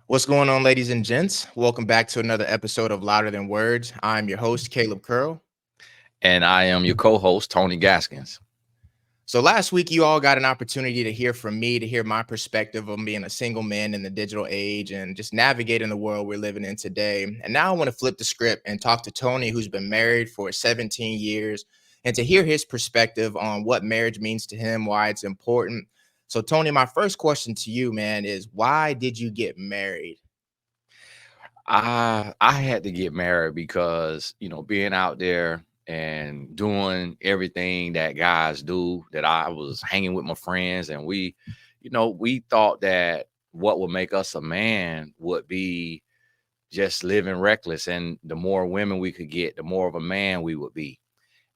What's going on, ladies and gents? Welcome back to another episode of Louder Than Words. I'm your host, Caleb Curl. And I am your co-host, Tony Gaskins. So last week, you all got an opportunity to hear from me, to hear my perspective on being a single man in the digital age and just navigating the world we're living in today. And now I want to flip the script and talk to Tony, who's been married for 17 years, and to hear his perspective on what marriage means to him, why it's important. So, Tony, my first question to you, man, is why did you get married? I had to get married because, being out there and doing everything that guys do, that I was hanging with my friends and we thought that what would make us a man would be just living reckless. And the more women we could get, the more of a man we would be.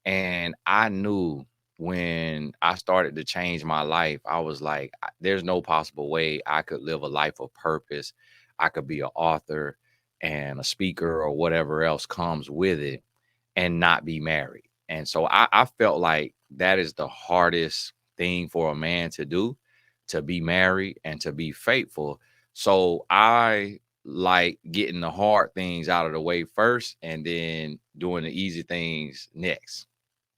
And I knew when I started to change my life, I was like, there's no possible way I could live a life of purpose. I could be an author and a speaker or whatever else comes with it and not be married. And so I felt like that is the hardest thing for a man to do, to be married and to be faithful. So I like getting the hard things out of the way first and then doing the easy things next.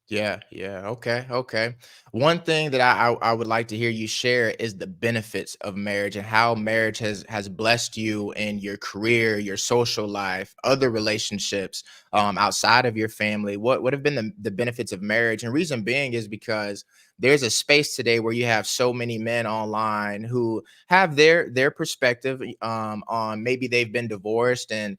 Yeah. Okay. One thing that I would like to hear you share is the benefits of marriage and how marriage has blessed you in your career, your social life, other relationships outside of your family. What have been the benefits of marriage? And reason being is because there's a space today where you have so many men online who have their perspective on maybe they've been divorced and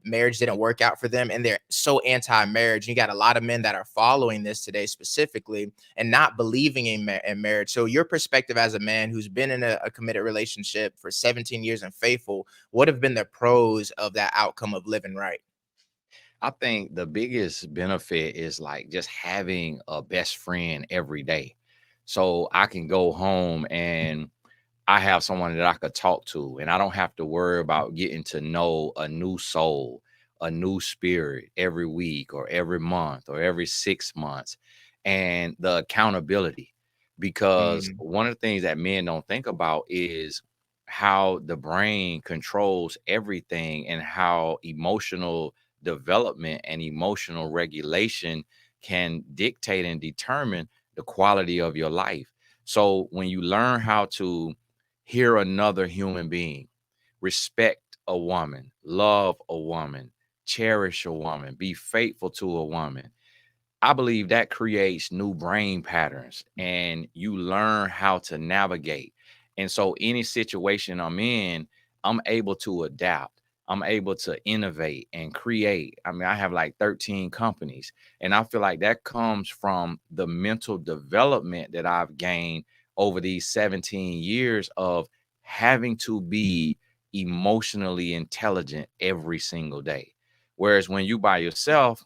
marriage didn't work out for them, and they're so anti-marriage. You got a lot of men that are following this today specifically and not believing in marriage. So your perspective as a man who's been in a committed relationship for 17 years and faithful, what have been the pros of that outcome of living right? I think the biggest benefit is like just having a best friend every day. So I can go home and I have someone that I could talk to, and I don't have to worry about getting to know a new soul, a new spirit every week or every month or every 6 months. And the accountability, because Mm, one of the things that men don't think about is how the brain controls everything and how emotional development and emotional regulation can dictate and determine the quality of your life. So when you learn how to hear another human being, respect a woman, love a woman, cherish a woman, be faithful to a woman, I believe that creates new brain patterns and you learn how to navigate. And so, any situation I'm in, I'm able to adapt. I'm able to innovate and create. I mean, I have like 13 companies, and I feel like that comes from the mental development that I've gained over these 17 years of having to be emotionally intelligent every single day. Whereas when you by yourself,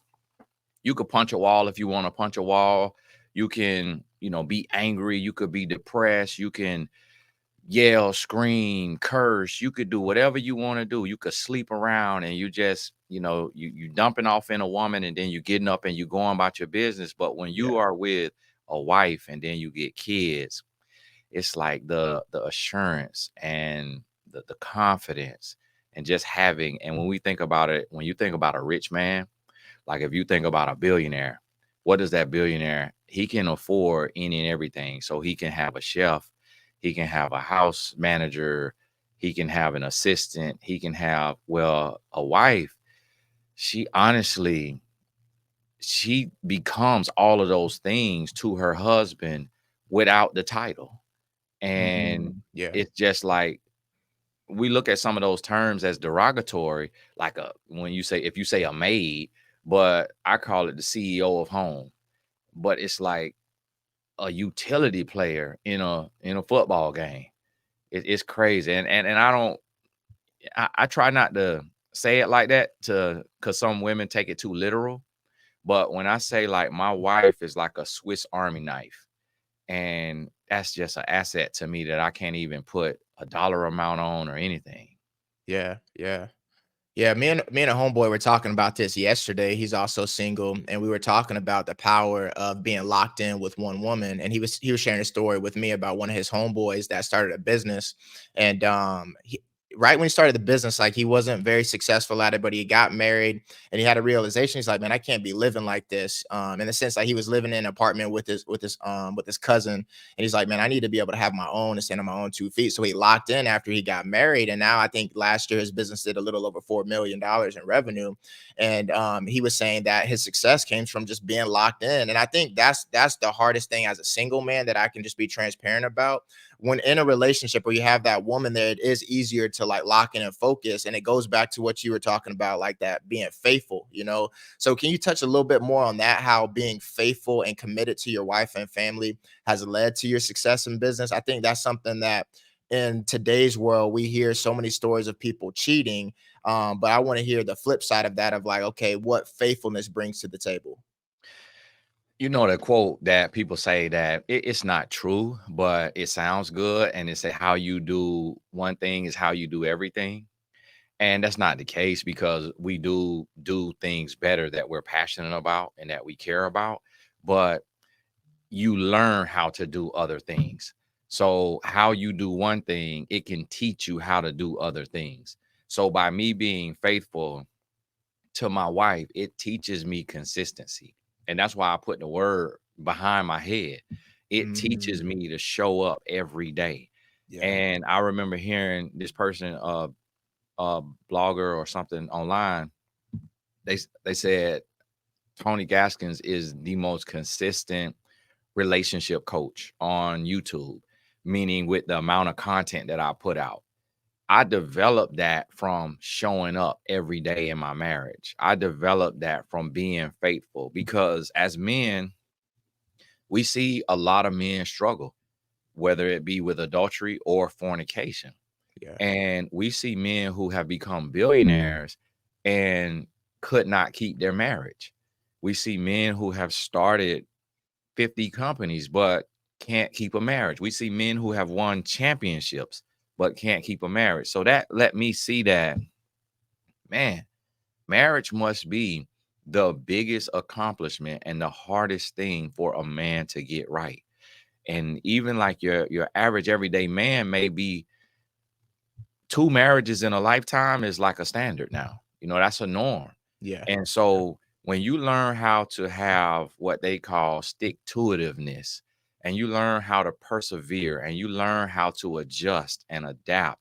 you could punch a wall if you want to punch a wall. You can, be angry. You could be depressed. You can yell, scream, curse. You could do whatever you want to do. You could sleep around and you just, you dumping off in a woman and then you getting up and you going about your business. But when you yeah. are with a wife and then you get kids, it's like the assurance and the confidence and just having. And when we think about it, when you think about a rich man, like if you think about a billionaire, what is that billionaire? He can afford any and everything. So he can have a chef, he can have a house manager, he can have an assistant, he can have, well, a wife. She honestly, she becomes all of those things to her husband without the title. And Yeah. it's just like we look at some of those terms as derogatory, like when you say, if you say a maid, but I call it the CEO of home. But it's like a utility player in a football game. It's crazy, and I don't. I try not to say it like that to because some women take it too literal. But when I say like my wife is like a Swiss Army knife, and that's just an asset to me that I can't even put a dollar amount on or anything. Yeah. Yeah, me and a homeboy were talking about this yesterday. He's also single, and we were talking about the power of being locked in with one woman. And he was sharing a story with me about one of his homeboys that started a business, and right when he started the business, like he wasn't very successful at it, but he got married and he had a realization. He's like, man, I can't be living like this. In the sense like he was living in an apartment with his cousin, and he's like, man, I need to be able to have my own and stand on my own 2 feet. So he locked in after he got married, and now I think last year his business did a little over $4 million in revenue. And he was saying that his success came from just being locked in. And I think that's the hardest thing as a single man that I can just be transparent about. When in a relationship where you have that woman there, it is easier to like lock in and focus. And it goes back to what you were talking about, like that being faithful, you know? So can you touch a little bit more on that? How being faithful and committed to your wife and family has led to your success in business? I think that's something that in today's world, we hear so many stories of people cheating. But I want to hear the flip side of that of like, okay, what faithfulness brings to the table. You know the quote that people say that it's not true, but it sounds good, and it say how you do one thing is how you do everything. And that's not the case because we do things better that we're passionate about and that we care about, but you learn how to do other things. So how you do one thing, it can teach you how to do other things. So by me being faithful to my wife, it teaches me consistency. And that's why I put the word behind my head. It teaches Mm, me to show up every day. yeah, And I remember hearing this person, a blogger or something online, they said Tony Gaskins is the most consistent relationship coach on YouTube, meaning with the amount of content that I put out. I developed that from showing up every day in my marriage. I developed that from being faithful because as men, we see a lot of men struggle, whether it be with adultery or fornication. yeah, And we see men who have become billionaires and could not keep their marriage. We see men who have started 50 companies but can't keep a marriage. We see men who have won championships but can't keep a marriage. So that let me see that, man, marriage must be the biggest accomplishment and the hardest thing for a man to get right. And even like your average everyday man may be two marriages in a lifetime is like a standard now. You know, that's a norm. yeah, And yeah. so when you learn how to have what they call stick to itiveness, and you learn how to persevere and you learn how to adjust and adapt,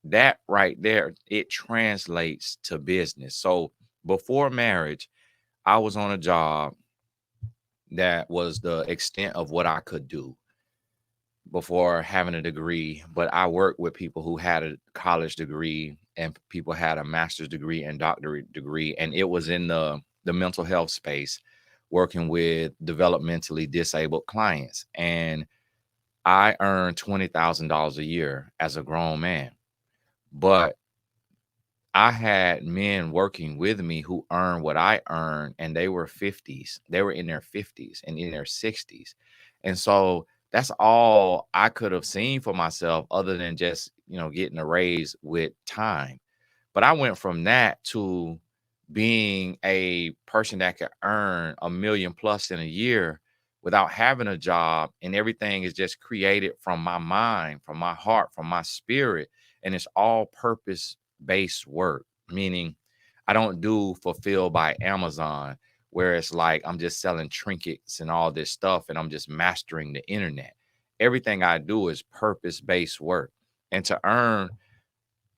that right there, it translates to business. So before marriage, I was on a job that was the extent of what I could do before having a degree, but I worked with people who had a college degree and people had a master's degree and doctorate degree, and it was in the mental health space, working with developmentally disabled clients. And I earned $20,000 a year as a grown man, but I had men working with me who earned what I earned, and they were 50s. They were in their 50s and in their 60s. And so that's all I could have seen for myself other than just, getting a raise with time. But I went from that to being a person that could earn a million plus in a year without having a job, and everything is just created from my mind, from my heart, from my spirit, and it's all purpose based work, meaning I don't do fulfilled by Amazon where it's like I'm just selling trinkets and all this stuff and I'm just mastering the internet. Everything I do is purpose based work. And to earn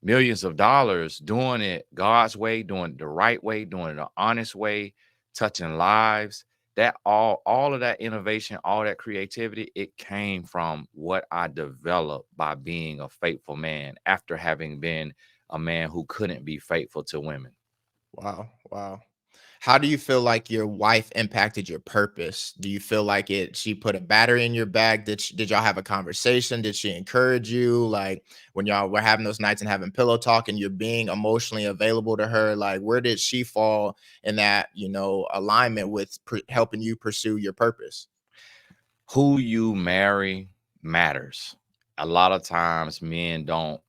millions of dollars doing it God's way, doing it the right way, doing it the honest way, touching lives. That all of that innovation, all that creativity, it came from what I developed by being a faithful man after having been a man who couldn't be faithful to women. Wow, wow. How do you feel like your wife impacted your purpose? Do you feel like she put a battery in your back? Did y'all have a conversation? Did she encourage you? Like when y'all were having those nights and having pillow talk and you're being emotionally available to her, like where did she fall in that, alignment with helping you pursue your purpose? Who you marry matters. A lot of times men don't.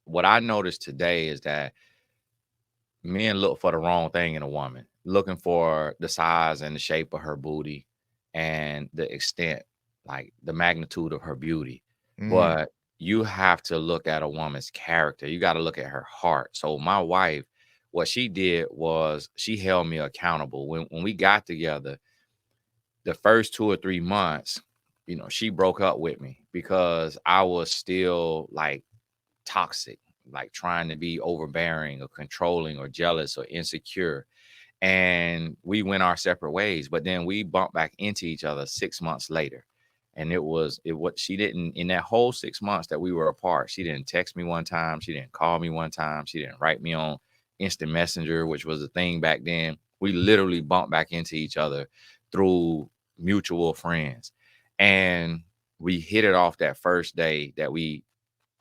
What I noticed today is that men look for the wrong thing in a woman, looking for the size and the shape of her booty and the extent, like the magnitude of her beauty. Mm, But you have to look at a woman's character. You got to look at her heart. So my wife, what she did was she held me accountable. When we got together, the first 2 or 3 months, she broke up with me because I was still like toxic, like trying to be overbearing or controlling or jealous or insecure. And we went our separate ways, but then we bumped back into each other 6 months later. And it what she didn't, in that whole 6 months that we were apart, she didn't text me one time, she didn't call me one time, she didn't write me on instant messenger, which was a thing back then. We literally bumped back into each other through mutual friends. And we hit it off that first day that we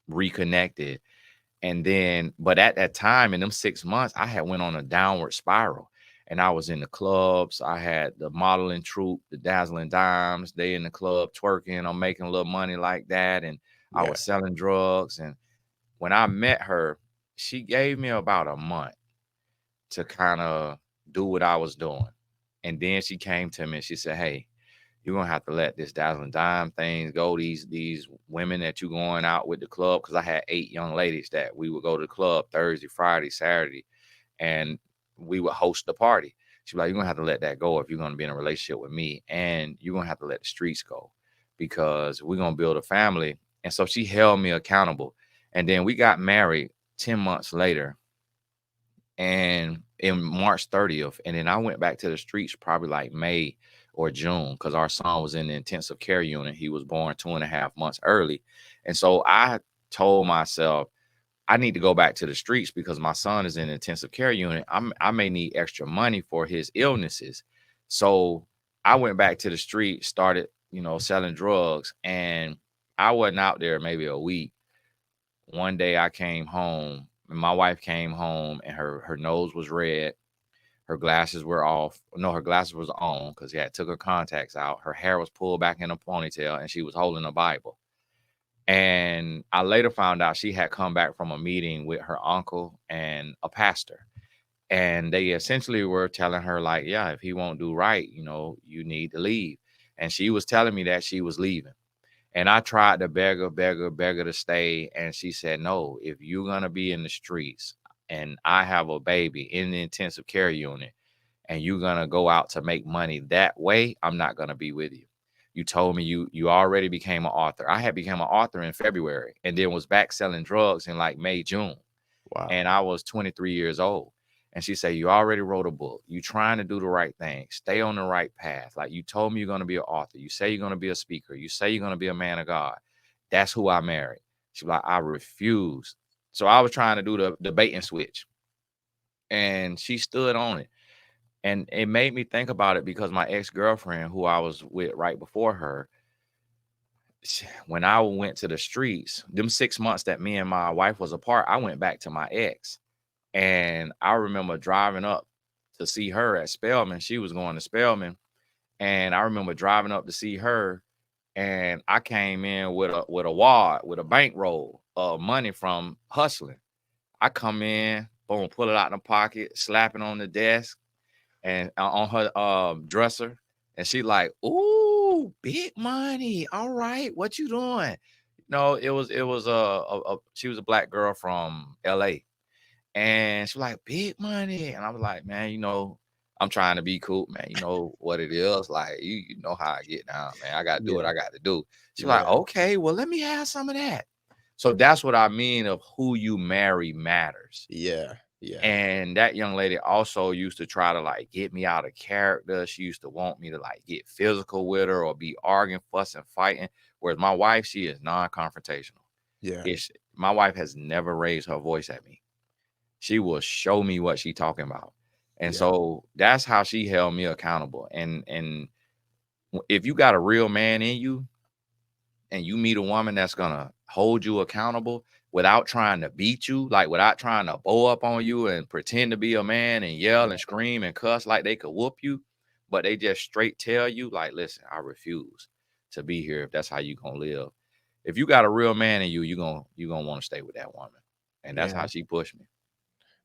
reconnected. And then, but at that time, in them 6 months, I had went on a downward spiral. And I was in the clubs. I had the modeling troupe, the Dazzling Dimes. They in the club twerking. I'm making a little money like that. And I Yeah. was selling drugs. And when I met her, she gave me about a month to kind of do what I was doing. And then she came to me and she said, "Hey, you're gonna have to let this Dazzling Dime things go. These women that you going out with the club," because I had 8 young ladies that we would go to the club Thursday, Friday, Saturday, and we would host the party. She's like, "You're gonna have to let that go if you're gonna be in a relationship with me, and you're gonna have to let the streets go because we're gonna build a family." And so she held me accountable. And then we got married 10 months later, and in March 30th. And then I went back to the streets probably like May or June because our son was in the intensive care unit. He was born 2.5 months early. And so I told myself, I need to go back to the streets because my son is in the intensive care unit. I may need extra money for his illnesses. So I went back to the street, started, selling drugs. And I wasn't out there maybe a week. One day I came home and my wife came home and her nose was red. Her glasses were off. No, her glasses was on because he had took her contacts out. Her hair was pulled back in a ponytail and she was holding a Bible. And I later found out she had come back from a meeting with her uncle and a pastor. And they essentially were telling her, like, yeah, if he won't do right, you need to leave. And she was telling me that she was leaving. And I tried to beg her to stay. And she said, "No, if you're going to be in the streets and I have a baby in the intensive care unit and you're going to go out to make money that way, I'm not going to be with you. You told me you already became an author." I had become an author in February and then was back selling drugs in like May, June. Wow. And I was 23 years old. And she said, "You already wrote a book. You trying to do the right thing. Stay on the right path. Like you told me you're going to be an author. You say you're going to be a speaker. You say you're going to be a man of God. That's who I married." She was like, "I refuse." So I was trying to do the bait and switch. And she stood on it. And it made me think about it because my ex-girlfriend, who I was with right before her, when I went to the streets, them 6 months that me and my wife was apart, I went back to my ex. And I remember driving up to see her at Spelman. She was going to Spelman. And I remember driving up to see her. And I came in with a wad, with a bankroll of money from hustling. I come in, boom, pull it out in the pocket, slap it on the desk and on her dresser. And she like, "Ooh, big money. All right, what you doing?" No, it was she was a black girl from LA. And she was like, "Big money." And I was like, "Man, I'm trying to be cool, man. You know what it is. Like, you know how I get down, man. I got to do what Yeah. I got to do." She's like, Yeah. "Okay, well, let me have some of that." So that's what I mean of who you marry matters. Yeah. Yeah. And that young lady also used to try to like get me out of character. She used to want me to like get physical with her or be arguing, fussing, fighting. Whereas my wife, she is non-confrontational. Yeah. It's My wife has never raised her voice at me. She will show me what she talking about. And Yeah. so that's how she held me accountable. And if you got a real man in you and you meet a woman that's gonna hold you accountable without trying to beat you, like without trying to bow up on you and pretend to be a man and yell and scream and cuss like they could whoop you, but they just straight tell you, like, "Listen, I refuse to be here if that's how you gonna live." If you got a real man in you, you gonna want to stay with that woman. And that's Yeah. how she pushed me.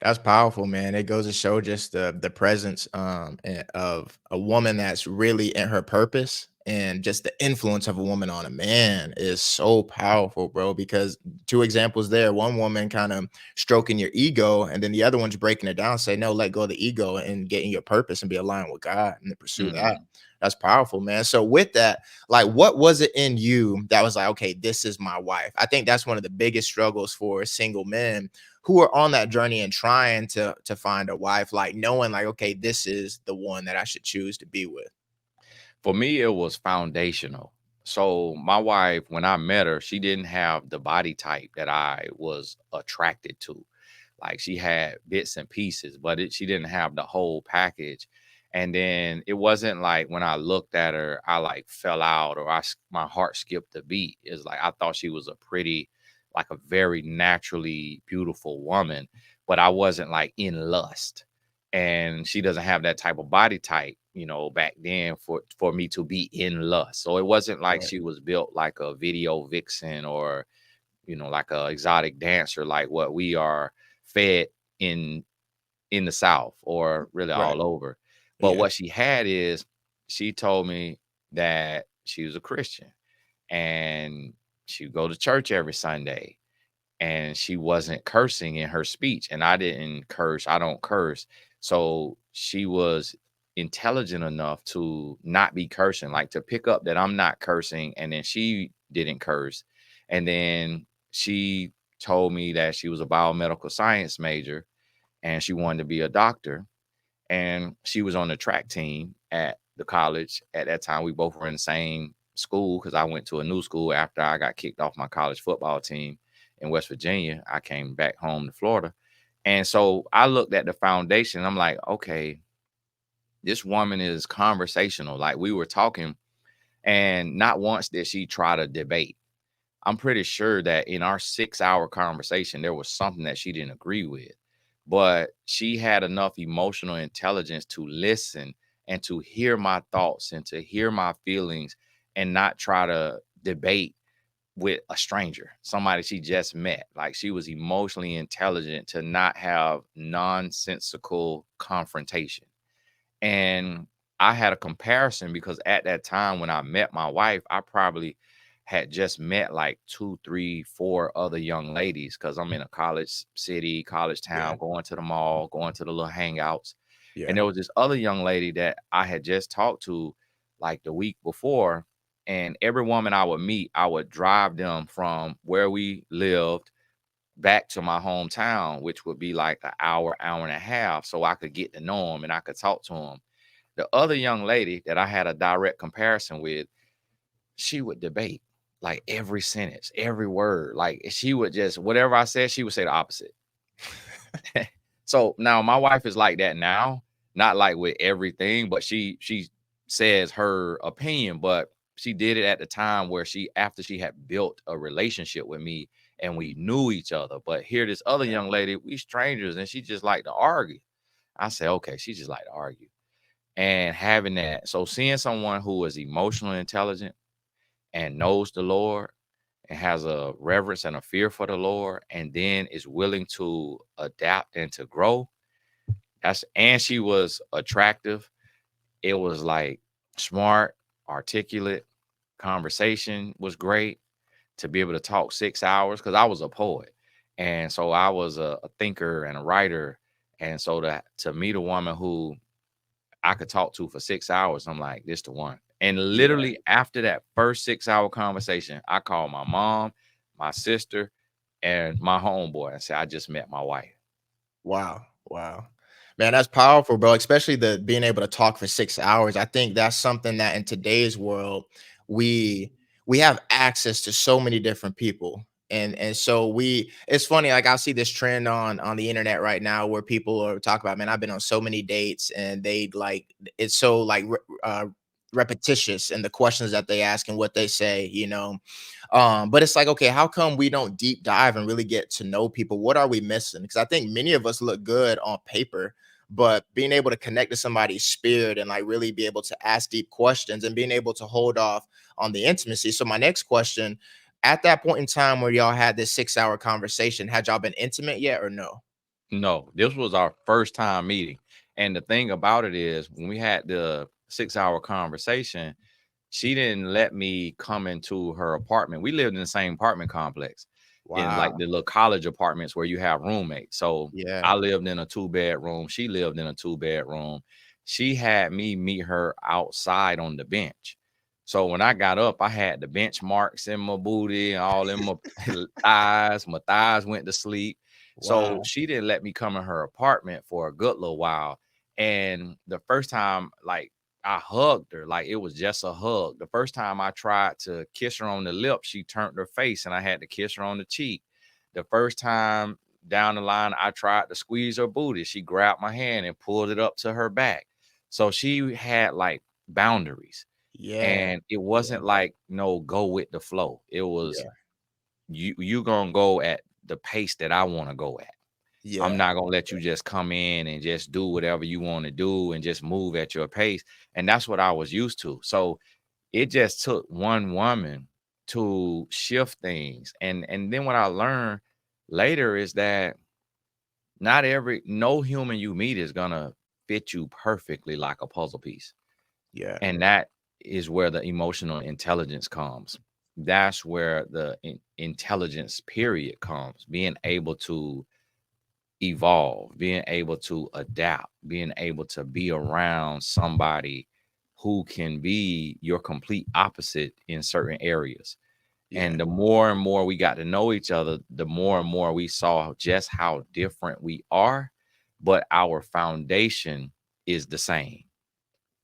That's powerful, man. It goes to show just the presence of a woman that's really in her purpose and just the influence of a woman on a man is so powerful, bro. Because two examples there, one woman kind of stroking your ego, and then the other one's breaking it down, say, no, let go of the ego and get in your purpose and be aligned with God and to pursue that. Mhm. That's powerful, man. So with that, like, what was it in you that was like, okay, this is my wife? I think that's one of the biggest struggles for single men who are on that journey and trying to find a wife, like knowing like, okay, this is the one that I should choose to be with. For me, it was foundational. So my wife, when I met her, she didn't have the body type that I was attracted to. Like she had bits and pieces, but she didn't have the whole package. And then it wasn't like when I looked at her, I like fell out or my heart skipped a beat. It's like I thought she was a pretty, like a very naturally beautiful woman, but I wasn't like in lust. And she doesn't have that type of body type, back then for me to be in lust. So it wasn't like Right, she was built like a video vixen or like a exotic dancer, like what we are fed in in the South or really right, all over. But yeah, what she had is she told me that she was a Christian and she would go to church every Sunday and she wasn't cursing in her speech. And I didn't curse, I don't curse. So she was intelligent enough to not be cursing, like to pick up that I'm not cursing. And then she didn't curse. And then she told me that she was a biomedical science major and she wanted to be a doctor. And she was on the track team at the college. At that time, we both were in the same school because I went to a new school after I got kicked off my college football team in West Virginia. I came back home to Florida. And so I looked at the foundation. I'm like, okay, this woman is conversational. Like we were talking, and not once did she try to debate. I'm pretty sure that in our 6-hour conversation, there was something that she didn't agree with, but she had enough emotional intelligence to listen and to hear my thoughts and to hear my feelings and not try to debate with a stranger, somebody she just met. Like she was emotionally intelligent to not have nonsensical confrontation. And I had a comparison because at that time when I met my wife, I probably had just met like two, three, four other young ladies because I'm in a college city, college yeah, town, going to the mall, going to the little hangouts. And yeah, there was this other young lady that I had just talked to like the week before. And every woman I would meet, I would drive them from where we lived back to my hometown, which would be like an hour, hour and a half, so I could get to know them and I could talk to them. The other young lady that I had a direct comparison with, she would debate like every sentence, every word. Like she would just whatever I said, she would say the opposite. So now my wife is like that now, not like with everything, but she says her opinion, but she did it at the time where she after she had built a relationship with me and we knew each other. But here this other yeah, young lady, we strangers, and she just like to argue. I said, okay, she just like to argue. And having that, so seeing someone who is emotionally intelligent and knows the Lord and has a reverence and a fear for the Lord, and then is willing to adapt and to grow. And she was attractive. It was like smart, articulate, conversation was great to be able to talk 6 hours because I was a poet. And so I was a thinker and a writer. And so to meet a woman who I could talk to for 6 hours. I'm like, this the one. And yeah. literally after that first 6-hour conversation, I called my mom, my sister, and my homeboy and said, I just met my wife. Wow, wow. Man, that's powerful, bro, especially the being able to talk for 6 hours. I think that's something that in today's world, we we have access to so many different people. And so we it's funny, like I'll see this trend on the internet right now where people are talking about, man, I've been on so many dates and they like it's so like repetitious in the questions that they ask and what they say, but it's like, okay, how come we don't deep dive and really get to know people? What are we missing? Because I think many of us look good on paper, but being able to connect to somebody's spirit and like really be able to ask deep questions and being able to hold off on the intimacy. So my next question, at that point in time where y'all had this 6-hour conversation, had y'all been intimate yet or no? No, this was our first time meeting. And the thing about it is when we had the 6-hour conversation, she didn't let me come into her apartment. We lived in the same apartment complex, in like Wow. the little college apartments where you have roommates. So Yeah. I lived in a 2 bedroom. She lived in a 2 bedroom. She had me meet her outside on the bench. So when I got up, I had the bench marks in my booty and all in my thighs. My thighs went to sleep. So Wow. she didn't let me come in her apartment for a good little while. And the first time, like, I hugged her, like it was just a hug. The first time I tried to kiss her on the lip, she turned her face and I had to kiss her on the cheek. The first time down the line, I tried to squeeze her booty. She grabbed my hand and pulled it up to her back. So she had like boundaries. Yeah. And it Yeah. wasn't like no go with the flow. It was Yeah. you gonna go at the pace that I want to go at. I'm Yeah. not gonna let you just come in and just do whatever you want to do and just move at your pace. And that's what I was used to. So it just took one woman to shift things. And then what I learned later is that no human you meet is gonna fit you perfectly like a puzzle piece. Yeah. And that is where the emotional intelligence comes. That's where the intelligence period comes. Being able to evolve, being able to adapt, being able to be around somebody who can be your complete opposite in certain areas. Yeah. And the more and more we got to know each other, the more and more we saw just how different we are, but our foundation is the same.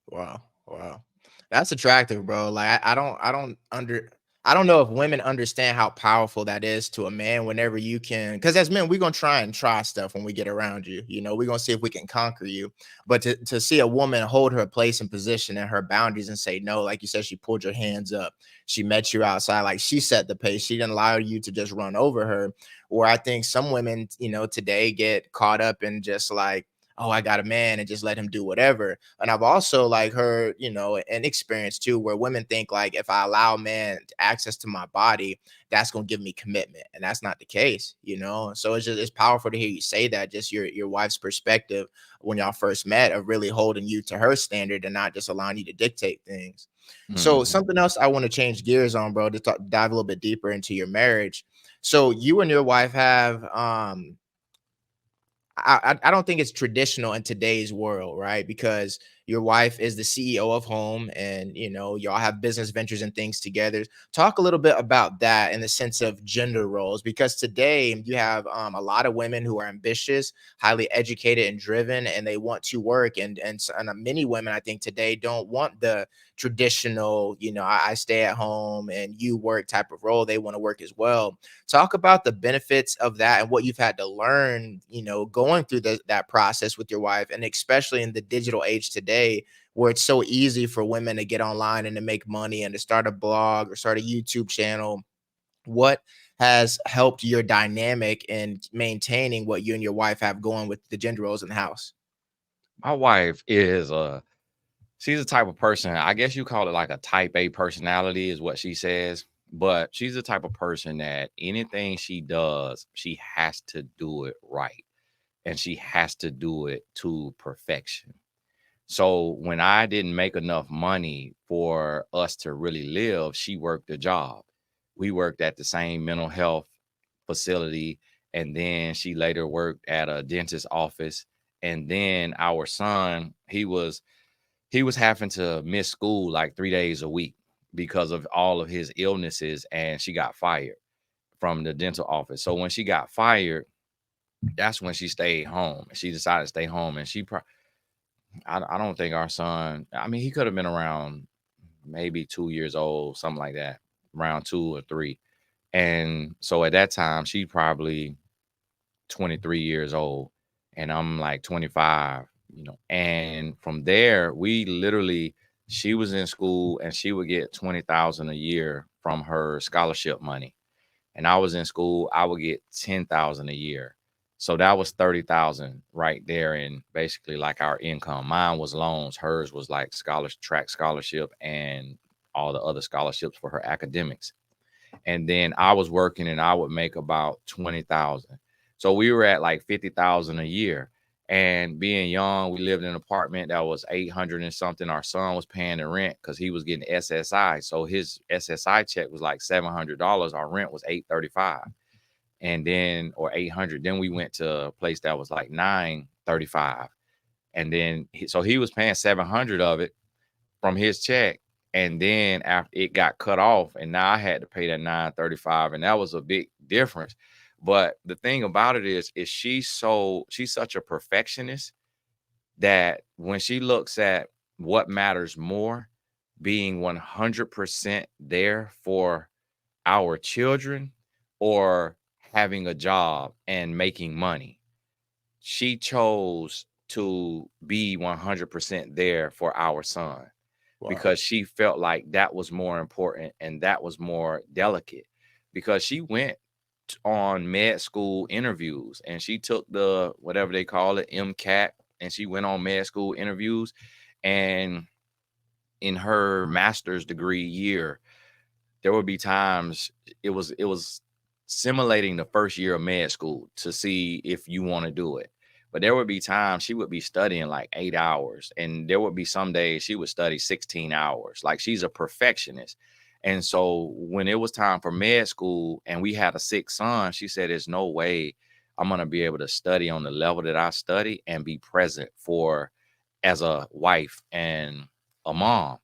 Wow. Wow. That's attractive, bro. Like I don't know if women understand how powerful that is to a man whenever you can, because as men, we're gonna try stuff when we get around you. You know, we're gonna see if we can conquer you. But to see a woman hold her place and position and her boundaries and say no, like you said, she pulled your hands up, she met you outside, like she set the pace, she didn't allow you to just run over her. Or I think some women, today get caught up in just like, oh, I got a man and just let him do whatever. And I've also like heard, an experience too, where women think like if I allow man access to my body, that's gonna give me commitment. And that's not the case. So it's powerful to hear you say that, just your wife's perspective when y'all first met of really holding you to her standard and not just allowing you to dictate things. So Mhm. something else I want to change gears on, bro, to dive a little bit deeper into your marriage. So you and your wife have I don't think it's traditional in today's world, right? Because your wife is the CEO of home and y'all have business ventures and things together. Talk a little bit about that in the sense of gender roles, because today you have a lot of women who are ambitious, highly educated and driven, and they want to work. And many women, I think, today don't want the traditional, I stay at home and you work type of role. They want to work as well. Talk about the benefits of that and what you've had to learn, going through that process with your wife, and especially in the digital age today, where it's so easy for women to get online and to make money and to start a blog or start a YouTube channel. What has helped your dynamic in maintaining what you and your wife have going with the gender roles in the house? My wife is she's the type of person, I guess you call it like a type A personality is what she says, but she's the type of person that anything she does, she has to do it right and she has to do it to perfection. So when I didn't make enough money for us to really live, she worked a job. We worked at the same mental health facility, and then she later worked at a dentist office. And then our son, he was having to miss school like 3 days a week because of all of his illnesses, and she got fired from the dental office. So when she got fired, that's when she stayed home. She decided to stay home, and I don't think our son. I mean, he could have been around maybe 2 years old, something like that, around 2 or 3. And so at that time, she probably 23 years old, and I'm like 25. And from there, we literally, she was in school and she would get 20,000 a year from her scholarship money, and I was in school, I would get 10,000 a year. So that was 30,000 right there in basically like our income. Mine was loans, hers was like track scholarship and all the other scholarships for her academics. And then I was working and I would make about 20,000. So we were at like 50,000 a year. And being young, we lived in an apartment that was 800 and something. Our son was paying the rent because he was getting SSI. So his SSI check was like $700. Our rent was 835, and then or 800. Then we went to a place that was like 935, and then so he was paying 700 of it from his check. And then after it got cut off, and now I had to pay that 935, and that was a big difference. But the thing about it is she's such a perfectionist that when she looks at what matters more, being 100% there for our children or having a job and making money, she chose to be 100% there for our son Wow. because she felt like that was more important and that was more delicate, because she went on med school interviews and she took the whatever they call it MCAT, and she went on med school interviews. And in her master's degree year, there would be times it was simulating the first year of med school to see if you want to do it. But there would be times she would be studying like 8 hours, and there would be some days she would study 16 hours. Like, she's a perfectionist. And so when it was time for med school and we had a sick son, she said, there's no way I'm going to be able to study on the level that I study and be present for as a wife and a mom.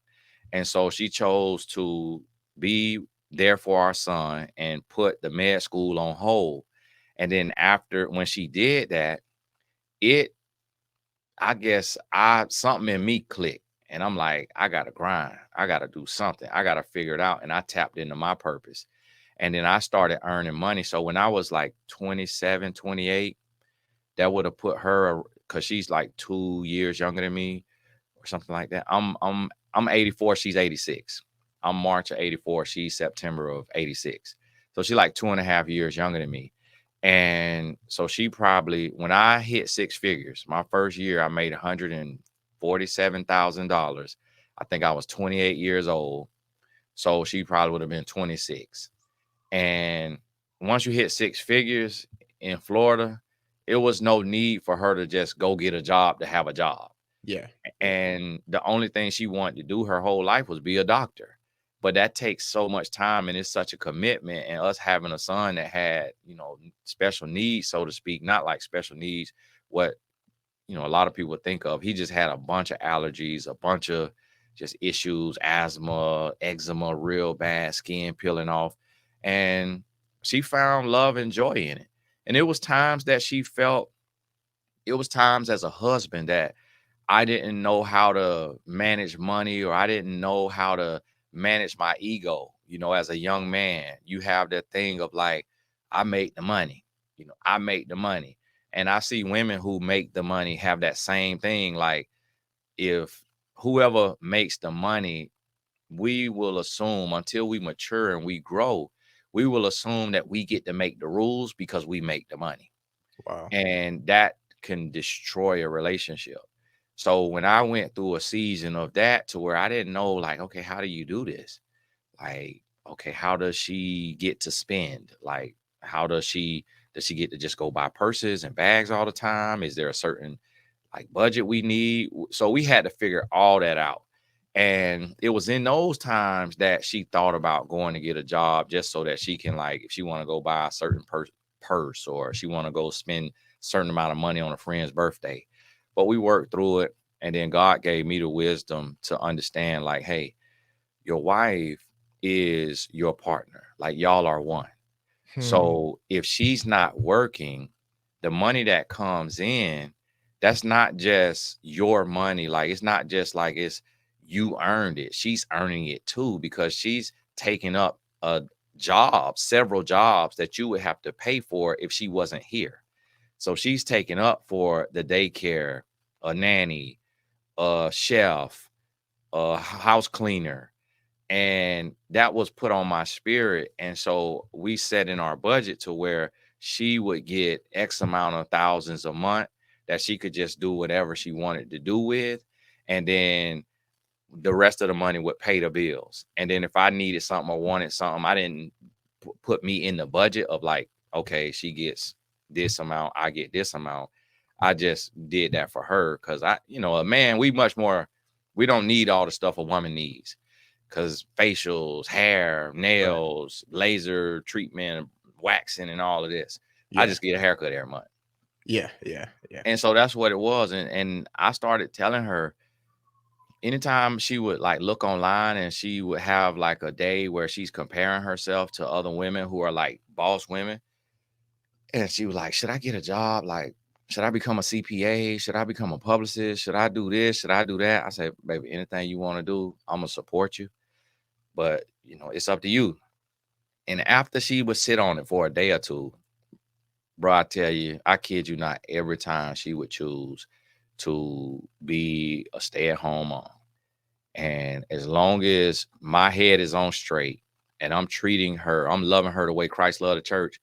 And so she chose to be there for our son and put the med school on hold. And then after, when she did that, it, I guess I something in me clicked. And I'm like, I gotta grind. I gotta do something. I gotta figure it out. And I tapped into my purpose. And then I started earning money. So when I was like 27, 28, that would have put her, because she's like 2 years younger than me, or something like that. I'm 84, she's 86. I'm March of 84, she's September of 86. So she's like 2.5 years younger than me. And so she probably, when I hit six figures, my first year I made $147,000. I think I was 28 years old. So she probably would have been 26. And once you hit six figures in Florida, it was no need for her to just go get a job to have a job. Yeah. Yeah. And the only thing she wanted to do her whole life was be a doctor. But that takes so much time and it's such a commitment. And us having a son that had, special needs, so to speak, not like special needs, what, a lot of people think of. He just had a bunch of allergies, a bunch of just issues, asthma, eczema, real bad, skin peeling off. And she found love and joy in it. And it was times as a husband that I didn't know how to manage money, or I didn't know how to manage my ego. As a young man, you have that thing of like, I make the money, I make the money. And I see women who make the money have that same thing. Like, if whoever makes the money, we will assume until we mature and we grow, we will assume that we get to make the rules because we make the money. Wow. And that can destroy a relationship. So when I went through a season of that to where I didn't know, like, okay, how do you do this? Like, okay, how does she get to spend? Like, how does she get to just go buy purses and bags all the time? Is there a certain like budget we need? So we had to figure all that out. And it was in those times that she thought about going to get a job just so that she can, like, if she want to go buy a certain purse, or she want to go spend a certain amount of money on a friend's birthday. But we worked through it. And then God gave me the wisdom to understand, like, hey, your wife is your partner. Like, y'all are one. Hmm. So if she's not working, the money that comes in, that's not just your money. Like, it's not just like it's you earned it. She's earning it too, because she's taking up a job, several jobs that you would have to pay for if she wasn't here. So she's taking up for the daycare, a nanny, a chef, a house cleaner, and that was put on my spirit. And so we set in our budget to where she would get X amount of thousands a month that she could just do whatever she wanted to do with. And then the rest of the money would pay the bills. And then if I needed something or wanted something, I didn't put me in the budget of like, okay, she gets this amount, I get this amount. I just did that for her because a man, we don't need all the stuff a woman needs because facials, hair, Right. nails, laser treatment, waxing, and all of this. I Yeah. just get a haircut every month. Yeah. Yeah. Yeah. And so that's what it was. And I started telling her anytime she would like look online and she would have like a day where she's comparing herself to other women who are like boss women. And she was like, should I get a job? Like, should I become a CPA? Should I become a publicist? Should I do this? Should I do that? I said, baby, anything you want to do, I'm gonna support you. But it's up to you. And after she would sit on it for a day or two, bro, I tell you, I kid you not, every time she would choose to be a stay-at-home mom. And as long as my head is on straight and I'm loving her the way Christ loved the church,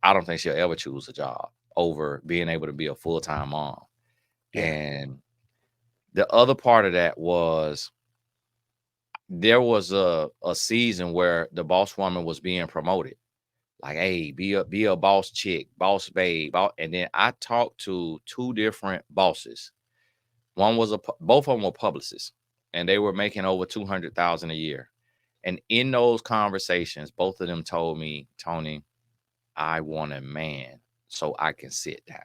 I don't think she'll ever choose a job over being able to be a full-time mom. Yeah. And the other part of that was there was a season where the boss woman was being promoted. Like, hey, be a boss chick, boss babe. And then I talked to two different bosses. Both of them were publicists, and they were making over 200,000 a year. And in those conversations, both of them told me, Tony, I want a man so I can sit down.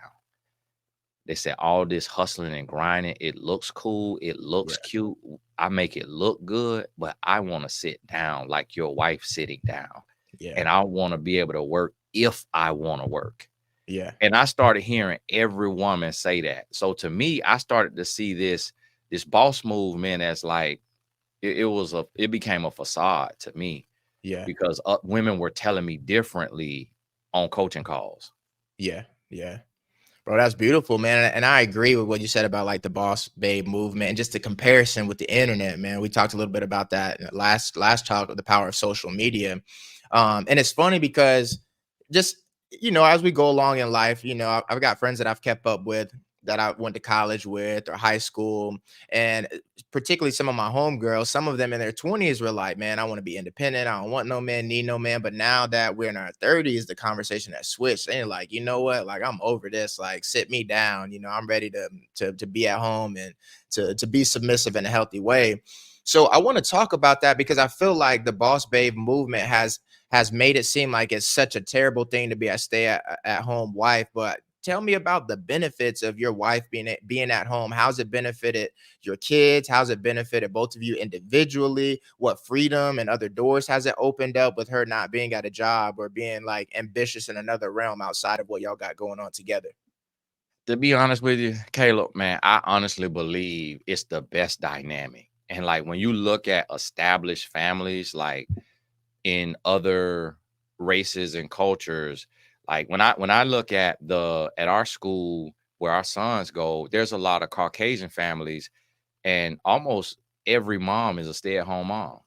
They said all this hustling and grinding, it looks cool, it looks Yeah. cute. I make it look good, but I want to sit down like your wife sitting down. Yeah. And I want to be able to work if I want to work. Yeah. And I started hearing every woman say that. So to me, I started to see this boss movement as like it became a facade to me Yeah. because women were telling me differently on coaching calls. Yeah. Yeah. Bro, that's beautiful, man. And I agree with what you said about like the boss babe movement and just the comparison with the internet, man. We talked a little bit about that in the last talk of the power of social media. And it's funny because just as we go along in life, I've got friends that I've kept up with that I went to college with or high school, and particularly some of my homegirls, some of them in their 20s were like, man, I want to be independent. I don't want no man, need no man. But now that we're in our 30s, the conversation has switched. They're like, you know what? Like, I'm over this. Like, sit me down. I'm ready to be at home and to be submissive in a healthy way. So I want to talk about that because I feel like the boss babe movement has made it seem like it's such a terrible thing to be a at home wife. But tell me about the benefits of your wife being at home. How's it benefited your kids? How's it benefited both of you individually? What freedom and other doors has it opened up with her not being at a job or being like ambitious in another realm outside of what y'all got going on together? To be honest with you, Caleb, man, I honestly believe it's the best dynamic. And like when you look at established families, like in other races and cultures, like when I look at our school where our sons go, there's a lot of Caucasian families, and almost every mom is a stay-at-home mom.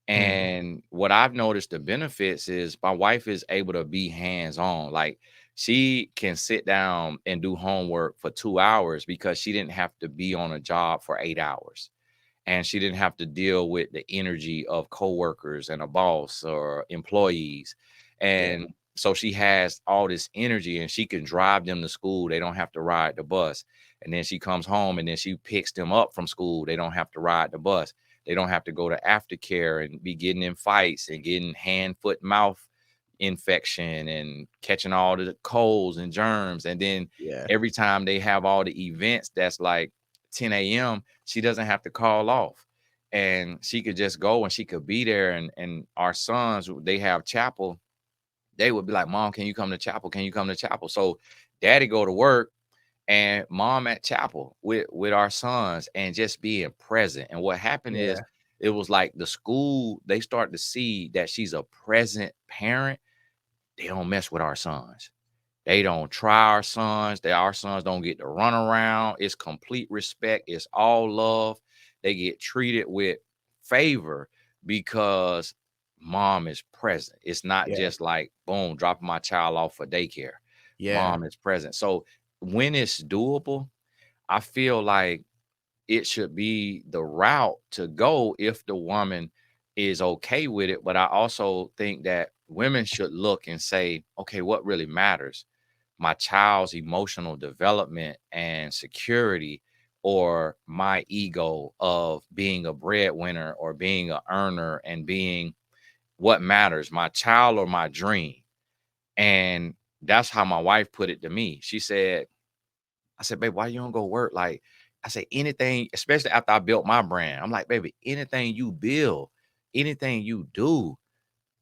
Mm, And what I've noticed the benefits is my wife is able to be hands-on. Like she can sit down and do homework for 2 hours because she didn't have to be on a job for 8 hours. And she didn't have to deal with the energy of coworkers and a boss or employees. yeah, And so she has all this energy and she can drive them to school. They don't have to ride the bus. And then she comes home and then she picks them up from school. They don't have to ride the bus. They don't have to go to aftercare and be getting in fights and getting hand, foot, mouth infection and catching all the colds and germs. And then yeah, every time they have all the events that's like 10 a.m., she doesn't have to call off. And she could just go and she could be there. And our sons, they have chapel. They would be like, Mom, can you come to chapel? Can you come to chapel? So daddy go to work and mom at chapel with our sons and just being present. And what happened is yeah, it was like the school, they start to see that she's a present parent. They don't mess with our sons. They don't try our sons. Our sons don't get to run around. It's complete respect. It's all love. They get treated with favor because mom is present. It's not yeah, just like, boom, dropping my child off for daycare. yeah, Mom is present. So when it's doable, I feel like it should be the route to go if the woman is okay with it. But I also think that women should look and say, okay, what really matters? my child's emotional development and security, or my ego of being a breadwinner or being a earner and being what matters, my child or my dream. And that's how my wife put it to me. She said, I said, babe, why you don't go work? Like, I said, anything, especially after I built my brand. I'm like, baby, anything you build, anything you do,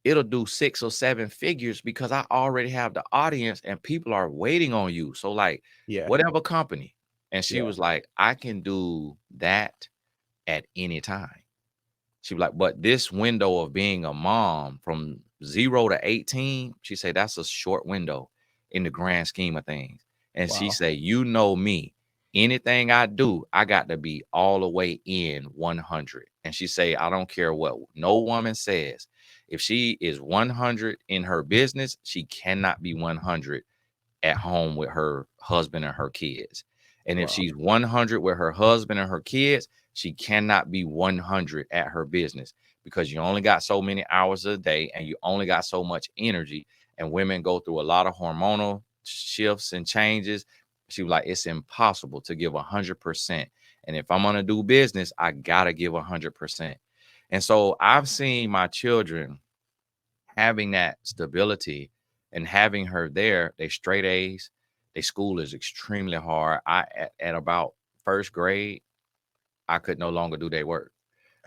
it'll do 6 or 7 figures because I already have the audience and people are waiting on you. So, like, Yeah. whatever company. And she Yeah. was like, I can do that at any time. She was like, but this window of being a mom from 0 to 18, she said, that's a short window in the grand scheme of things. And she Wow. said, you know me, anything I do, I got to be all the way in 100. And she say, I don't care what no woman says. If she is 100 in her business, she cannot be 100 at home with her husband and her kids. And if Wow. she's 100 with her husband and her kids, she cannot be 100 at her business because you only got so many hours a day and you only got so much energy. And women go through a lot of hormonal shifts and changes. She was like, it's impossible to give 100%. And if I'm going to do business, I got to give 100%. And so I've seen my children having that stability and having her there. They straight A's. They school is extremely hard. At about first grade, I could no longer do their work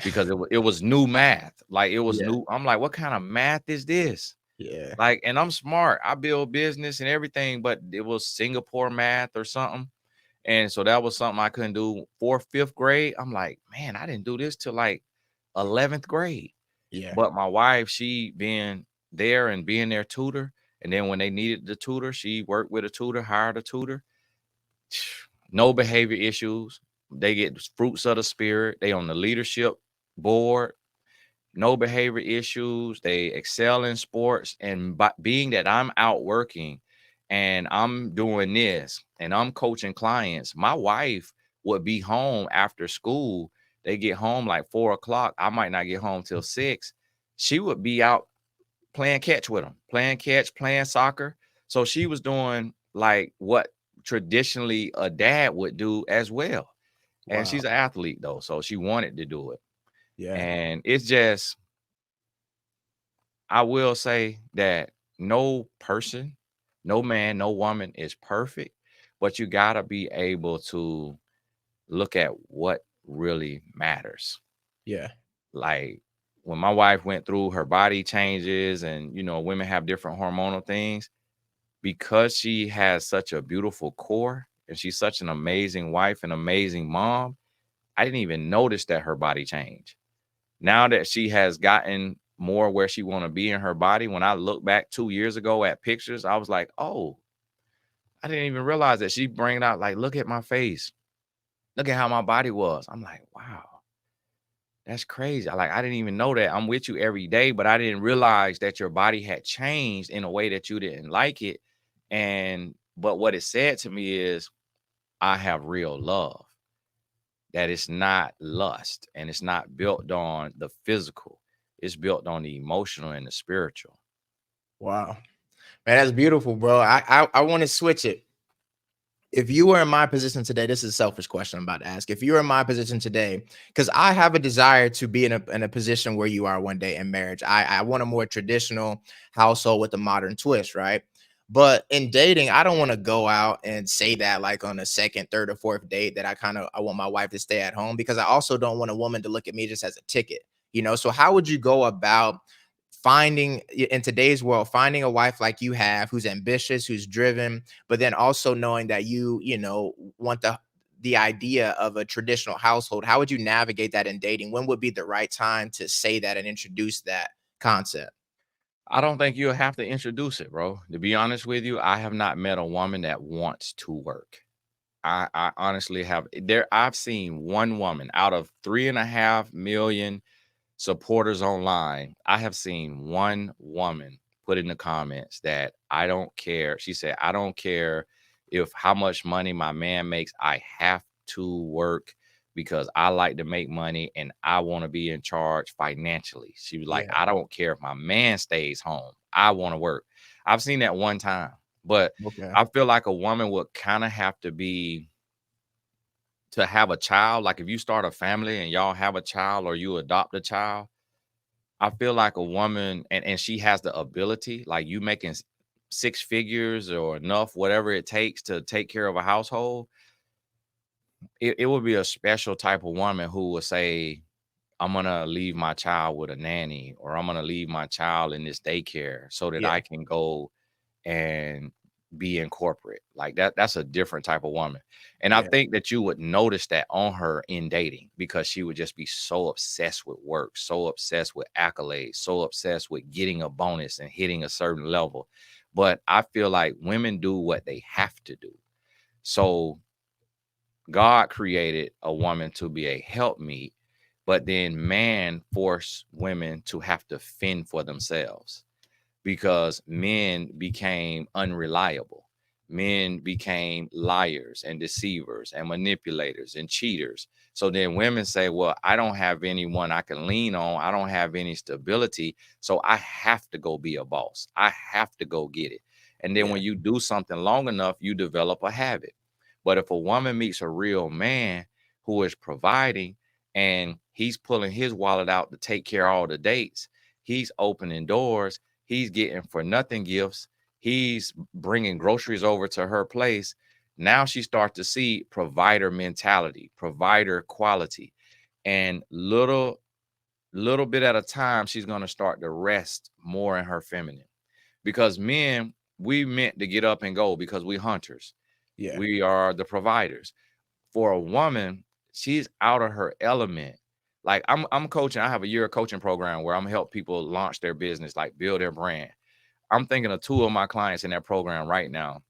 because it was new math. Like it was Yeah. new. I'm like, what kind of math is this? Yeah. Like, and I'm smart. I build business and everything, but it was Singapore math or something. And so that was something I couldn't do. Fourth, fifth grade. I'm like, man, I didn't do this till like 11th grade. Yeah. But my wife, she being there and being their tutor, and then when they needed the tutor, she worked with a tutor, hired a tutor. No behavior issues. They get fruits of the spirit. They on the leadership board. No behavior issues. They excel in sports. And by being that I'm out working and I'm doing this and I'm coaching clients, my wife would be home after school. They get home like 4 o'clock. I might not get home till 6. She would be out playing catch with them, playing catch, playing soccer. So she was doing like what traditionally a dad would do as well. And Wow. she's an athlete though, so she wanted to do it. Yeah. And it's just, I will say that no person, no man, no woman is perfect, but you got to be able to look at what really matters. Yeah. Like when my wife went through her body changes and, women have different hormonal things, because she has such a beautiful core and she's such an amazing wife and amazing mom, I didn't even notice that her body changed. Now that she has gotten more where she want to be in her body, when I look back 2 years ago at pictures, I was like, oh, I didn't even realize that. She bring it out like, look at my face. Look at how my body was. I'm like, wow, that's crazy. I didn't even know that. I'm with you every day, but I didn't realize that your body had changed in a way that you didn't like it. But what it said to me is, I have real love, that it's not lust and it's not built on the physical. It's built on the emotional and the spiritual. Wow. Man, that's beautiful, bro. I want to switch it. If you were in my position today, this is a selfish question I'm about to ask. If you were in my position today, because I have a desire to be in a position where you are one day in marriage. I want a more traditional household with a modern twist, right? But in dating, I don't want to go out and say that like on a second, third, or fourth date that I want my wife to stay at home, because I also don't want a woman to look at me just as a ticket, you know? So how would you go about finding in today's world, finding a wife like you have, who's ambitious, who's driven, but then also knowing that you want the idea of a traditional household? How would you navigate that in dating? When would be the right time to say that and introduce that concept? I don't think you'll have to introduce it, bro. To be honest with you, I have not met a woman that wants to work. I honestly have. I've seen one woman out of 3.5 million supporters online. I have seen one woman put in the comments that I don't care. She said, I don't care if how much money my man makes. I have to work because I like to make money and I want to be in charge financially. She was like, Yeah. I don't care if my man stays home. I want to work. I've seen that one time. But Okay. I feel like a woman would kind of have to be to have a child. Like if you start a family and y'all have a child or you adopt a child, I feel like a woman and she has the ability, like you making six figures or enough, whatever it takes to take care of a household. It would be a special type of woman who would say, I'm gonna leave my child with a nanny, or I'm gonna leave my child in this daycare so that I Yeah. can go and be in corporate. Like that's a different type of woman. And I Yeah. think that you would notice that on her in dating because she would just be so obsessed with work, so obsessed with accolades, so obsessed with getting a bonus and hitting a certain level. But I feel like women do what they have to do. So God created a woman to be a helpmeet, but then man forced women to have to fend for themselves because men became unreliable. Men became liars and deceivers and manipulators and cheaters. So then women say, well, I don't have anyone I can lean on. I don't have any stability. So I have to go be a boss. I have to go get it. And then Yeah. when you do something long enough, you develop a habit. But if a woman meets a real man who is providing and he's pulling his wallet out to take care of all the dates, he's opening doors, he's getting for nothing gifts, he's bringing groceries over to her place. Now she starts to see provider mentality, provider quality, and little bit at a time, she's going to start to rest more in her feminine because men, we meant to get up and go because we hunters. Yeah. We are the providers. For a woman, she's out of her element. Like I'm coaching, I have a year coaching program where I'm help people launch their business, like build their brand. I'm thinking of two of my clients in that program right now.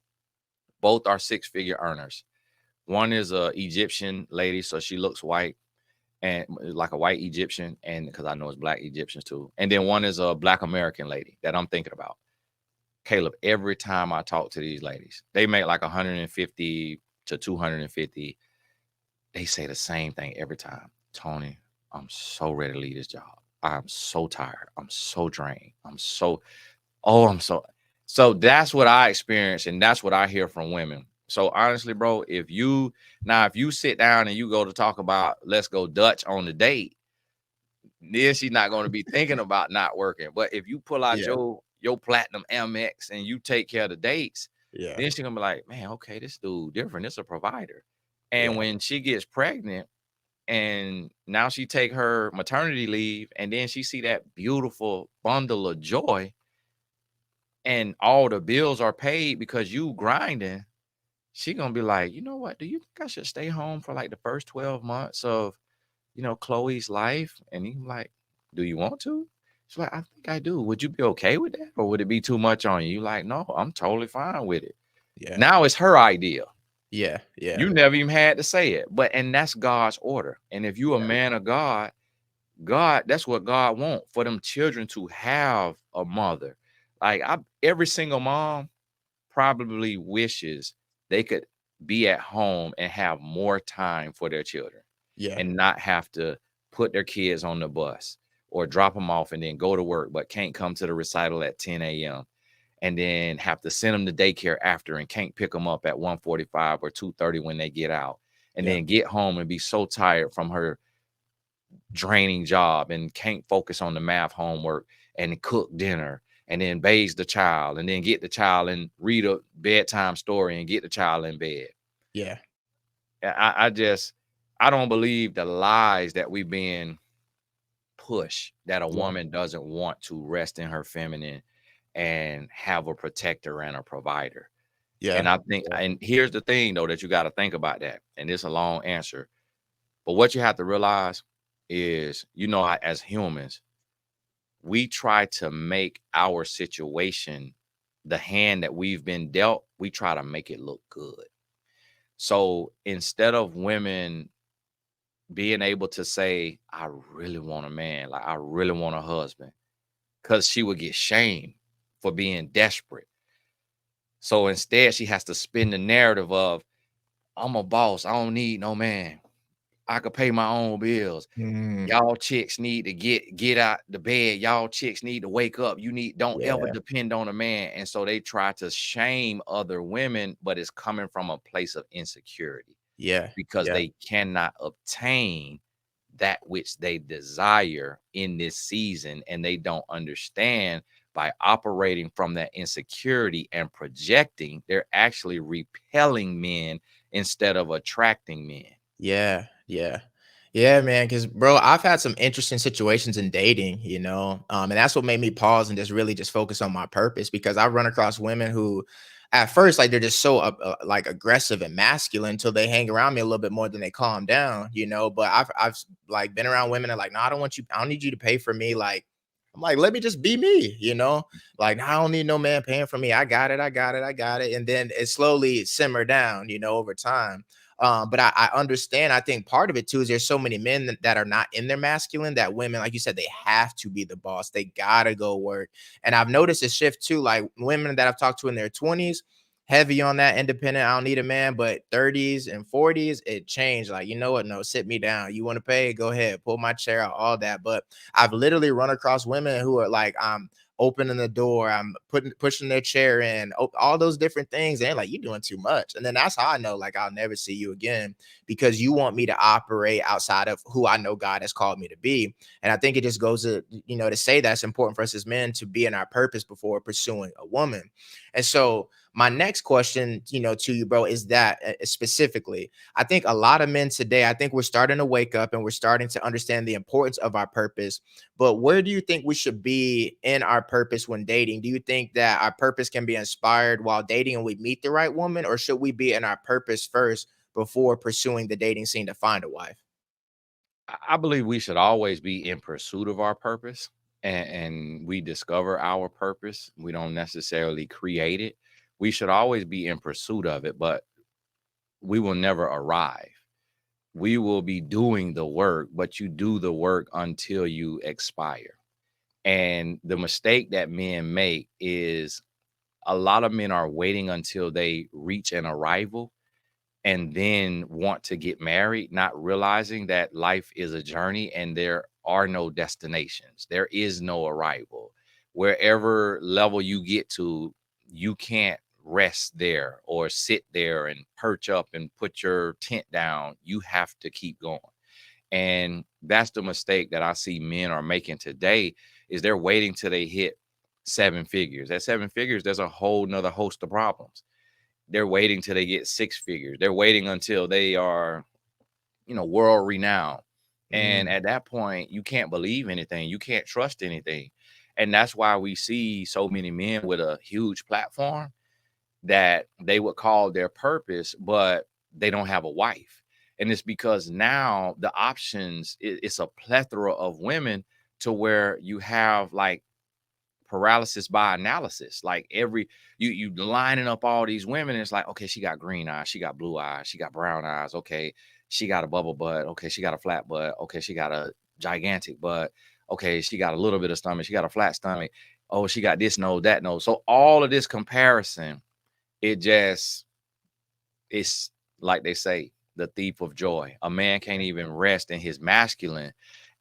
Both are six-figure earners. One is a Egyptian lady, so she looks white and like a white Egyptian, and because I know it's black Egyptians too. And then one is a black American lady that I'm thinking about. Caleb, every time I talk to these ladies, they make like 150 to 250. They say the same thing every time. Tony, I'm so ready to leave this job. I'm so tired. I'm so drained. I'm so. So that's what I experience, and that's what I hear from women. So honestly, bro, if you sit down and you go to talk about let's go Dutch on the date, then she's not going to be thinking about not working. But if you pull out Yeah. your platinum Amex and you take care of the dates, Yeah. then she's gonna be like, man, okay, this dude different. It's a provider. And Yeah. when she gets pregnant and now she take her maternity leave and then she see that beautiful bundle of joy and all the bills are paid because you grinding, she gonna be like, you know what? Do you think I should stay home for like the first 12 months of Chloe's life? And he's like, do you want to? She's like, I think I do. Would you be okay with that? Or would it be too much on you? You like, no, I'm totally fine with it. Yeah. Now it's her idea. Yeah. Yeah. You never even had to say it. And that's God's order. And if you a Yeah. man of God, that's what God want for them children to have a mother. Like every single mom probably wishes they could be at home and have more time for their children Yeah. and not have to put their kids on the bus or drop them off and then go to work, but can't come to the recital at 10 a.m. and then have to send them to daycare after and can't pick them up at 1:45 or 2:30 when they get out and Yeah. then get home and be so tired from her draining job and can't focus on the math homework and cook dinner and then bathe the child and then get the child and read a bedtime story and get the child in bed. Yeah. I don't believe the lies that we being pushed that a Yeah. woman doesn't want to rest in her feminine and have a protector and a provider. And Yeah. I think, and here's the thing though that you got to think about that. And it's a long answer, but what you have to realize is, as humans, we try to make our situation, the hand that we've been dealt, we try to make it look good. So instead of women being able to say, I really want a man, like I really want a husband, because she would get shamed for being desperate. So instead, she has to spin the narrative of, I'm a boss. I don't need no man. I could pay my own bills. Mm, Y'all chicks need to get out the bed. Y'all chicks need to wake up. You need don't ever yeah, depend on a man. And so they try to shame other women, but it's coming from a place of insecurity yeah, because yeah. they cannot obtain that which they desire in this season. And they don't understand by operating from that insecurity and projecting, they're actually repelling men instead of attracting men. Yeah, yeah. Yeah, man, because bro, I've had some interesting situations in dating, and that's what made me pause and just really just focus on my purpose because I run across women who at first like they're just so like aggressive and masculine until they hang around me a little bit more than they calm down, but I've like been around women that are like, no, I don't want you, I don't need you to pay for me. Like, I'm like, let me just be me. Like, "Nah, I don't need no man paying for me. I got it, I got it, I got it. And then it slowly simmer down, over time. But I understand. I think part of it too is there's so many men that are not in their masculine that women, like you said, they have to be the boss. They gotta go work. And I've noticed a shift too. Like women that I've talked to in their 20s, heavy on that independent. I don't need a man, but 30s and 40s, it changed. Like, you know what? No, sit me down. You want to pay? Go ahead, pull my chair out, all that. But I've literally run across women who are like, I'm opening the door, I'm pushing their chair in, all those different things. And like, you're doing too much. And then that's how I know, like, I'll never see you again because you want me to operate outside of who I know God has called me to be. And I think it just goes to say that's important for us as men to be in our purpose before pursuing a woman. And so my next question, to you, bro, is that specifically, I think a lot of men today, I think we're starting to wake up and we're starting to understand the importance of our purpose. But where do you think we should be in our purpose when dating? Do you think that our purpose can be inspired while dating and we meet the right woman, or should we be in our purpose first before pursuing the dating scene to find a wife? I believe we should always be in pursuit of our purpose, and we discover our purpose. We don't necessarily create it. We should always be in pursuit of it, but we will never arrive. We will be doing the work, but you do the work until you expire. And the mistake that men make is a lot of men are waiting until they reach an arrival and then want to get married, not realizing that life is a journey and there are no destinations. There is no arrival. Wherever level you get to, you can't rest there or sit there and perch up and put your tent down. You have to keep going. And that's the mistake that I see men are making today is they're waiting till they hit seven figures. At seven figures, there's a whole nother host of problems. They're waiting till they get six figures. They're waiting until they are, world renowned. And Mm, at that point, you can't believe anything. You can't trust anything. And that's why we see so many men with a huge platform that they would call their purpose, but they don't have a wife. And it's because now the options, it's a plethora of women to where you have like paralysis by analysis. Like you lining up all these women, and it's like, okay, she got green eyes, she got blue eyes, she got brown eyes. Okay, she got a bubble butt. Okay, she got a flat butt. Okay, she got a gigantic butt. Okay, she got a little bit of stomach. She got a flat stomach. Oh, she got this nose, that nose. So all of this comparison, it just it's like they say, the thief of joy. A man can't even rest in his masculine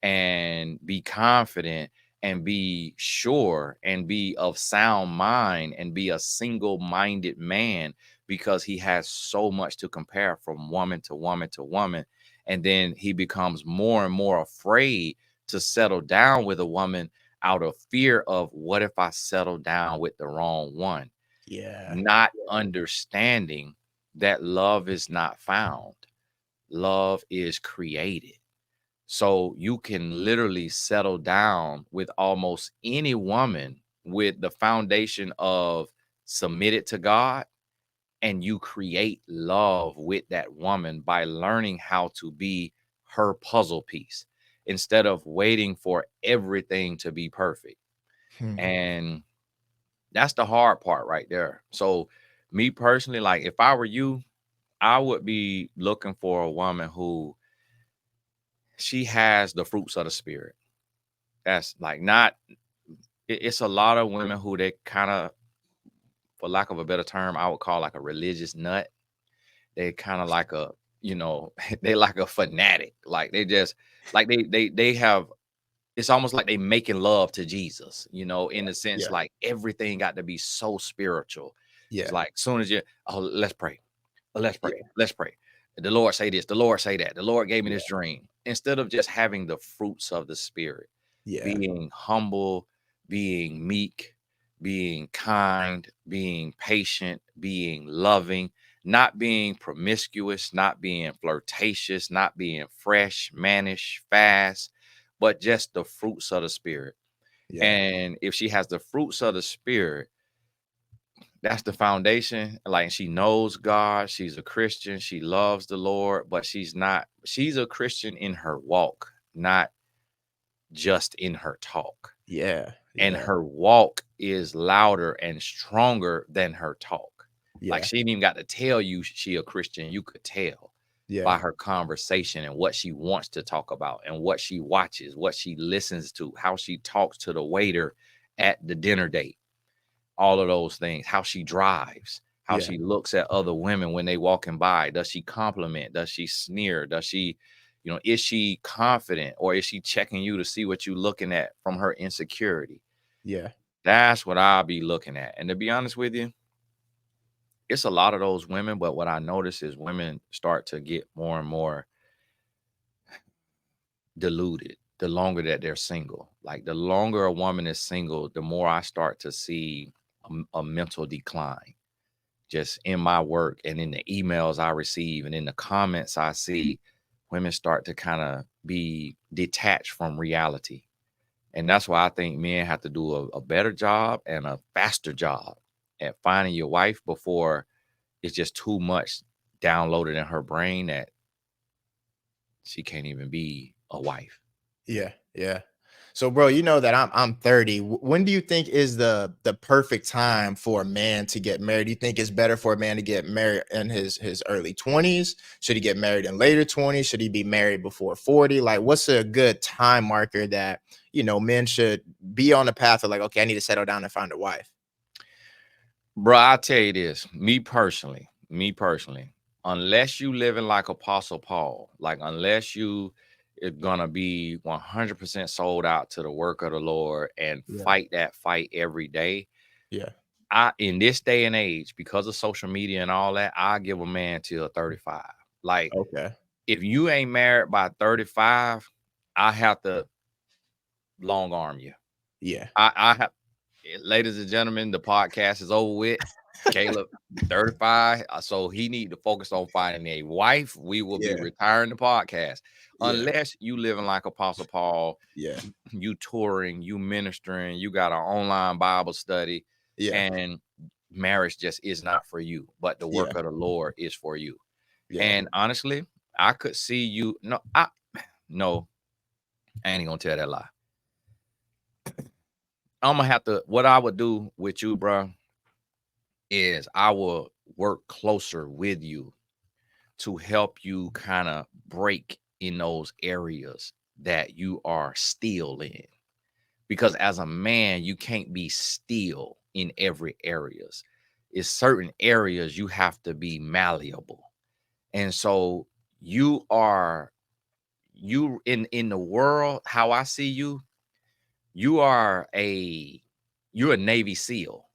and be confident and be sure and be of sound mind and be a single-minded man because he has so much to compare from woman to woman to woman. And then he becomes more and more afraid to settle down with a woman out of fear of what if I settle down with the wrong one, yeah. not understanding that love is not found. Love is created. So you can literally settle down with almost any woman with the foundation of submitted to God, and you create love with that woman by learning how to be her puzzle piece instead of waiting for everything to be perfect. Hmm. And that's the hard part right there. So me personally, like if I were you, I would be looking for a woman who she has the fruits of the spirit. That's like not it's a lot of women who they kind of, for lack of a better term, I would call like a religious nut. They kind of like a you know, they like a fanatic. Like they just like they have it's almost like they making love to Jesus, you know, in the sense Yeah. like everything got to be so spiritual. It's Yeah. like soon as you oh, let's pray. Let's Yeah. pray. Let's pray. The Lord say this, the Lord say that. The Lord gave me Yeah. this dream. Instead of just having the fruits of the spirit, Yeah. being humble, being meek, being kind, being patient, being loving, not being promiscuous, not being flirtatious, not being fresh, mannish, fast, but just the fruits of the spirit. Yeah. And if she has the fruits of the spirit, that's the foundation. Like she knows God, she's a Christian, she loves the Lord, but she's a Christian in her walk, not just in her talk. Yeah. And Yeah. her walk is louder and stronger than her talk. Like Yeah. she ain't even got to tell you she a Christian. You could tell Yeah. by her conversation and what she wants to talk about and what she watches, what she listens to, how she talks to the waiter at the dinner date, all of those things, how she drives, how Yeah. she looks at other women when they walking by. Does she compliment? Does she sneer? Does she, you know, is she confident or is she checking you to see what you looking at from her insecurity? Yeah. That's what I'll be looking at. And to be honest with you, it's a lot of those women, but what I notice is women start to get more and more deluded the longer that they're single. Like the longer a woman is single, the more I start to see a mental decline just in my work and in the emails I receive and in the comments I see. Women start to kind of be detached from reality. And that's why I think men have to do a better job and a faster job at finding your wife before it's just too much downloaded in her brain that she can't even be a wife. Yeah. Yeah. So, bro, you know that I'm 30. When do you think is the perfect time for a man to get married? Do you think it's better for a man to get married in his early 20s? Should he get married in later 20s? Should he be married before 40? Like, what's a good time marker that men should be on the path of like, okay, I need to settle down and find a wife? Bro, I'll tell you this, me personally, unless you living like Apostle Paul, like unless you is gonna be 100% sold out to the work of the Lord and Yeah. fight that fight every day, Yeah. I in this day and age, because of social media and all that, I give a man till 35. Like Okay. if you ain't married by 35, I have to long arm you. Yeah. I have, ladies and gentlemen, the podcast is over with. Caleb, 35, so he need to focus on finding a wife. We will be Yeah. retiring the podcast Yeah. unless you living like Apostle Paul, Yeah. you touring, you ministering, you got an online Bible study, Yeah. and marriage just is not for you. But the Yeah. work of the Lord is for you. Yeah. And honestly, I could see you. No, no, I ain't gonna tell that lie. I'm gonna have to. What I would do with you, bro, is I will work closer with you to help you kind of break in those areas that you are still in. Because as a man, you can't be still in every areas. It's certain areas you have to be malleable. And so you are you in the world, how I see you, you are you're a Navy SEAL.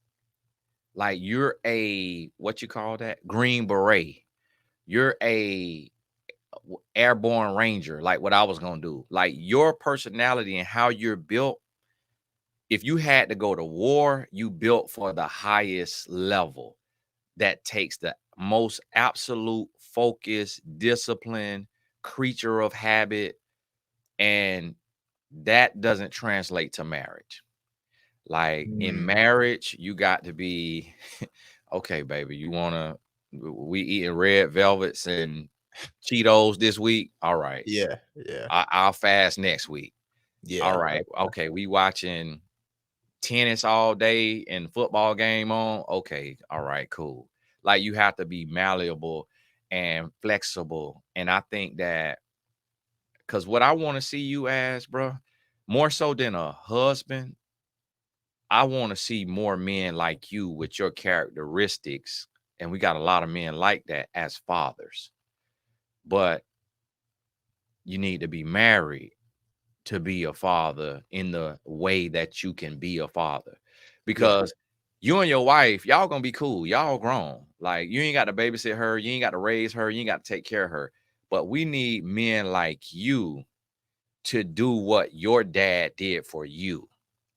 Like you're a what you call that? Green beret. You're a airborne ranger, like what I was gonna do. Like your personality and how you're built, if you had to go to war, you built for the highest level that takes the most absolute focus, discipline, creature of habit, and that doesn't translate to marriage. Like in Mm. marriage, you got to be okay, baby. You wanna we eating red velvets and Cheetos this week? All right. Yeah. Yeah. I'll fast next week. All Yeah. right. Okay. We watching tennis all day and football game on. Okay. All right. Cool. Like you have to be malleable and flexible. And I think that because what I want to see you as, bro, more so than a husband, I want to see more men like you with your characteristics. And we got a lot of men like that as fathers. but you need to be married to be a father in the way that you can be a father. Yeah. Because you and your wife, y'all gonna be cool. Y'all grown. Like you ain't got to babysit her, you ain't got to raise her, you ain't got to take care of her. But we need men like you to do what your dad did for you.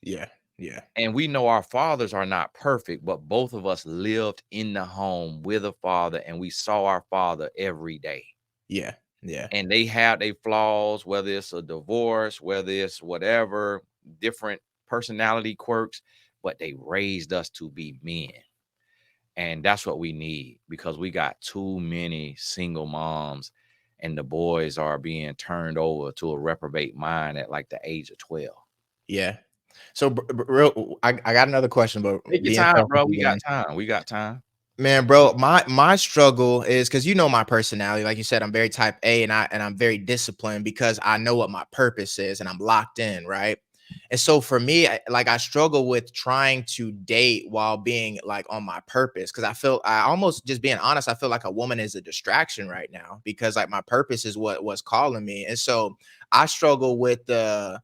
Yeah. Yeah. And we know our fathers are not perfect, but both of us lived in the home with a father and we saw our father every day. Yeah. Yeah. And they have their flaws, whether it's a divorce, whether it's whatever, different personality quirks, but they raised us to be men. And that's what we need because we got too many single moms and the boys are being turned over to a reprobate mind at like the age of 12. Yeah. So, real, I got another question, but Take your being time, selfish bro. We got again. time. We got time. Man, bro, my struggle is because you know my personality. Like you said, I'm very type A, and I'm very disciplined because I know what my purpose is, and I'm locked in, right? And so for me, like I struggle with trying to date while being like on my purpose because I almost just being honest, I feel like a woman is a distraction right now because like my purpose is what's calling me, and so I struggle with the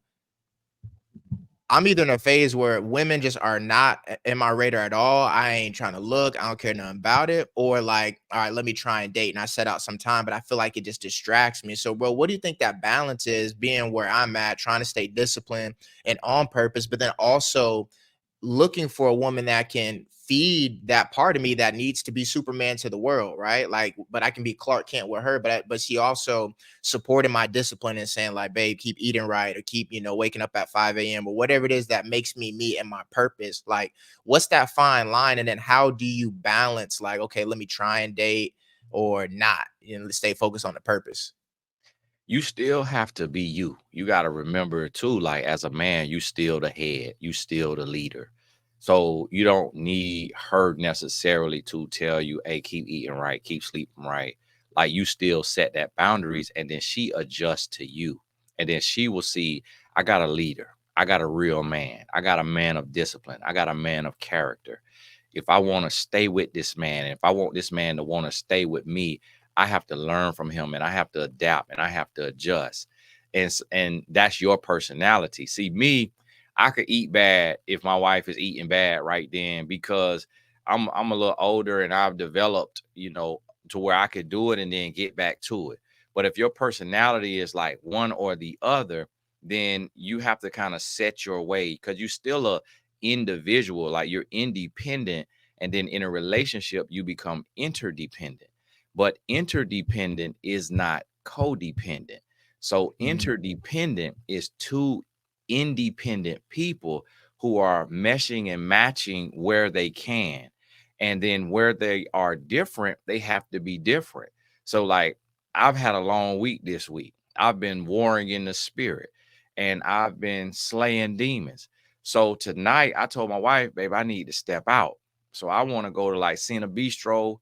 I'm either in a phase where women just are not in my radar at all. I ain't trying to look. I don't care nothing about it. Or like, all right, let me try and date. And I set out some time, but I feel like it just distracts me. So, bro, what do you think that balance is being where I'm at, trying to stay disciplined and on purpose, but then also looking for a woman that can feed that part of me that needs to be Superman to the world, right? Like, but I can be Clark Kent with her, but she also supporting my discipline and saying like, babe, keep eating right or keep, waking up at 5 a.m. or whatever it is that makes me me and my purpose. Like, what's that fine line? And then how do you balance like, okay, let me try and date or not, stay focused on the purpose. You still have to be you. You got to remember too, like as a man, you still the head, you still the leader. So you don't need her necessarily to tell you, hey, keep eating right, keep sleeping right. Like you still set that boundaries and then she adjusts to you. And then she will see, I got a leader. I got a real man. I got a man of discipline. I got a man of character. If I want to stay with this man, if I want this man to want to stay with me, I have to learn from him and I have to adapt and I have to adjust. And that's your personality. See, me, I could eat bad if my wife is eating bad right then because I'm a little older and I've developed, to where I could do it and then get back to it. But if your personality is like one or the other, then you have to kind of set your way because you're still a individual, like you're independent. And then in a relationship, you become interdependent, but interdependent is not codependent. So Mhm. interdependent is two independent people who are meshing and matching where they can. And then where they are different, they have to be different. So like I've had a long week this week. I've been warring in the spirit and I've been slaying demons. So tonight I told my wife, babe, I need to step out. So I want to go to like Cena Bistro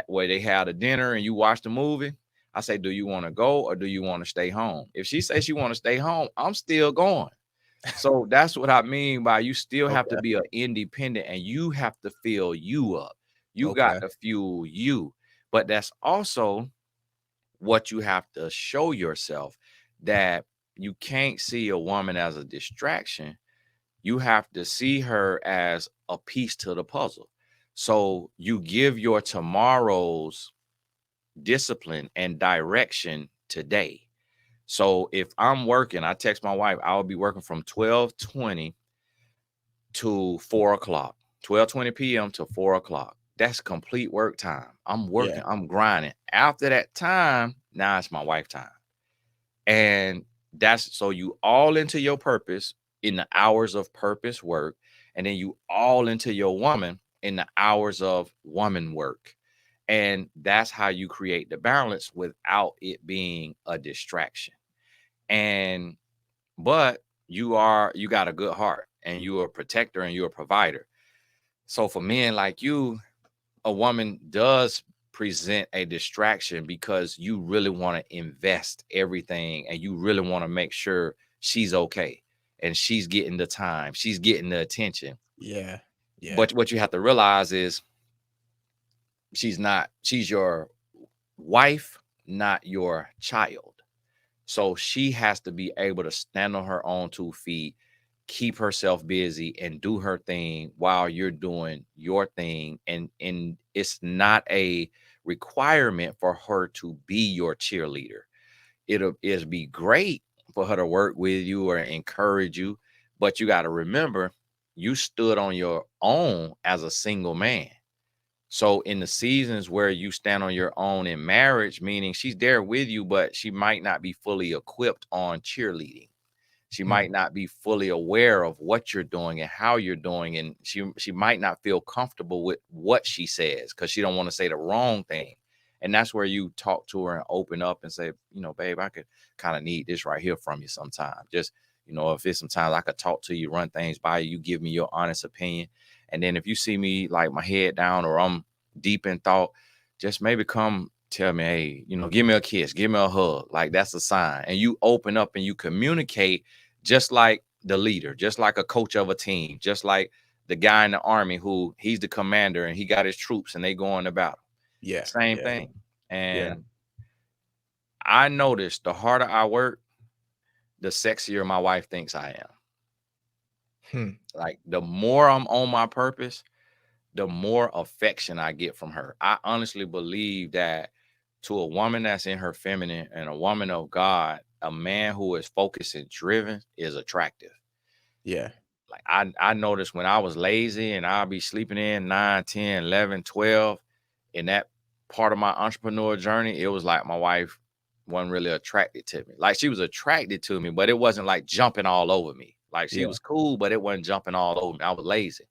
where they had a dinner and you watch the movie. I say, do you want to go or do you want to stay home? If she says she want to stay home, I'm still going. So that's what I mean by you still have to Okay. be an independent and you have to fill you up. You got Okay. to fuel you. But that's also what you have to show yourself that you can't see a woman as a distraction. You have to see her as a piece to the puzzle. So you give your tomorrows discipline and direction today. So if I'm working, I text my wife, I'll be working from 12:20 to 4 o'clock, 12:20 p.m. to 4 o'clock. That's complete work time. I'm Yeah. working, I'm grinding. After that time, now it's my wife time. And that's so you all into your purpose in the hours of purpose work, and then you all into your woman in the hours of woman work. And that's how you create the balance without it being a distraction. And but you got a good heart and you're a protector and you're a provider. So for men like you, a woman does present a distraction because you really want to invest everything and you really want to make sure she's okay and she's getting the time, she's getting the attention. Yeah. Yeah. But what you have to realize is she's not, she's your wife, not your child. So she has to be able to stand on her own 2 feet, keep herself busy and do her thing while you're doing your thing. And it's not a requirement for her to be your cheerleader. It'll is be great for her to work with you or encourage you, but you got to remember you stood on your own as a single man. So in the seasons where you stand on your own in marriage, meaning she's there with you, but she might not be fully equipped on cheerleading. She Hmm. might not be fully aware of what you're doing and how you're doing, and she might not feel comfortable with what she says because she don't want to say the wrong thing. And that's where you talk to her and open up and say, babe, I could kind of need this right here from you sometime. Just, if it's sometimes I could talk to you, run things by you, you give me your honest opinion. And then if you see me like my head down or I'm deep in thought, just maybe come tell me, hey, give me a kiss, give me a hug. Like that's a sign. And you open up and you communicate just like the leader, just like a coach of a team, just like the guy in the army who he's the commander and he got his troops and they go on to battle. Yeah. Same Yeah. thing. Yeah. And I noticed the harder I work, the sexier my wife thinks I am. Hmm. Like the more I'm on my purpose, the more affection I get from her. I honestly believe that to a woman that's in her feminine and a woman of God, a man who is focused and driven is attractive. Yeah. Like I noticed when I was lazy and I'll be sleeping in 9, 10, 11, 12 in that part of my entrepreneur journey, it was like my wife wasn't really attracted to me. Like she was attracted to me, but it wasn't like jumping all over me. Like she Yeah. was cool, but it wasn't jumping all over me. I was lazy.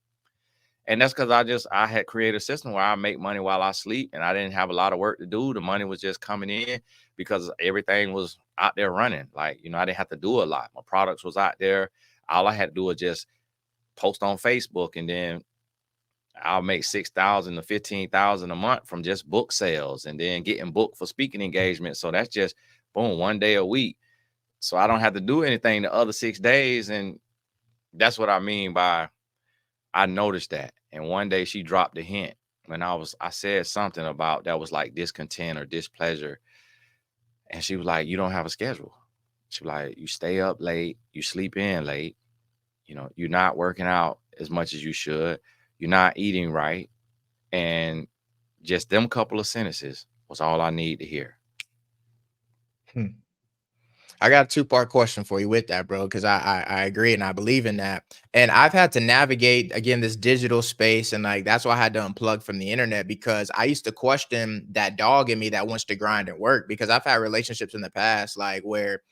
And that's because I had created a system where I make money while I sleep and I didn't have a lot of work to do. The money was just coming in because everything was out there running. Like, I didn't have to do a lot. My products was out there. All I had to do was just post on Facebook, and then I'll make 6,000 to 15,000 a month from just book sales and then getting booked for speaking engagements. So that's just boom, 1 day a week. So I don't have to do anything the other 6 days. And that's what I mean by I noticed that. And one day she dropped a hint when I said something about that was like discontent or displeasure. And she was like, you don't have a schedule. She was like, you stay up late, you sleep in late, you're not working out as much as you should, you're not eating right. And just them couple of sentences was all I need to hear. Hmm. I got a two-part question for you with that, bro, because I agree and I believe in that. And I've had to navigate again this digital space, and like that's why I had to unplug from the internet because I used to question that dog in me that wants to grind and work because I've had relationships in the past like where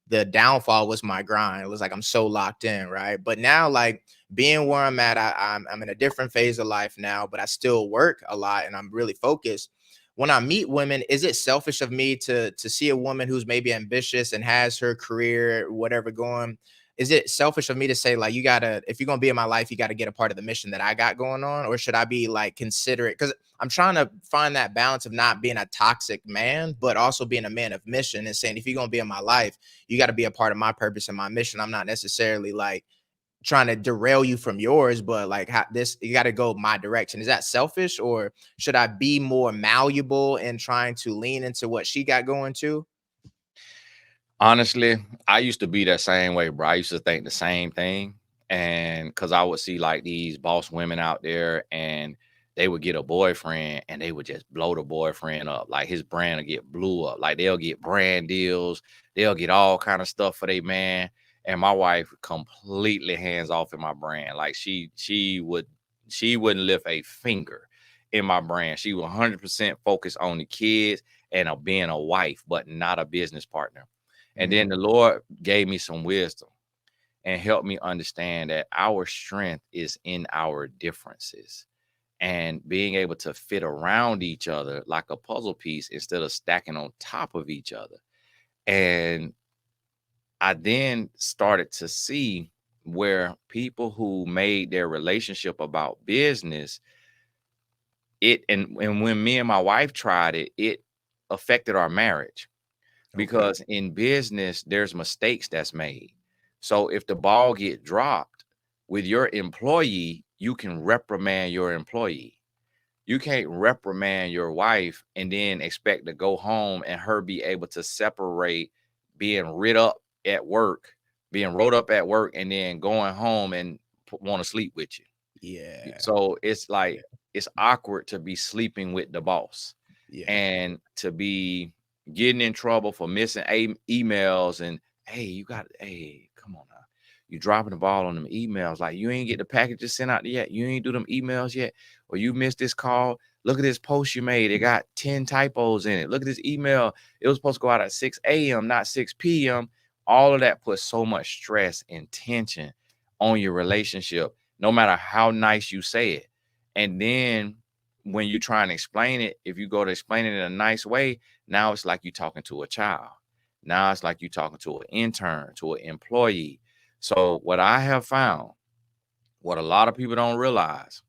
the downfall was my grind. It was like I'm so locked in, right? But now, like being where I'm at, I'm in a different phase of life now, but I still work a lot and I'm really focused. When I meet women, is it selfish of me to see a woman who's maybe ambitious and has her career, whatever going? Is it selfish of me to say, like, you gotta, if you're gonna be in my life, you gotta get a part of the mission that I got going on? Or should I be like considerate? Because I'm trying to find that balance of not being a toxic man, but also being a man of mission and saying, if you're gonna be in my life, you got to be a part of my purpose and my mission. I'm not necessarily like trying to derail you from yours, but like how this you got to go my direction. Is that selfish or should I be more malleable and trying to lean into what she got going to? Honestly, I used to be that same way, bro. I used to think the same thing. And because I would see like these boss women out there and they would get a boyfriend and they would just blow the boyfriend up. Like his brand will get blew up. Like they'll get brand deals, they'll get all kind of stuff for their man. And my wife completely hands off in my brand. Like she wouldn't lift a finger in my brand. She was 100% focused on the kids and being a wife, but not a business partner. And Mm, then the Lord gave me some wisdom and helped me understand that our strength is in our differences and being able to fit around each other like a puzzle piece instead of stacking on top of each other. And I then started to see where people who made their relationship about business, and when me and my wife tried it, it affected our marriage. okay. Because in business there's mistakes that's made. So if the ball get dropped with your employee, you can reprimand your employee. You can't reprimand your wife and then expect to go home and her be able to separate being rid up at work, being rolled up at work, and then going home and want to sleep with you. Yeah. So it's Yeah. like it's awkward to be sleeping with the boss Yeah. and to be getting in trouble for missing emails and hey, you got hey, come on now. You dropping the ball on them emails. Like you ain't get the packages sent out yet. You ain't do them emails yet. Or you missed this call. Look at this post you made. It got 10 typos in it. Look at this email. It was supposed to go out at 6 a.m., not 6 p.m. All of that puts so much stress and tension on your relationship, no matter how nice you say it. And then when you try and explain it, if you go to explain it in a nice way, now it's like you talking to a child. Now it's like you talking to an intern, to an employee. So what I have found, what a lot of people don't realize,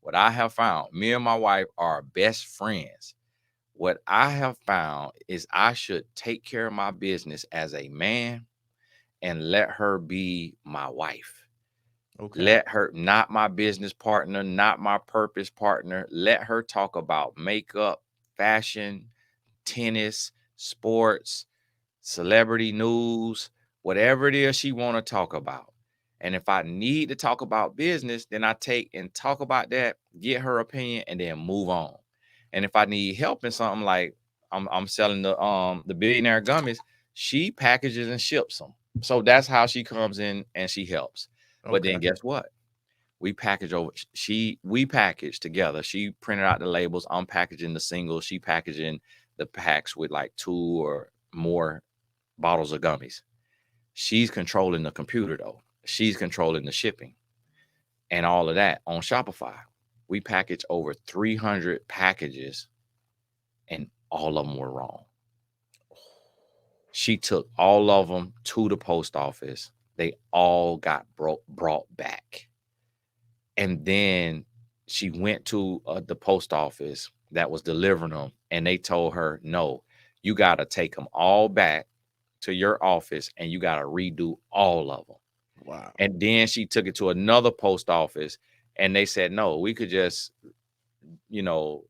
what I have found, me and my wife are best friends. What I have found is I should take care of my business as a man and let her be my wife. Okay. Let her, not my business partner, not my purpose partner. Let her talk about makeup, fashion, tennis, sports, celebrity news, whatever it is she want to talk about. And if I need to talk about business, then I take and talk about that, get her opinion, and then move on. And if I need help in something like I'm selling the billionaire gummies, she packages and ships them. So that's how she comes in and she helps. But then Okay. guess what? We package together. She printed out the labels. I'm packaging the singles. She packaging the packs with like 2 or more bottles of gummies. She's controlling the computer though. She's controlling the shipping and all of that on Shopify. We packaged over 300 packages and all of them were wrong. She took all of them to the post office. They all got brought back. And then she went to the post office that was delivering them and they told her, no, you got to take them all back to your office and you got to redo all of them. Wow. And then she took it to another post office and they said, no, we could just, you know,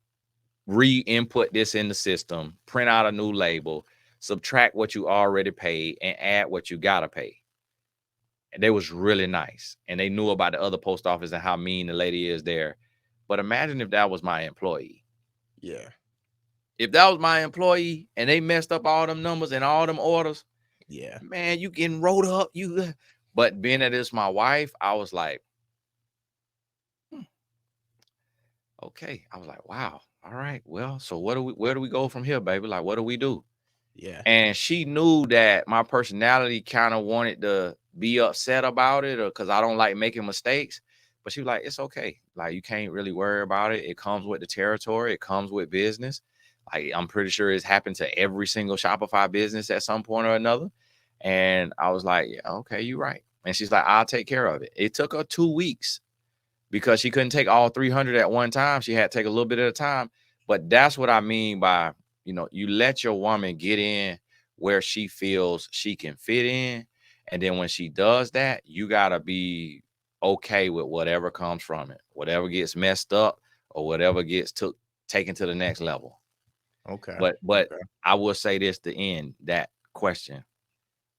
re-input this in the system, print out a new label, subtract what you already paid and add what you got to pay. And they was really nice. And they knew about the other post office and how mean the lady is there. But imagine if that was my employee. Yeah. If that was my employee and they messed up all them numbers and all them orders, Yeah. man, you getting rolled up. But being that it's my wife, I was like, hmm, okay. I was like, wow. All right. Well, so where do we go from here, baby? Like, what do we do? Yeah. And she knew that my personality kind of wanted to be upset about it or because I don't like making mistakes. But she was like, it's okay. Like, you can't really worry about it. It comes with the territory, it comes with business. Like, I'm pretty sure it's happened to every single Shopify business at some point or another. And I was like, yeah, okay, you're right. And she's like, I'll take care of it. It took her 2 weeks because she couldn't take all 300 at one time. She had to take a little bit at a time. But that's what I mean by, you let your woman get in where she feels she can fit in. And then when she does that, you got to be okay with whatever comes from it, whatever gets messed up or whatever gets taken to the next level. Okay. But Okay. I will say this to end that question.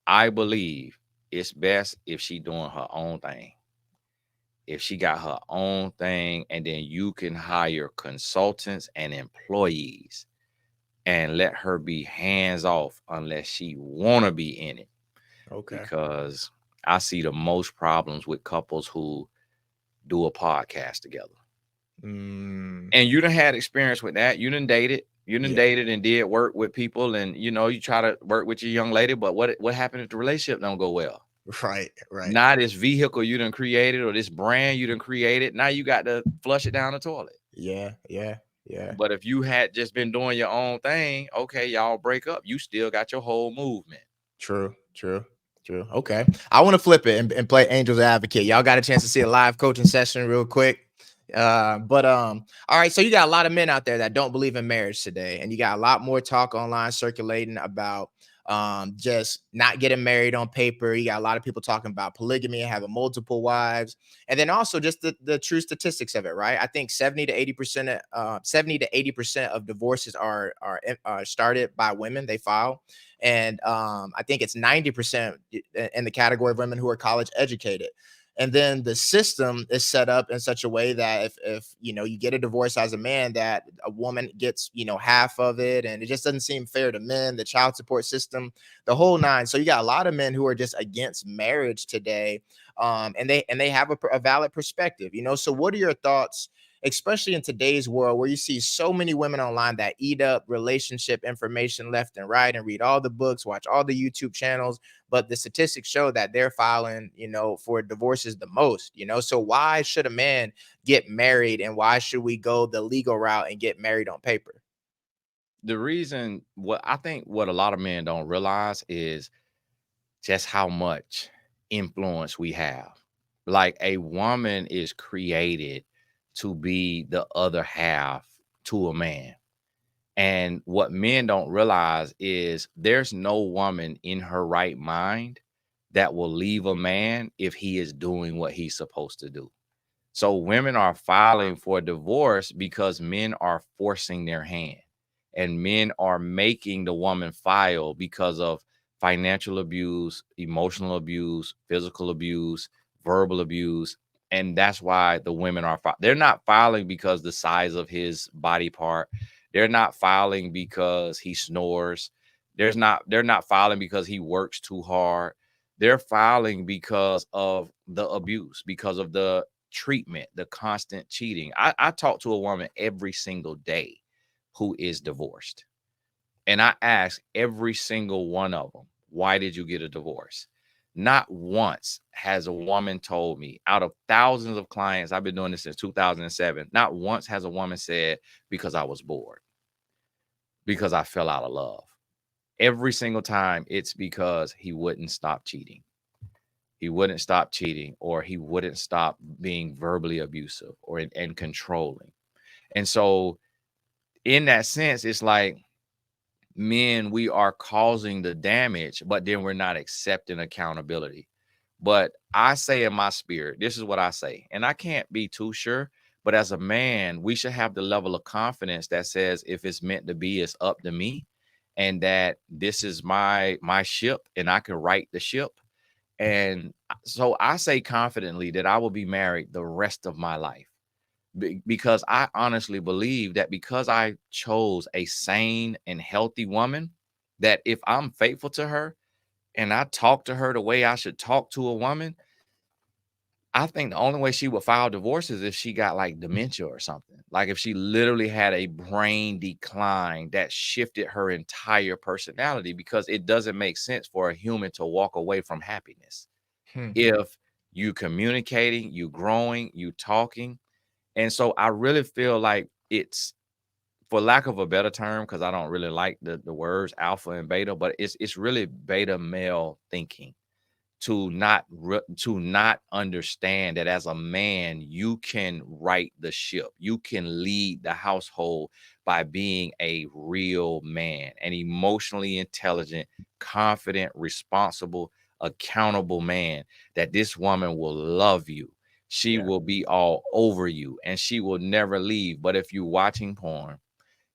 I believe it's best if she doing her own thing, if she got her own thing, and then you can hire consultants and employees and let her be hands off unless she want to be in it, Okay. because I see the most problems with couples who do a podcast together. Mm, And you done had experience with that. You done yeah. dated and did work with people, and you try to work with your young lady, but what happened if the relationship don't go well? Right. Right. Now this vehicle you done created or this brand you done created, now you got to flush it down the toilet. Yeah. Yeah. Yeah. But if you had just been doing your own thing, okay, y'all break up, you still got your whole movement. True. True. True. Okay. I want to flip it and play Angel's Advocate. Y'all got a chance to see a live coaching session real quick. All right. So you got a lot of men out there that don't believe in marriage today, and you got a lot more talk online circulating about just not getting married on paper. You got a lot of people talking about polygamy and having multiple wives, and then also just the true statistics of it, right? I think 70 to 80% of divorces are started by women. They file, and I think it's 90% in the category of women who are college educated. And then the system is set up in such a way that if you know you get a divorce as a man, that a woman gets half of it, and it just doesn't seem fair to men. The child support system, the whole nine. So you got a lot of men who are just against marriage today, and they have a valid perspective. So what are your thoughts, especially in today's world where you see so many women online that eat up relationship information left and right and read all the books, watch all the YouTube channels, but the statistics show that they're filing, for divorces the most. So why should a man get married, and why should we go the legal route and get married on paper? The reason, what I think, what a lot of men don't realize is just how much influence we have. Like, a woman is created to be the other half to a man. And what men don't realize is there's no woman in her right mind that will leave a man if he is doing what he's supposed to do. So women are filing for divorce because men are forcing their hand, and men are making the woman file because of financial abuse, emotional abuse, physical abuse, verbal abuse. And that's why the women are they're not filing because the size of his body part. They're not filing because he snores. They're not filing because he works too hard. They're filing because of the abuse, because of the treatment, the constant cheating. I talk to a woman every single day who is divorced. And I ask every single one of them, why did you get a divorce? Not once has a woman told me, out of thousands of clients, I've been doing this since 2007, not once has a woman said, because I was bored, because I fell out of love. Every single time it's because he wouldn't stop cheating. He wouldn't stop cheating, or he wouldn't stop being verbally abusive and controlling. And so in that sense, it's like, men, we are causing the damage, but then we're not accepting accountability. But I say in my spirit, this is what I say, and I can't be too sure, but as a man, we should have the level of confidence that says, if it's meant to be, it's up to me, and that this is my ship, and I can right the ship. And so I say confidently that I will be married the rest of my life, because I honestly believe that, because I chose a sane and healthy woman, that if I'm faithful to her and I talk to her the way I should talk to a woman, I think the only way she would file divorce is if she got like dementia or something. Like, if she literally had a brain decline that shifted her entire personality, because it doesn't make sense for a human to walk away from happiness. Hmm. If you communicating, you growing, you talking. And so I really feel like it's, for lack of a better term, because I don't really like the words alpha and beta, but it's really beta male thinking, to not understand that as a man you can right the ship, you can lead the household by being a real man, an emotionally intelligent, confident, responsible, accountable man, that this woman will love you, she Yeah. will be all over you, and she will never leave. But if you're watching porn,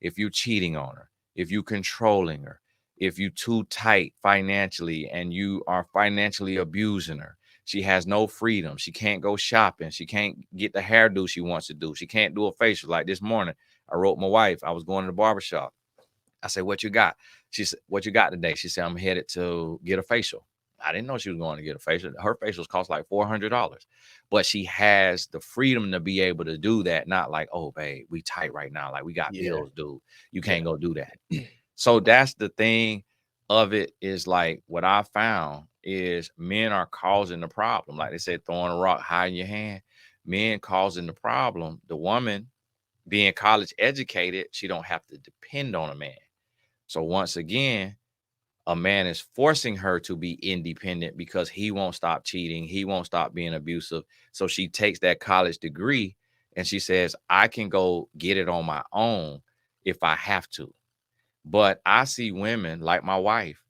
if you cheating on her, if you controlling her, if you too tight financially and you are financially abusing her, she has no freedom. She can't go shopping. She can't get the hairdo she wants to do. She can't do a facial. Like this morning, I wrote my wife. I was going to the barbershop. I said, "What you got?" She said, "What you got today?" She said, "I'm headed to get a facial." I didn't know she was going to get a facial. Her facials cost like $400, but she has the freedom to be able to do that. Not like, "Oh, babe, we tight right now. Like, we got Yeah. bills, dude. You Yeah. can't go do that." So that's the thing of it, is like, what I found is men are causing the problem. Like they said, throwing a rock, hiding your hand. Men causing the problem. The woman being college educated, she don't have to depend on a man. So once again, a man is forcing her to be independent because he won't stop cheating. He won't stop being abusive. So she takes that college degree and she says, I can go get it on my own if I have to. But I see women like my wife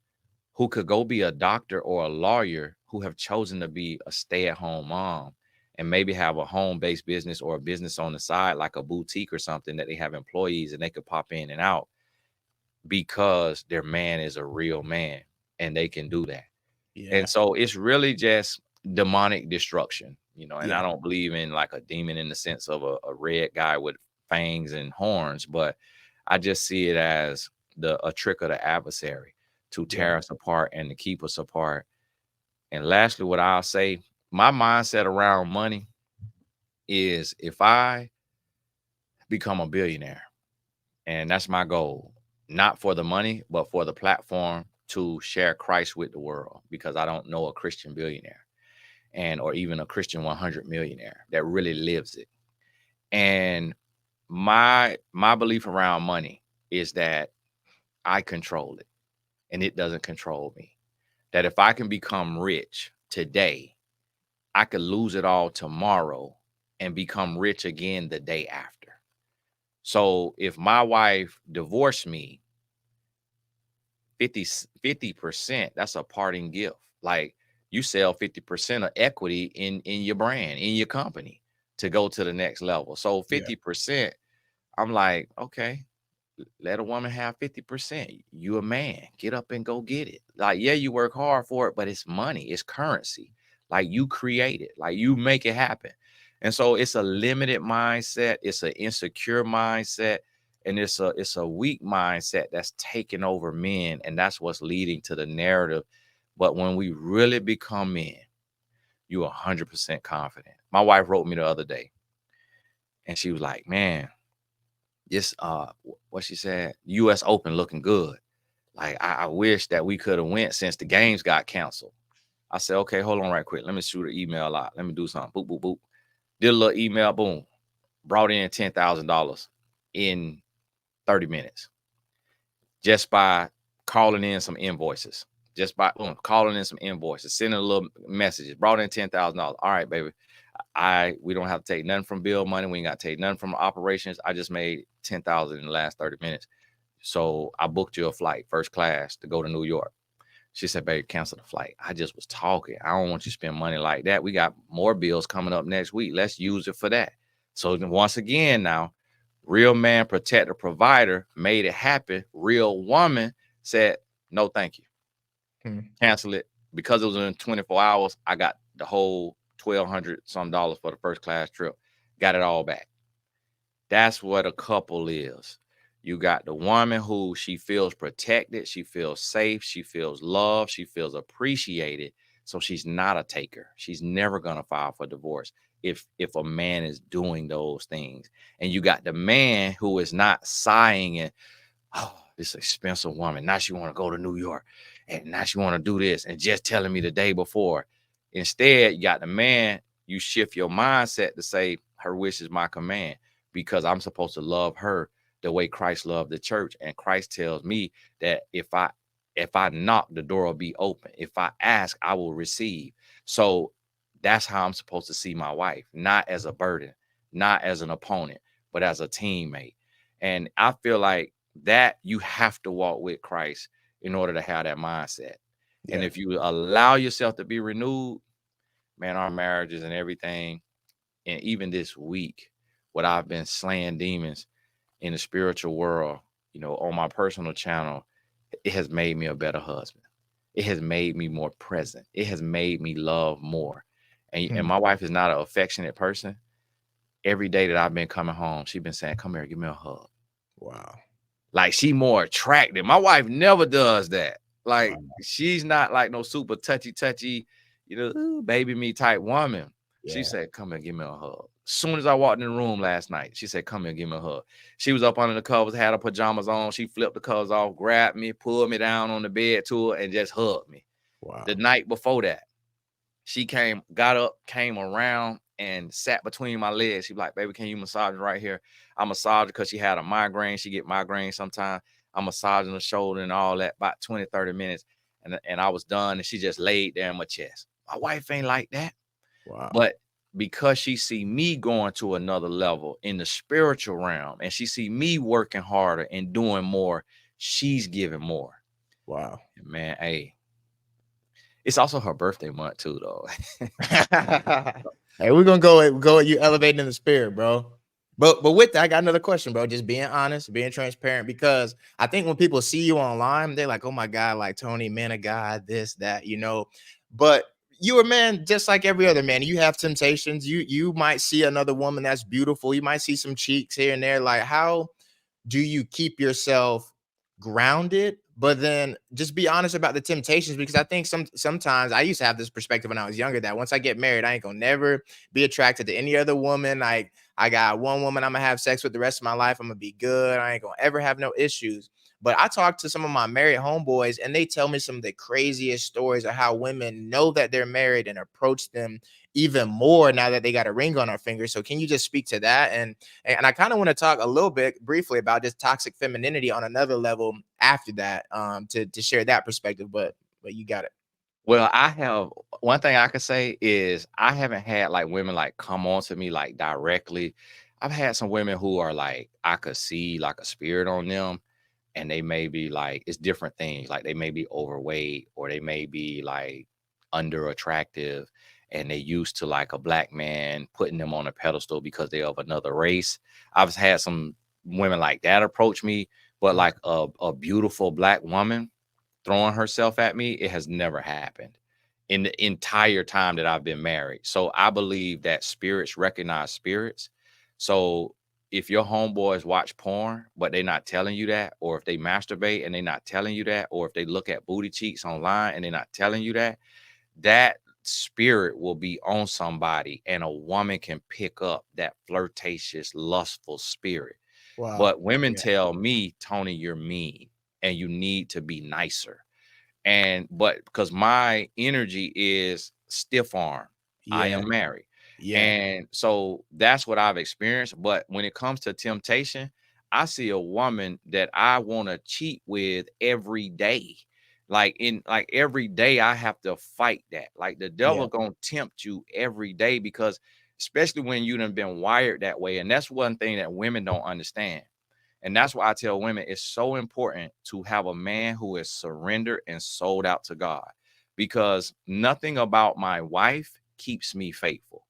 who could go be a doctor or a lawyer who have chosen to be a stay-at-home mom and maybe have a home-based business or a business on the side like a boutique or something that they have employees and they could pop in and out because their man is a real man and they can do that. And Yeah. so it's really just demonic destruction, and I Yeah. don't believe in like a demon in the sense of a red guy with fangs and horns, but I just see it as a trick of the adversary to Yeah. tear us apart and to keep us apart. And lastly, what I'll say, my mindset around money is if I become a billionaire, and that's my goal, not for the money, but for the platform to share Christ with the world, because I don't know a Christian billionaire and or even a Christian 100 millionaire that really lives it. And my belief around money is that I control it and it doesn't control me. That if I can become rich today, I could lose it all tomorrow and become rich again the day after. So if my wife divorced me, 50%, that's a parting gift. Like, you sell 50% of equity in your brand, in your company, to go to the next level. So Yeah. 50%, I'm like, okay, let a woman have 50%. You a man, get up and go get it. Like, yeah, you work hard for it, but it's money, it's currency. Like, you create it, like you make it happen. And so it's a limited mindset, it's an insecure mindset, and it's a weak mindset that's taking over men, and that's what's leading to the narrative. But when we really become men, you're 100% confident. My wife wrote me the other day, and she was like, man, this what she said, US Open looking good. Like, I wish that we could have went since the games got canceled. I said, okay, hold on right quick. Let me shoot an email out. Let me do something. Boop, boop, boop. Did a little email, boom. Brought in $10,000 in 30 minutes just by calling in some invoices. Just by boom, calling in some invoices, sending a little messages, brought in $10,000. All right, baby. We don't have to take nothing from bill money. We ain't got to take nothing from operations. I just made 10,000 in the last 30 minutes. So I booked you a flight, first class, to go to New York. She said, babe, cancel the flight. I just was talking. I don't want you to spend money like that. We got more bills coming up next week. Let's use it for that. So then once again, now, real man, protector, provider made it happen. Real woman said, no, thank you. Hmm. Cancel it. Because it was in 24 hours, I got the whole 1,200 some dollars for the first class trip. Got it all back. That's what a couple is. You got the woman who she feels protected, she feels safe, she feels loved, she feels appreciated. So she's not a taker. She's never gonna file for divorce if a man is doing those things. And you got the man who is not sighing and, oh, this expensive woman. Now she want to go to New York and now she want to do this and just telling me the day before. Instead, you got the man, you shift your mindset to say, her wish is my command because I'm supposed to love her the way Christ loved the church. And Christ tells me that if I knock, the door will be open. If I ask, I will receive. So that's how I'm supposed to see my wife, not as a burden, not as an opponent, but as a teammate. And I feel like that you have to walk with Christ in order to have that mindset. And Yeah. if you allow yourself to be renewed, man, our marriages and everything, and even this week, what I've been slaying demons in the spiritual world, on my personal channel, it has made me a better husband. It has made me more present. It has made me love more. And Hmm. my wife is not an affectionate person. Every day that I've been coming home, she's been saying, come here, give me a hug. Wow. Like, she more attractive. My wife never does that. Like, Wow. she's not like no super touchy, "Ooh, baby me" type woman. She Yeah. said, "Come here, give me a hug." Soon as I walked in the room last night, she said, "Come here, give me a hug." She was up under the covers, had her pajamas on. She flipped the covers off, grabbed me, pulled me down on the bed to her, and just hugged me. The Wow. night before that, she got up, came around and sat between my legs. She be like, baby, can you massage me right here? I massaged her because she had a migraine. She get migraine sometimes. I'm massaging her shoulder and all that, about 20, 30 minutes. And I was done. And she just laid there in my chest. My wife ain't like that. Wow. But because she see me going to another level in the spiritual realm and she see me working harder and doing more, she's giving more. Wow. Man, hey. It's also her birthday month too, though. Hey, we're gonna go with you elevating in the spirit, bro. But with that, I got another question, bro. Just being honest, being transparent, because I think when people see you online, they're like, "Oh my God, like Tony, man of God, this, that, you know." But you're a man just like every other man. You have temptations. You might see another woman that's beautiful. You might see some cheeks here and there. Like, how do you keep yourself grounded, but then just be honest about the temptations? Because I think sometimes I used to have this perspective when I was younger that once I get married, I ain't gonna never be attracted to any other woman. Like, I got one woman I'm gonna have sex with the rest of my life. I'm gonna be good. I ain't gonna ever have no issues. But I talk to some of my married homeboys and they tell me some of the craziest stories of how women know that they're married and approach them even more now that they got a ring on our finger. So can you just speak to that? And I kind of want to talk a little bit briefly about just toxic femininity on another level after that, to share that perspective. But you got it. Well, I have one thing I could say is I haven't had like women like come on to me like directly. I've had some women who are like I could see like a spirit on them, and they may be like it's different things. Like they may be overweight or they may be like under attractive, and they used to like a black man putting them on a pedestal because they're of another race. I've had some women like that approach me, but Mhm. like a beautiful black woman throwing herself at me, it has never happened in the entire time that I've been married. So I believe that spirits recognize spirits. So if your homeboys watch porn, but they're not telling you that, or if they masturbate and they're not telling you that, or if they look at booty cheeks online and they're not telling you that, that spirit will be on somebody and a woman can pick up that flirtatious, lustful spirit. Wow. But women Yeah. tell me, Tony, you're mean and you need to be nicer. And but because my energy is stiff arm, I Yeah. am married. Yeah. And so that's what I've experienced. But when it comes to temptation, I see a woman that I want to cheat with every day. Like every day I have to fight that. Like the Yeah. devil gonna tempt you every day because especially when you done been wired that way. And that's one thing that women don't understand. And that's why I tell women it's so important to have a man who is surrendered and sold out to God because nothing about my wife keeps me faithful.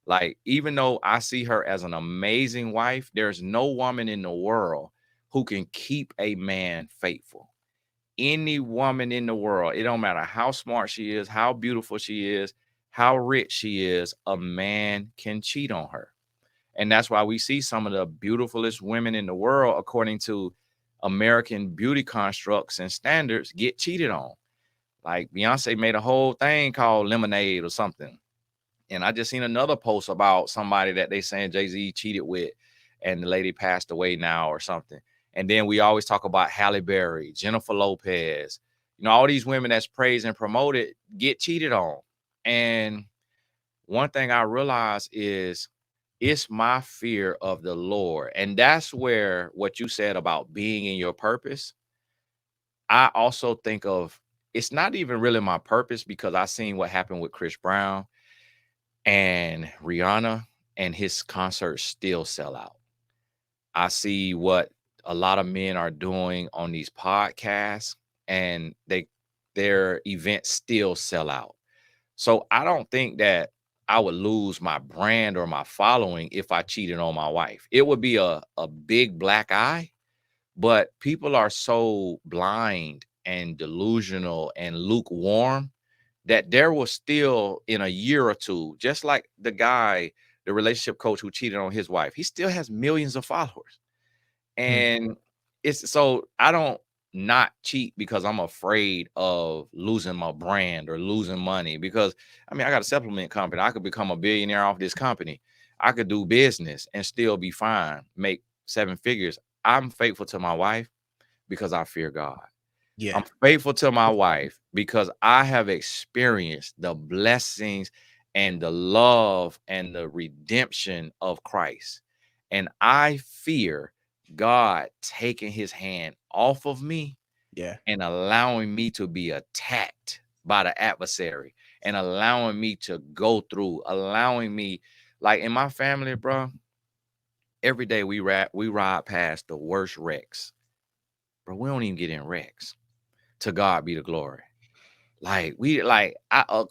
Like, even though I see her as an amazing wife, there's no woman in the world who can keep a man faithful. Any woman in the world, it don't matter how smart she is, how beautiful she is, how rich she is, a man can cheat on her. And that's why we see some of the beautifulest women in the world, according to American beauty constructs and standards, get cheated on. Like Beyonce made a whole thing called Lemonade or something. And I just seen another post about somebody that they saying Jay-Z cheated with, and the lady passed away now or something. And then we always talk about Halle Berry, Jennifer Lopez, all these women that's praised and promoted get cheated on. And one thing I realize is it's my fear of the Lord. And that's where what you said about being in your purpose, I also think of it's not even really my purpose because I seen what happened with Chris Brown and Rihanna, and his concerts still sell out. I see what a lot of men are doing on these podcasts, and their events still sell out. So I don't think that I would lose my brand or my following if I cheated on my wife. It would be a big black eye, but people are so blind and delusional and lukewarm that there will still in a year or two, just like the guy, the relationship coach who cheated on his wife, he still has millions of followers. Hmm. And it's so I don't not cheat because I'm afraid of losing my brand or losing money. Because I mean, I got a supplement company. I could become a billionaire off this company. I could do business and still be fine, make seven figures. I'm faithful to my wife because I fear God. Yeah. I'm faithful to my wife because I have experienced the blessings and the love and the redemption of Christ. And I fear God taking his hand off of me Yeah. and allowing me to be attacked by the adversary and allowing me to go through, allowing me, like in my family, bro, every day we ride past the worst wrecks. Bro, we don't even get in wrecks. To God be the glory. A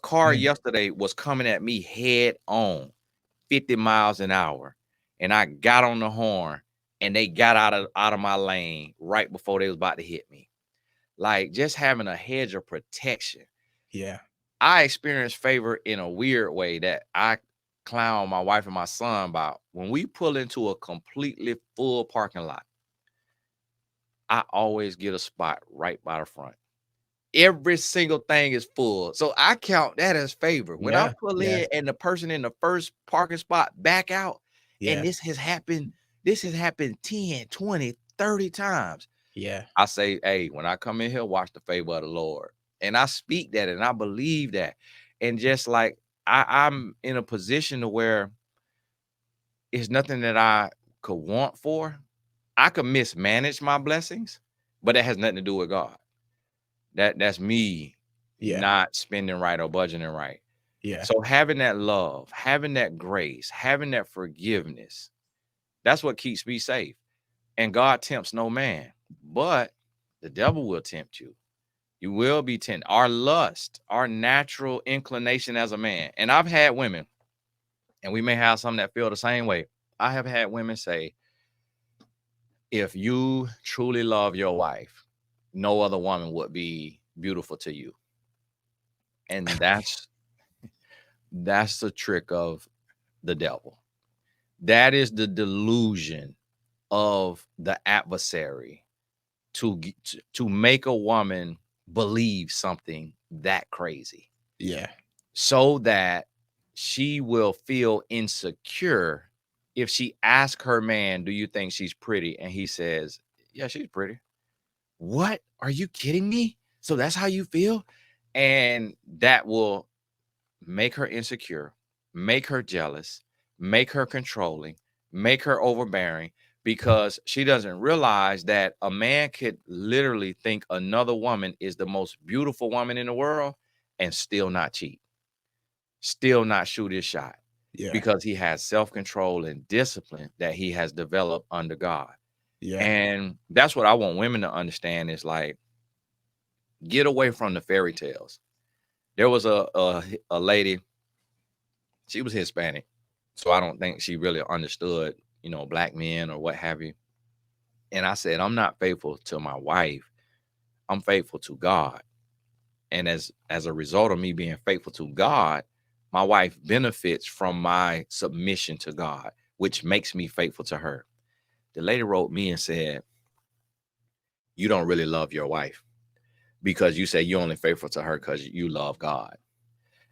car Mm. yesterday was coming at me head on, 50 miles an hour, and I got on the horn, and they got out of my lane right before they was about to hit me. Like, just having a hedge of protection. Yeah. I experienced favor in a weird way that I clown my wife and my son about. When we pull into a completely full parking lot, I always get a spot right by the front. Every single thing is full. So I count that as favor. When I Yeah. pull Yeah. in and the person in the first parking spot back out, and Yeah. this has happened 10, 20, 30 times. Yeah. I say, hey, when I come in here, watch the favor of the Lord. And I speak that and I believe that. And just like I'm in a position to where it's nothing that I could want for. I could mismanage my blessings, but that has nothing to do with God. That's me Yeah. not spending right or budgeting right. Yeah. So having that love, having that grace, having that forgiveness, that's what keeps me safe. And God tempts no man, but the devil will tempt you. You will be tempted. Our lust, our natural inclination as a man. And I've had women, and we may have some that feel the same way. I have had women say, if you truly love your wife, no other woman would be beautiful to you. And that's the trick of the devil. That is the delusion of the adversary to make a woman believe something that crazy Yeah. so that she will feel insecure if she asks her man, do you think she's pretty? And he says, yeah, she's pretty. What? Are you kidding me? So that's how you feel? And that will make her insecure, make her jealous, make her controlling, make her overbearing because she doesn't realize that a man could literally think another woman is the most beautiful woman in the world and still not cheat, still not shoot his shot Yeah. because he has self-control and discipline that he has developed under God. Yeah. And that's what I want women to understand is like, get away from the fairy tales. There was a lady, she was Hispanic. So I don't think she really understood, black men or what have you. And I said, I'm not faithful to my wife. I'm faithful to God. And as a result of me being faithful to God, my wife benefits from my submission to God, which makes me faithful to her. The lady wrote me and said, you don't really love your wife because you say you're only faithful to her because you love God.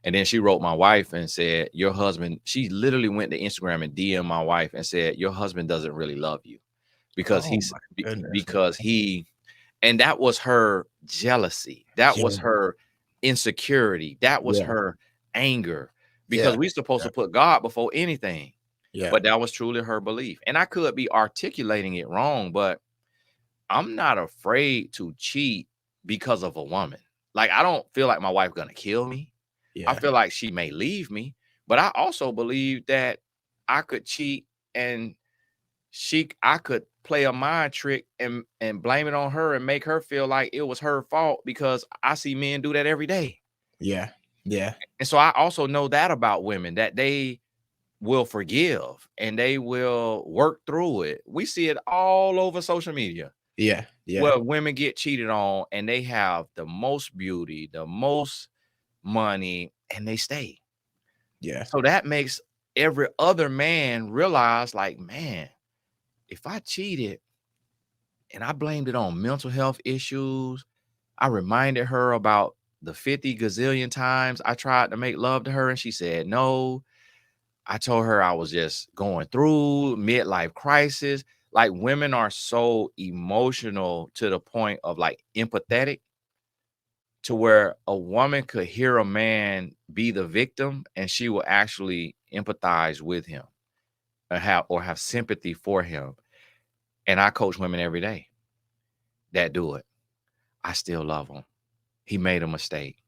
And then she wrote my wife and said, your husband, she literally went to Instagram and DM my wife and said, your husband doesn't really love you because Oh he's my goodness, because man. he, and that was her jealousy. That was Yeah. her insecurity. That was Yeah. her anger Yeah. because we're supposed Yeah. to put God before anything. Yeah. But that was truly her belief. And I could be articulating it wrong, but I'm not afraid to cheat because of a woman. Like, I don't feel like my wife gonna kill me. I Yeah. feel like she may leave me, but I also believe that I could cheat and I could play a mind trick and blame it on her and make her feel like it was her fault because I see men do that every day. Yeah. Yeah. And so I also know that about women that they will forgive and they will work through it. We see it all over social media Yeah. Yeah. where women get cheated on and they have the most beauty, the most money, and they stay. Yeah. So that makes every other man realize, like, man, if I cheated and I blamed it on mental health issues, I reminded her about the 50 gazillion times I tried to make love to her and she said no. I told her I was just going through midlife crisis. Like, women are so emotional to the point of like empathetic to where a woman could hear a man be the victim and she will actually empathize with him or have sympathy for him. And I coach women every day that do it. I still love him. He made a mistake.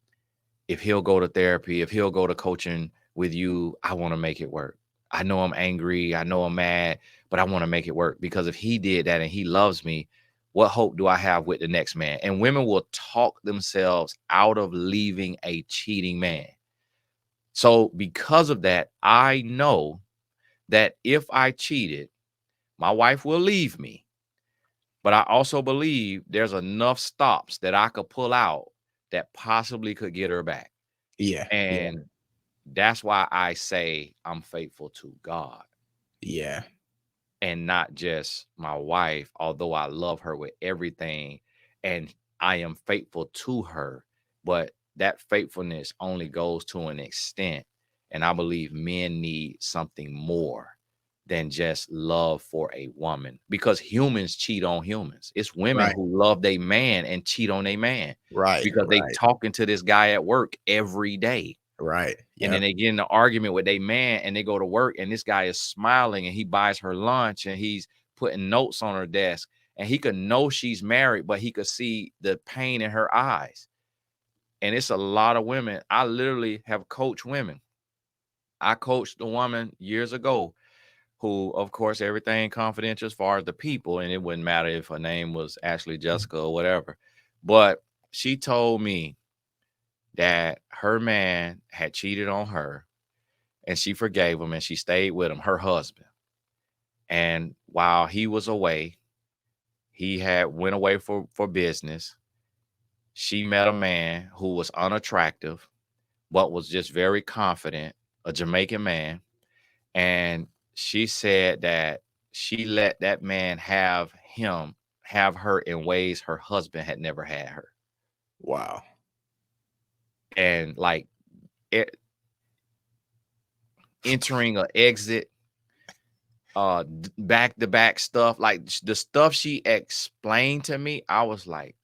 If he'll go to therapy, if he'll go to coaching with you, I want to make it work. I know I'm angry. I know I'm mad, but I want to make it work because if he did that and he loves me, What hope do I have with the next man? And women will talk themselves out of leaving a cheating man. So because of that, I know that if I cheated, my wife will leave me. But I also believe there's enough stops that I could pull out that possibly could get her back. Yeah. Yeah. And that's why I say I'm faithful to God Yeah. and not just my wife, although I love her with everything and I am faithful to her. But that faithfulness only goes to an extent. And I believe men need something more than just love for a woman because humans cheat on humans. It's women Right. who love their man and cheat on a man Right. because they Right. talking to this guy at work every day. Right. And then Yep. they get in an argument with their man and they go to work and this guy is smiling and he buys her lunch and he's putting notes on her desk and he could know she's married, but he could see the pain in her eyes. And it's a lot of women. I literally have coached women. I coached a woman years ago who, of course, everything confidential as far as the people, and it wouldn't matter if her name was Ashley Jessica or whatever. But she told me that her man had cheated on her and she forgave him and she stayed with him, her husband. And while he was away, he had went away for business. She met a man who was unattractive, but was just very confident, a Jamaican man. And she said that she let that man have her in ways her husband had never had her. Wow. And like it, entering or exit, back to back stuff, like the stuff she explained to me, I was like,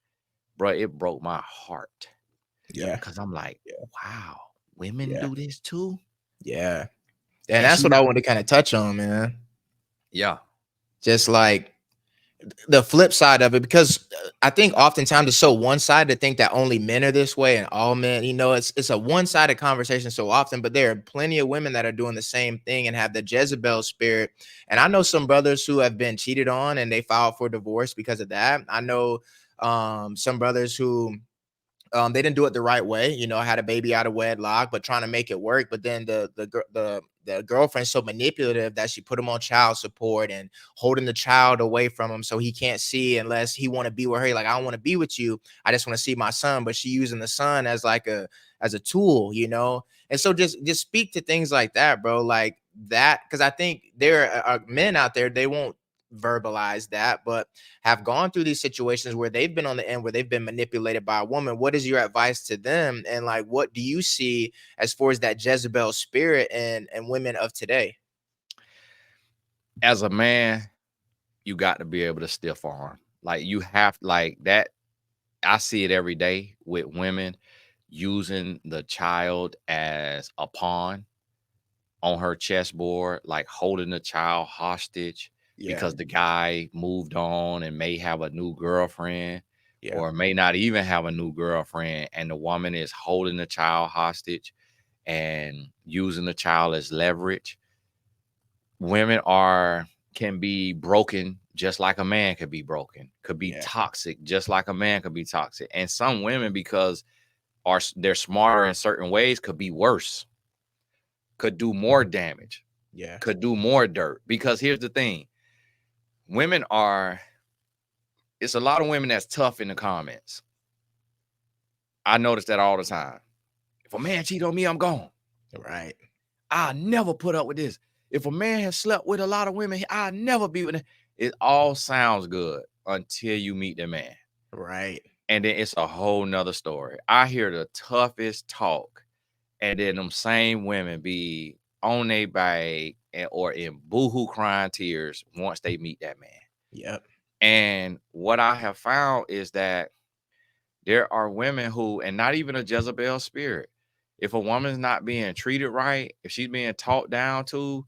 bro, it broke my heart. Yeah. Cause I'm like, Yeah. wow, women Yeah. do this too. Yeah. And And that's she what I not, want to kind of touch on, man. yeah, Just like the flip side of it, because I think oftentimes it's so one sided to think that only men are this way and all men, it's a one sided conversation so often. But there are plenty of women that are doing the same thing and have the Jezebel spirit. And I know some brothers who have been cheated on and they filed for divorce because of that. I know some brothers who they didn't do it the right way, had a baby out of wedlock, but trying to make it work. But then the girlfriend's so manipulative that she put him on child support and holding the child away from him so he can't see unless he want to be with her. Like, I don't want to be with you. I just want to see my son. But she using the son as like a tool, And so just speak to things like that, bro. Like that, because I think there are men out there, they won't verbalize that, but have gone through these situations where they've been on the end where they've been manipulated by a woman. What is your advice to them? And like, what do you see as far as that Jezebel spirit and women of today? as a man, you got to be able to stiff arm. Like you have like that. I see it every day with women using the child as a pawn on her chessboard, like holding the child hostage Yeah. because the guy moved on and may have a new girlfriend Yeah. or may not even have a new girlfriend. And the woman is holding the child hostage and using the child as leverage. Women can be broken just like a man could be broken, could be Yeah. toxic just like a man could be toxic. And some women, because they're smarter in certain ways, could be worse, could do more damage, Yeah. could do more dirt. Because here's the thing, women are, it's a lot of women that's tough in the comments. I notice that all the time. If a man cheat on me, I'm gone. Right. I never put up with this. If a man has slept with a lot of women, I'll never be with him. It all sounds good until you meet the man. Right. And then it's a whole nother story. I hear the toughest talk, and then them same women be on their back or in boohoo crying tears once they meet that man. Yep. And what I have found is that there are women who, and not even a Jezebel spirit, if a woman's not being treated right, if she's being talked down to,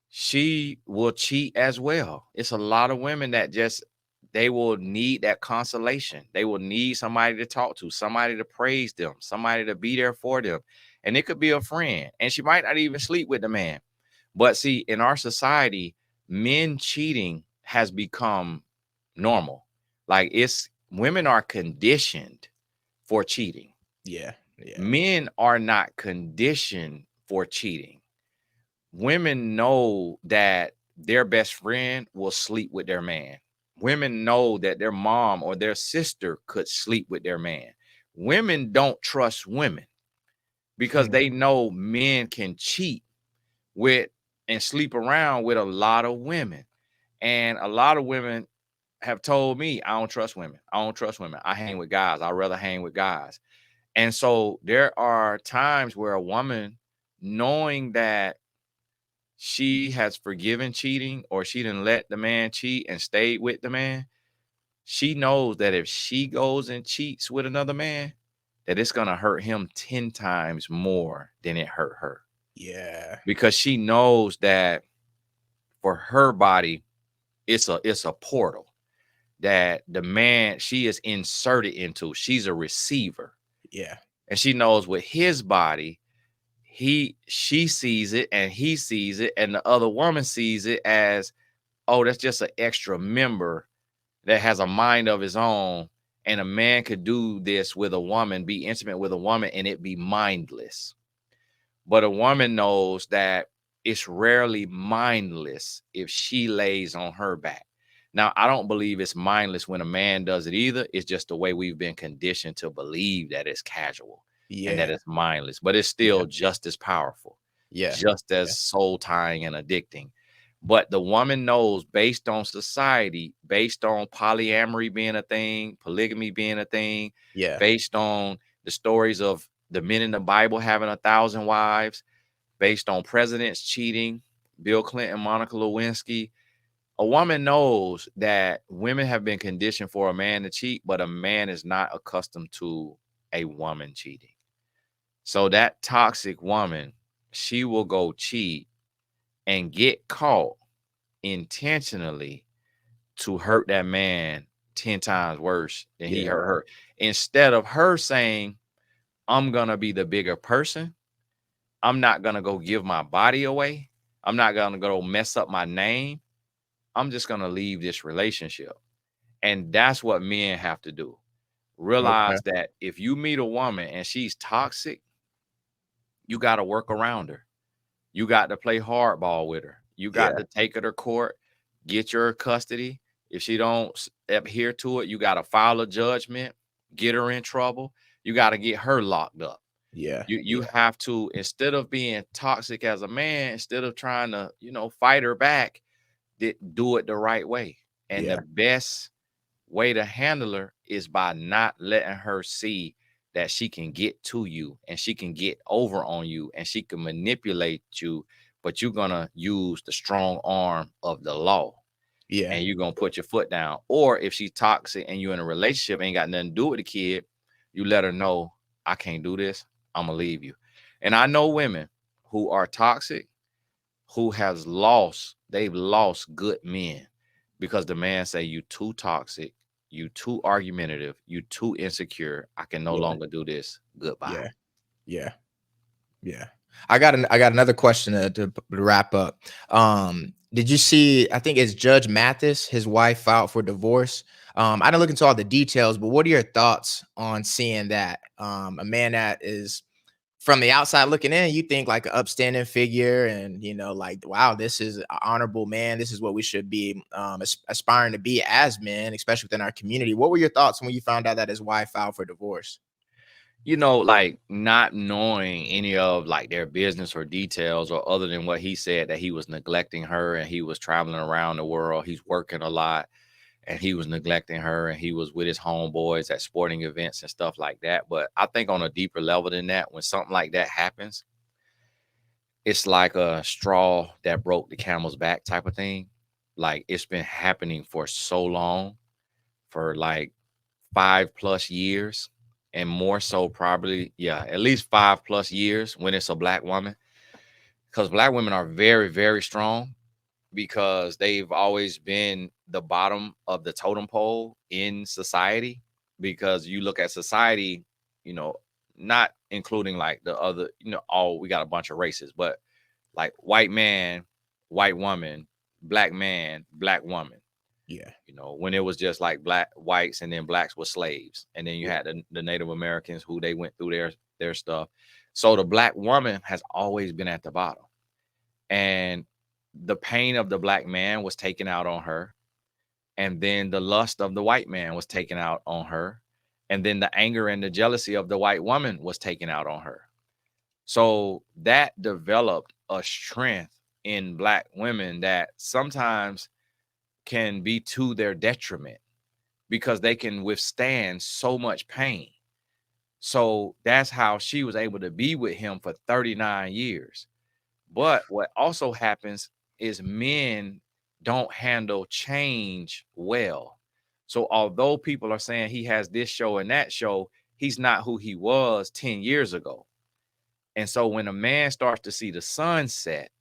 she will cheat as well. It's a lot of women that just, they will need that consolation. They will need somebody to talk to, somebody to praise them, somebody to be there for them. And it could be a friend. And she might not even sleep with the man. But see, in our society, men cheating has become normal. Like, it's women are conditioned for cheating. Yeah. Yeah. Men are not conditioned for cheating. Women know that their best friend will sleep with their man. Women know that their mom or their sister could sleep with their man. Women don't trust women because Hmm. they know men can cheat with and sleep around with a lot of women. And a lot of women have told me, I don't trust women. I don't trust women. I hang with guys. I'd rather hang with guys. And so there are times where a woman, knowing that she has forgiven cheating or she didn't let the man cheat and stayed with the man, she knows that if she goes and cheats with another man, that it's gonna hurt him 10 times more than it hurt her. Yeah. Because she knows that for her body, it's a portal that the man she is inserted into. She's a receiver. Yeah. And she knows with his body, she sees it and he sees it, and the other woman sees it as, oh, that's just an extra member that has a mind of his own. And a man could do this with a woman, be intimate with a woman, and it be mindless. But a woman knows that it's rarely mindless if she lays on her back. Now, I don't believe it's mindless when a man does it either. It's just the way we've been conditioned to believe that it's casual and that Yeah. it's mindless, but it's Yeah. still just as powerful, Yeah. just as Yeah. soul tying and addicting. But the woman knows, based on society, based on polyamory being a thing, polygamy being a thing, Yeah. based on the stories of the men in the Bible having 1,000 wives, based on presidents cheating, Bill Clinton, Monica Lewinsky. A woman knows that women have been conditioned for a man to cheat, but a man is not accustomed to a woman cheating. So that toxic woman, she will go cheat and get caught intentionally to hurt that man 10 times worse than he hurt Yeah. her. Instead of her saying, I'm going to be the bigger person, I'm not going to go give my body away, I'm not going to go mess up my name, I'm just going to leave this relationship. And that's what men have to do. Okay. Realize that if you meet a woman and she's toxic, you got to work around her. You got to play hardball with her. You got Yeah. to take her to court, get your custody. If she don't adhere to it, you got to file a judgment, get her in trouble. You got to get her locked up. Yeah. You Yeah. have to, instead of being toxic as a man, instead of trying to, fight her back, do it the right way. And the Yeah. best way to handle her is by not letting her see that she can get to you and she can get over on you and she can manipulate you, but you're gonna use the strong arm of the law Yeah. and you're gonna put your foot down. Or if she's toxic and you're in a relationship, ain't got nothing to do with the kid, you let her know, I can't do this, I'm gonna leave you. And I know women who are toxic who they've lost good men because the man say, you too toxic, you too argumentative, you too insecure, I can no Yeah. longer do this, goodbye. Yeah. Yeah. Yeah. I got another question to wrap up. Did you see, I think it's Judge Mathis, his wife filed for divorce. I didn't look into all the details, but what are your thoughts on seeing that? A man that is from the outside looking in, you think like an upstanding figure and, like, wow, this is an honorable man. This is what we should be aspiring to be as men, especially within our community. What were your thoughts when you found out that his wife filed for divorce? Like not knowing any of like their business or details, or other than what he said, that he was neglecting her and he was traveling around the world, he's working a lot, and he was neglecting her and he was with his homeboys at sporting events and stuff like that. But I think on a deeper level than that, when something like that happens, it's like a straw that broke the camel's back type of thing. Like, it's been happening for so long, for like 5+ years, and more so probably, yeah, at least 5+ years when it's a black woman. Because black women are very, very strong, because they've always been the bottom of the totem pole in society. Because you look at society, you know, not including like the other, all, we got a bunch of races, but like white man, white woman, black man, black woman. Yeah. You know, when it was just like black whites and then blacks were slaves, and then you Yeah. had the Native Americans who they went through their stuff. So the black woman has always been at the bottom, and the pain of the black man was taken out on her, and then the lust of the white man was taken out on her, and then the anger and the jealousy of the white woman was taken out on her. So that developed a strength in black women that sometimes can be to their detriment because they can withstand so much pain. So that's how she was able to be with him for 39 years. But what also happens is men don't handle change well. So although people are saying he has this show and that show, he's not who he was 10 years ago. And so when a man starts to see the sunset,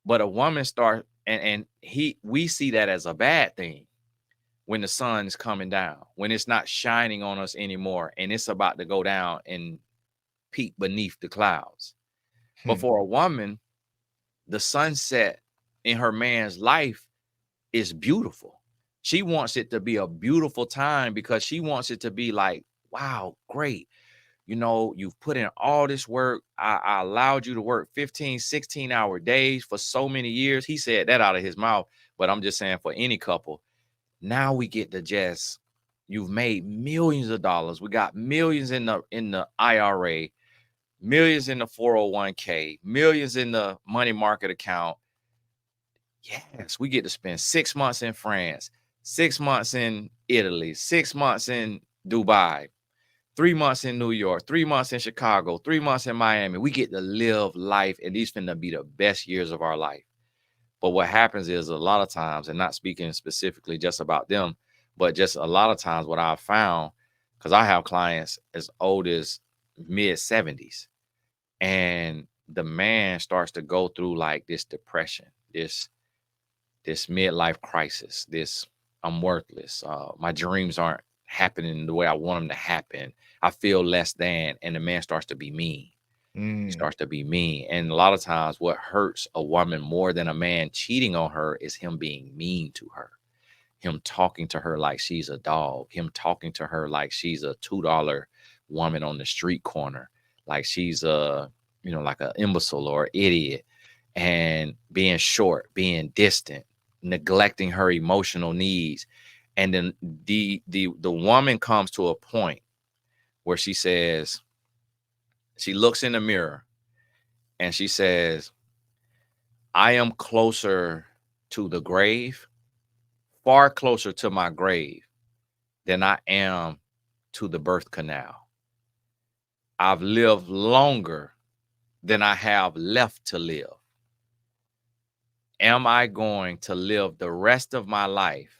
but a woman starts and he we see that as a bad thing when the sun is coming down, when it's not shining on us anymore and it's about to go down and peek beneath the clouds. But Hmm. for a woman, the sunset in her man's life is beautiful. She wants it to be a beautiful time because she wants it to be like, wow, great. You know, you've put in all this work. I allowed you to work 15, 16-hour days for so many years. He said that out of his mouth, but I'm just saying for any couple, now we get to just, you've made millions of dollars. We got millions in the IRA, millions in the 401k, millions in the money market account. Yes, we get to spend 6 months in France, 6 months in Italy, 6 months in Dubai, 3 months in New York, 3 months in Chicago, 3 months in Miami. We get to live life, and these finna be the best years of our life. But what happens is a lot of times, and not speaking specifically just about them, but just a lot of times what I've found, because I have clients as old as mid 70s, and the man starts to go through like this depression, this midlife crisis, this I'm worthless. My dreams aren't happening the way I want them to happen. I feel less than, and the man starts to be mean. He Mm. starts to be mean. And a lot of times, what hurts a woman more than a man cheating on her is him being mean to her, him talking to her like she's a dog, him talking to her like she's a $2 woman on the street corner, like she's a, like an imbecile or idiot, and being short, being distant, neglecting her emotional needs. And then the woman comes to a point where she looks in the mirror and she says, I am closer to the grave, far closer to my grave than I am to the birth canal. I've lived longer than I have left to live. Am I going to live the rest of my life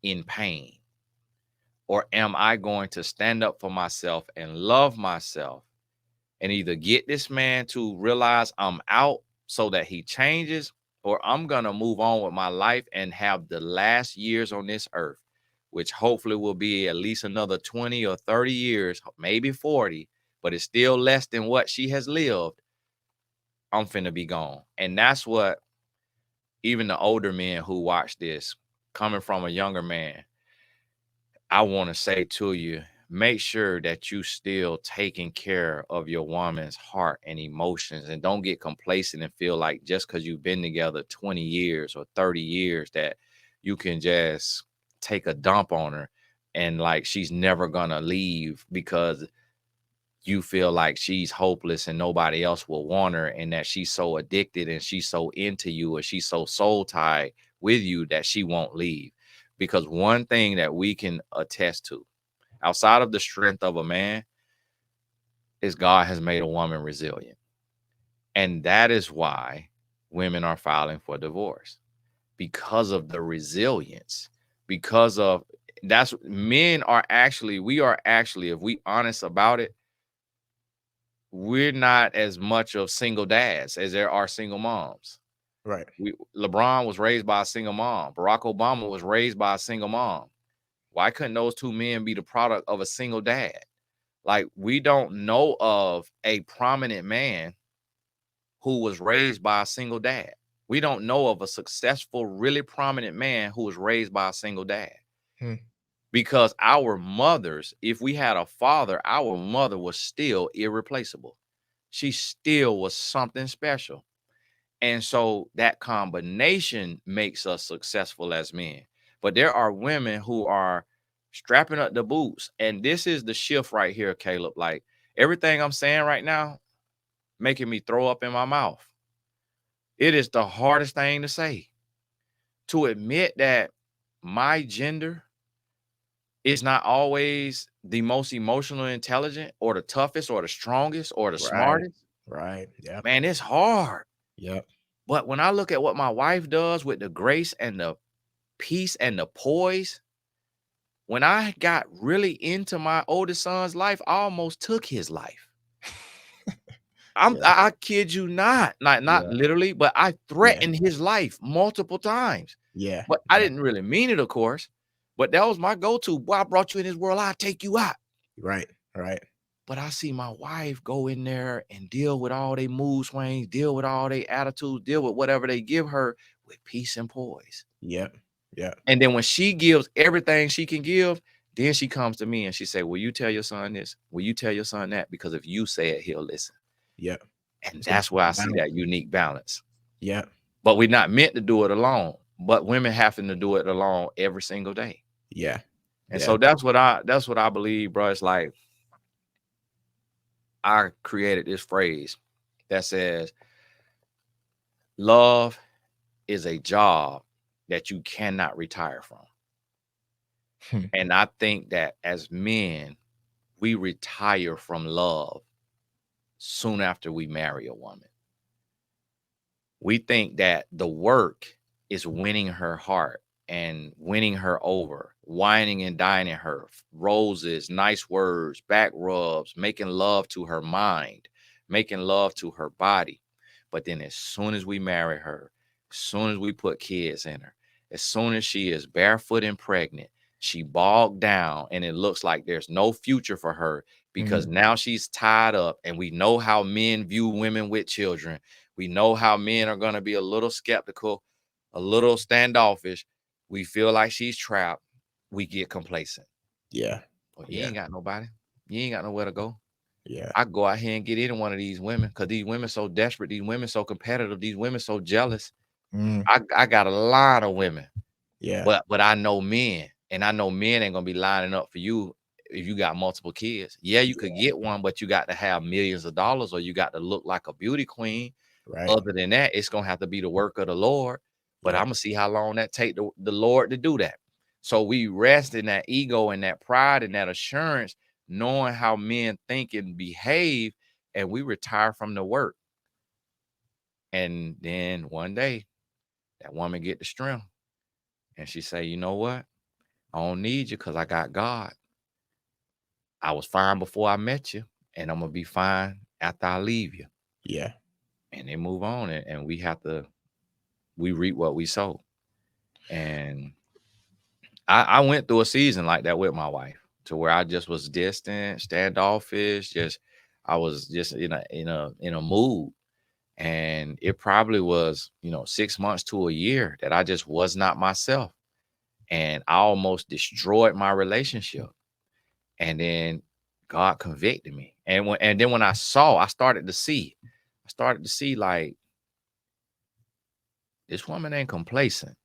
in pain? Or am I going to stand up for myself and love myself and either get this man to realize I'm out so that he changes, or I'm going to move on with my life and have the last years on this earth, which hopefully will be at least another 20 or 30 years, maybe 40, but it's still less than what she has lived. I'm finna be gone. And that's what even the older men who watch this, coming from a younger man, I want to say to you, make sure that you still taking care of your woman's heart and emotions, and don't get complacent and feel like just because you've been together 20 years or 30 years that you can just take a dump on her and like she's never gonna leave because you feel like she's hopeless and nobody else will want her, and that she's so addicted and she's so into you or she's so soul tied with you that she won't leave. Because one thing that we can attest to outside of the strength of a man is God has made a woman resilient. And that is why women are filing for divorce, because of the resilience, because of that's men are actually, we are actually, if we honest about it, we're not as much of single dads as there are single moms. Right. LeBron was raised by a single mom. Barack Obama was raised by a single mom. Why couldn't those two men be the product of a single dad? Like, we don't know of a prominent man who was raised by a single dad. We don't know of a successful, really prominent man who was raised by a single dad. Hmm. Because our mothers, if we had a father, our mother was still irreplaceable. She still was something special. And so that combination makes us successful as men. But there are women who are strapping up the boots. And this is the shift right here, Caleb. Like everything I'm saying right now, making me throw up in my mouth. It is the hardest thing to say, to admit that my gender is not always the most emotional intelligent or the toughest or the strongest or the Right. smartest. Right. Yep. Man, it's hard. Yep. But when I look at what my wife does with the grace and the peace and the poise, when I got really into my oldest son's life, I almost took his life. Yeah. I kid you not, not Yeah. literally, but I Yeah. threatened his life multiple times. Yeah. But I Yeah. didn't really mean it, of course. But that was my go-to. Boy, I brought you in this world, I'll take you out. Right. Right. But I see my wife go in there and deal with all their mood swings, deal with all their attitudes, deal with whatever they give her with peace and poise. Yep. Yep. And then when she gives everything she can give, then she comes to me and she say, "Will you tell your son this? Will you tell your son that? Because if you say it, he'll listen." Yep. And So that's where I see balance. that unique balance. Yep. But we're not meant to do it alone. But women having to do it alone every single day. Yeah. And Yeah. so that's what I believe, bro. It's like I created this phrase that says, love is a job that you cannot retire from. Hmm. And I think that as men, we retire from love soon after we marry a woman. We think that the work is winning her heart and winning her over, whining and dining her, roses, nice words, back rubs, making love to her mind, making love to her body. But then as soon as we marry her, as soon as we put kids in her, as soon as she is barefoot and pregnant, she bogged down and it looks like there's no future for her because Mhm. now she's tied up. And we know how men view women with children. We know how men are going to be a little skeptical, a little standoffish. We feel like she's trapped. We get complacent. Yeah. Well, you Yeah. ain't got nobody. You ain't got nowhere to go. Yeah. I go out here and get any one of these women because these women so desperate, these women so competitive, these women so jealous. Mm. I got a lot of women, Yeah. but I know men, and I know men ain't gonna be lining up for you if you got multiple kids. Yeah, you could Yeah. get one, but you got to have millions of dollars, or you got to look like a beauty queen. Right. Other than that, it's gonna have to be the work of the Lord. But Yeah. I'm gonna see how long that take the Lord to do that. So we rest in that ego and that pride and that assurance, knowing how men think and behave, and we retire from the work. And then one day, that woman get the strength, and she say, "You know what? I don't need you because I got God. I was fine before I met you, and I'm gonna be fine after I leave you." Yeah. And they move on, and we reap what we sow. And I went through a season like that with my wife, to where I just was distant, standoffish, just I was just in a mood. And it probably was, 6 months to a year that I just was not myself. And I almost destroyed my relationship. And then God convicted me. And then when I started to see like this woman ain't complacent.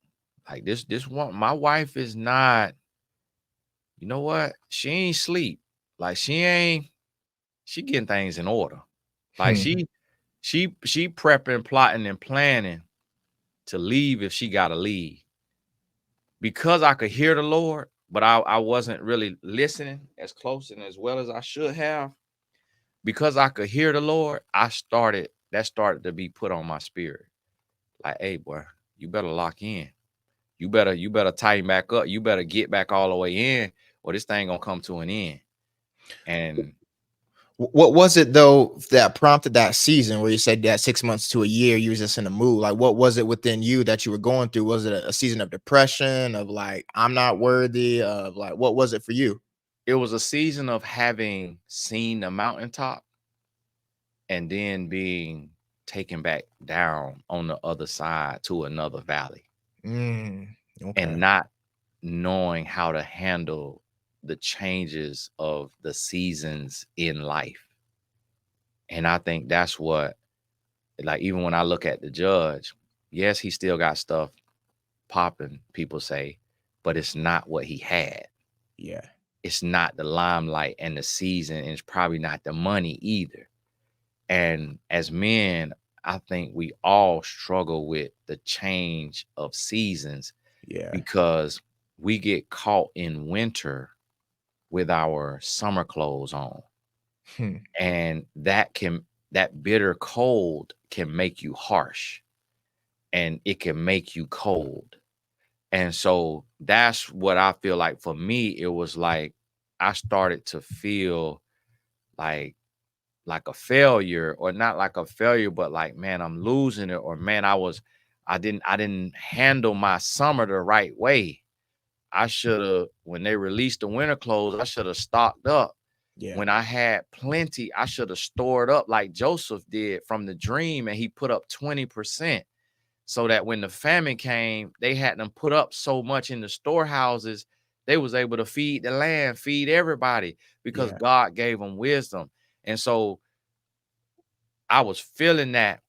Like this one, my wife is not, you know what? She ain't sleep. Like she getting things in order. Like Hmm. she prepping, plotting, and planning to leave if she gotta leave. Because I could hear the Lord, but I wasn't really listening as close and as well as I should have. Because I could hear the Lord, that started to be put on my spirit. Like, hey, boy, you better lock in. You better tighten back up. You better get back all the way in, or this thing gonna come to an end. And What was it though that prompted that season where you said that 6 months to a year you was just in a mood? Like, what was it within you that you were going through? Was it a season of depression, of like I'm not worthy, of like what was it for you? it was a season of having seen the mountaintop and then being taken back down on the other side to another valley Mm, okay. and not knowing how to handle the changes of the seasons in life. And I think that's what, like, even when I look at the judge, yes, he still got stuff popping, people say, but it's not what he had. Yeah. It's not the limelight and the season, and it's probably not the money either. And as men, I think we all struggle with the change of seasons Yeah. because we get caught in winter with our summer clothes on. Hmm. And that bitter cold can make you harsh and it can make you cold. And so that's what I feel like for me. It was like I started to feel like like a failure, or not like a failure, but like, man, I'm losing it, or man, I didn't handle my summer the right way. I should have, when they released the winter clothes, I should have stocked up. Yeah. When I had plenty, I should have stored up like Joseph did from the dream, and he put up 20% so that when the famine came, they hadn't put up so much in the storehouses. They was able to feed the land, feed everybody, because Yeah. God gave them wisdom. And so I was feeling that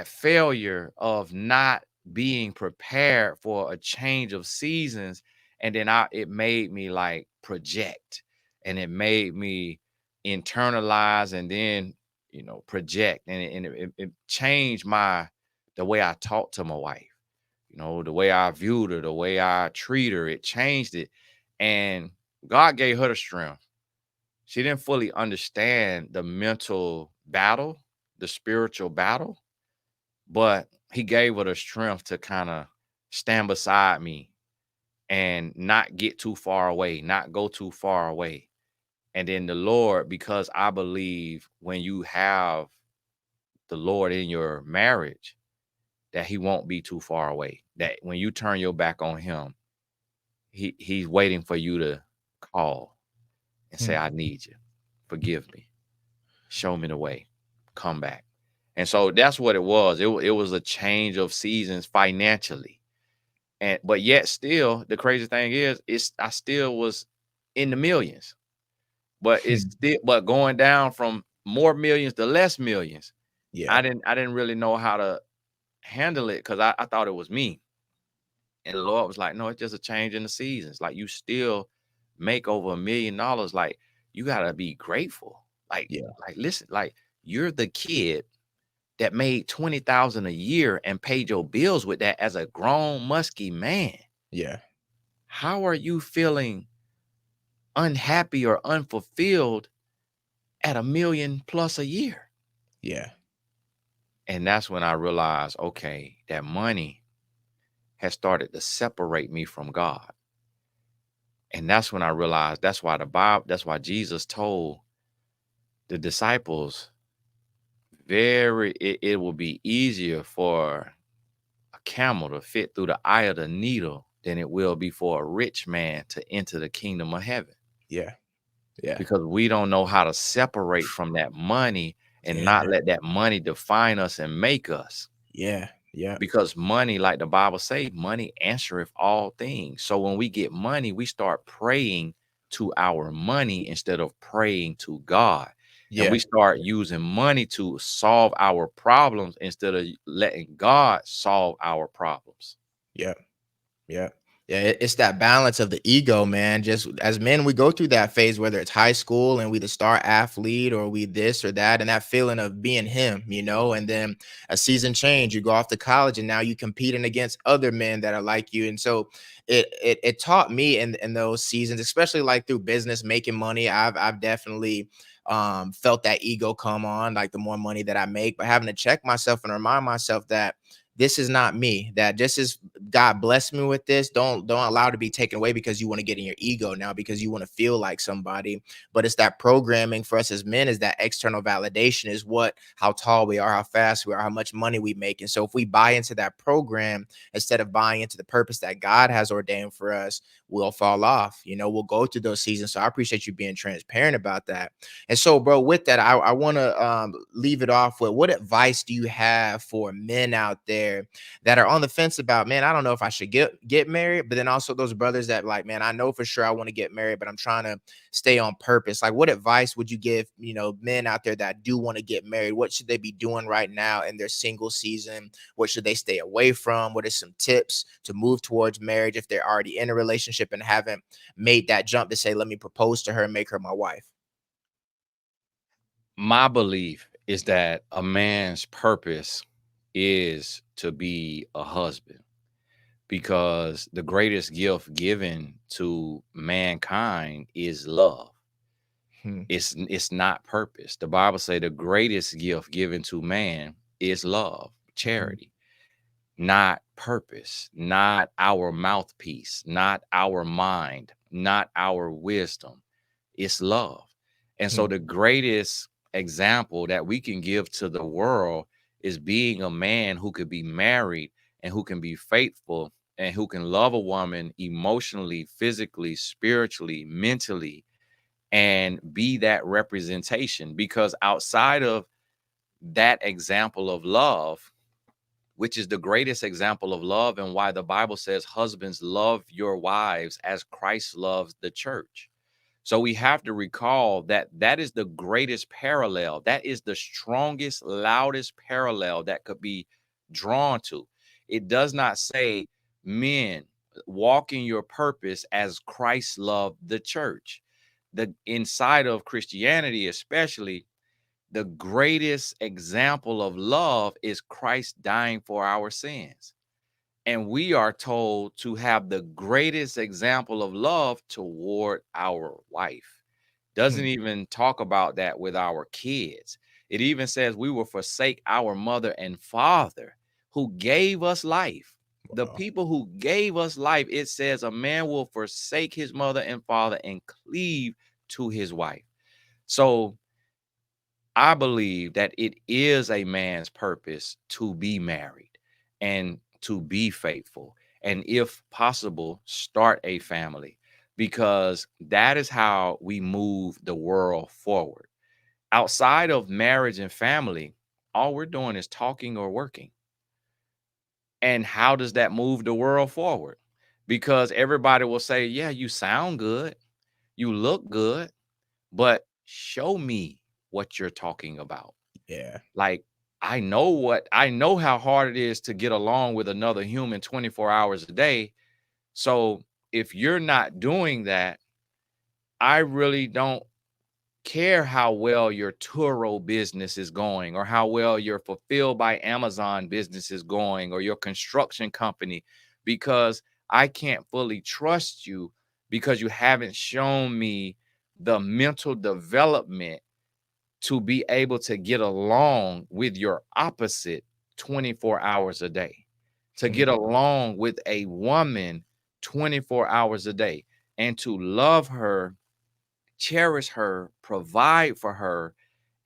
failure of not being prepared for a change of seasons. And then it made me like project, and it made me internalize, and then project, and it changed the way I talked to my wife, the way I viewed her, the way I treat her. It changed it. And God gave her the strength. She didn't fully understand the mental battle, the spiritual battle, but he gave her the strength to kind of stand beside me and not get too far away, not go too far away. And then the Lord, because I believe when you have the Lord in your marriage, that he won't be too far away. That when you turn your back on him, he's waiting for you to call and say, Hmm. I need you. Forgive me. Show me the way. Come back. And so that's what it was. It was a change of seasons financially. And but yet still, the crazy thing is, I still was in the millions. But it's Hmm. still, but going down from more millions to less millions. Yeah. I didn't really know how to handle it, because I thought it was me. And the Lord was like, no, it's just a change in the seasons. Like, you still make over $1 million. Like, you gotta be grateful. Like, Yeah. listen, like, you're the kid that made 20,000 a year and paid your bills with that as a grown musky man. Yeah. How are you feeling unhappy or unfulfilled at 1 million plus a year? Yeah. And that's when I realized, okay, that money has started to separate me from God. And that's when I realized that's why Jesus told the disciples, it will be easier for a camel to fit through the eye of the needle than it will be for a rich man to enter the kingdom of heaven. Yeah. Yeah. Because we don't know how to separate from that money and Yeah. not let that money define us and make us. Yeah. Yeah. Because money, like the Bible say, money answereth all things. So when we get money, we start praying to our money instead of praying to God. And Yeah. we start using money to solve our problems instead of letting God solve our problems. Yeah. Yeah. Yeah, it's that balance of the ego, man. Just as men, we go through that phase, whether it's high school and we the star athlete or we this or that, and that feeling of being him, and then a season change, you go off to college and now you competing against other men that are like you. And so it taught me in those seasons, especially like through business, making money. I've definitely felt that ego come on, like the more money that I make, but having to check myself and remind myself that this is not me, that just as God bless me with this, don't allow it to be taken away because you want to get in your ego now, because you want to feel like somebody. But it's that programming for us as men, is that external validation, is what, how tall we are, how fast we are, how much money we make. And so if we buy into that program instead of buying into the purpose that God has ordained for us, we'll fall off. You know, we'll go through those seasons. So I appreciate you being transparent about that. And so, bro, with that, I want to leave it off with, what advice do you have for men out there that are on the fence about, man, I don't know if I should get married, but then also those brothers that like, man, I know for sure I want to get married, but I'm trying to stay on purpose. Like, what advice would you give, men out there that do want to get married? What should they be doing right now in their single season? What should they stay away from? What are some tips to move towards marriage if they're already in a relationship and haven't made that jump to say, let me propose to her and make her my wife? My belief is that a man's purpose is to be a husband, because the greatest gift given to mankind is love. Hmm. It's not purpose. The Bible say the greatest gift given to man is love, Hmm. charity, not purpose, not our mouthpiece, not our mind, not our wisdom. It's love. And Hmm. so the greatest example that we can give to the world is being a man who could be married and who can be faithful and who can love a woman emotionally, physically, spiritually, mentally, and be that representation. Because outside of that example of love, which is the greatest example of love, and why the Bible says, husbands, love your wives as Christ loves the church. So we have to recall that that is the greatest parallel. That is the strongest, loudest parallel that could be drawn to. It does not say, men, walk in your purpose as Christ loved the church. The inside of Christianity, especially, the greatest example of love is Christ dying for our sins. And we are told to have the greatest example of love toward our wife. Doesn't Hmm. even talk about that with our kids. It even says we will forsake our mother and father who gave us life. The Wow. people who gave us life, it says a man will forsake his mother and father and cleave to his wife. So I believe that it is a man's purpose to be married and to be faithful. And if possible, start a family, because that is how we move the world forward. Outside of marriage and family, all we're doing is talking or working. And how does that move the world forward? Because everybody will say, yeah, you sound good, you look good, but show me what you're talking about. Yeah. Like, I know how hard it is to get along with another human 24 hours a day. So if you're not doing that, I really don't care how well your Turo business is going, or how well your Fulfilled by Amazon business is going, or your construction company, because I can't fully trust you because you haven't shown me the mental development to be able to get along with your opposite 24 hours a day, to Hmm. get along with a woman 24 hours a day, and to love her, cherish her, provide for her,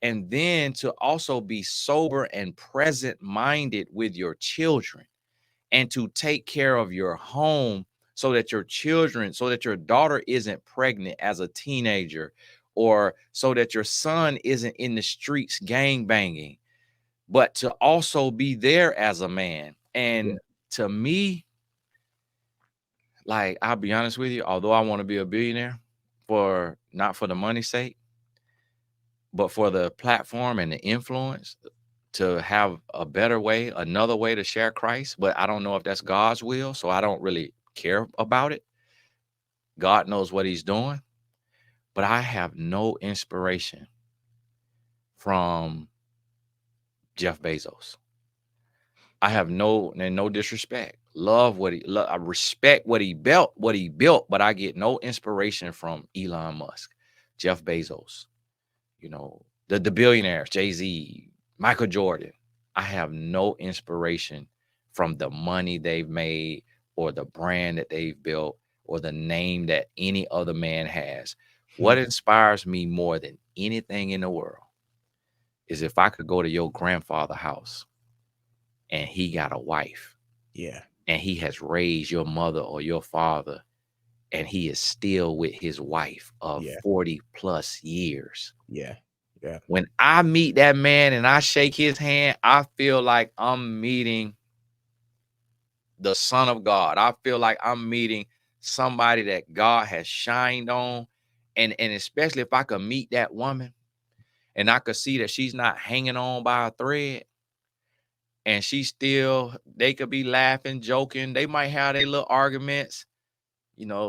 and then to also be sober and present minded with your children, and to take care of your home so that your children, so that your daughter isn't pregnant as a teenager, or so that your son isn't in the streets gang banging, but to also be there as a man. Yeah. And to me, like, I'll be honest with you, although I want to be a billionaire, for not for the money's sake, but for the platform and the influence, to have a better way, another way to share Christ. But I don't know if that's God's will, so I don't really care about it. God knows what he's doing, but I have no inspiration from Jeff Bezos. I have no, and no disrespect. Love what I respect what he built, but I get no inspiration from Elon Musk, Jeff Bezos, the billionaires, Jay-Z, Michael Jordan. I have no inspiration from the money they've made, or the brand that they've built, or the name that any other man has. Hmm. What inspires me more than anything in the world is if I could go to your grandfather's house and he got a wife Yeah. and he has raised your mother or your father and he is still with his wife of Yeah. 40 plus years. Yeah. Yeah. When I meet that man and I shake his hand, I feel like I'm meeting the Son of God. I feel like I'm meeting somebody that God has shined on. And especially if I could meet that woman and I could see that she's not hanging on by a thread, and she still, they could be laughing, joking. They might have their little arguments,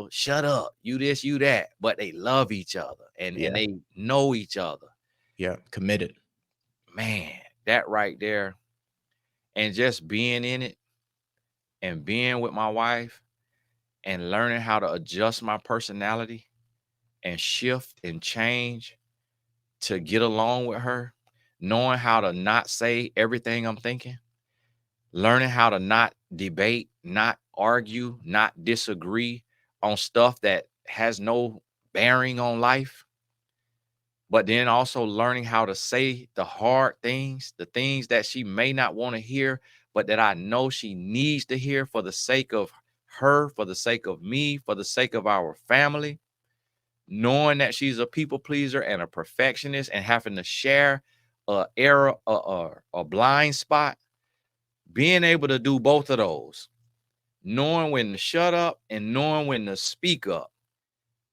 shut up, you this, you that, but they love each other and Yeah. they know each other. Yeah. Committed. Man, that right there. And just being in it and being with my wife and learning how to adjust my personality and shift and change to get along with her, knowing how to not say everything I'm thinking, learning how to not debate, not argue, not disagree on stuff that has no bearing on life, but then also learning how to say the hard things, the things that she may not want to hear, but that I know she needs to hear for the sake of her, for the sake of me, for the sake of our family. Knowing that she's a people pleaser and a perfectionist and having to share a error, a blind spot, being able to do both of those, knowing when to shut up and knowing when to speak up,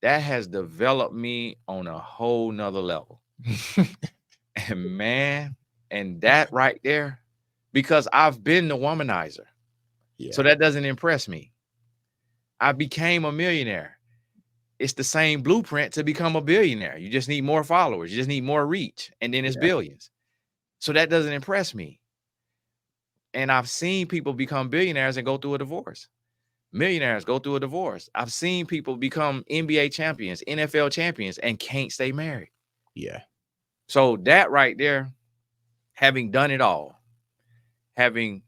that has developed me on a whole nother level. And man, and that right there, because I've been the womanizer. So Yeah. that doesn't impress me. I became a millionaire. It's the same blueprint to become a billionaire. You just need more followers, you just need more reach, and then it's Yeah. billions. So that doesn't impress me. And I've seen people become billionaires and go through a divorce. Millionaires go through a divorce. I've seen people become NBA champions, NFL champions, and can't stay married. Yeah. So that right there, having done it all, having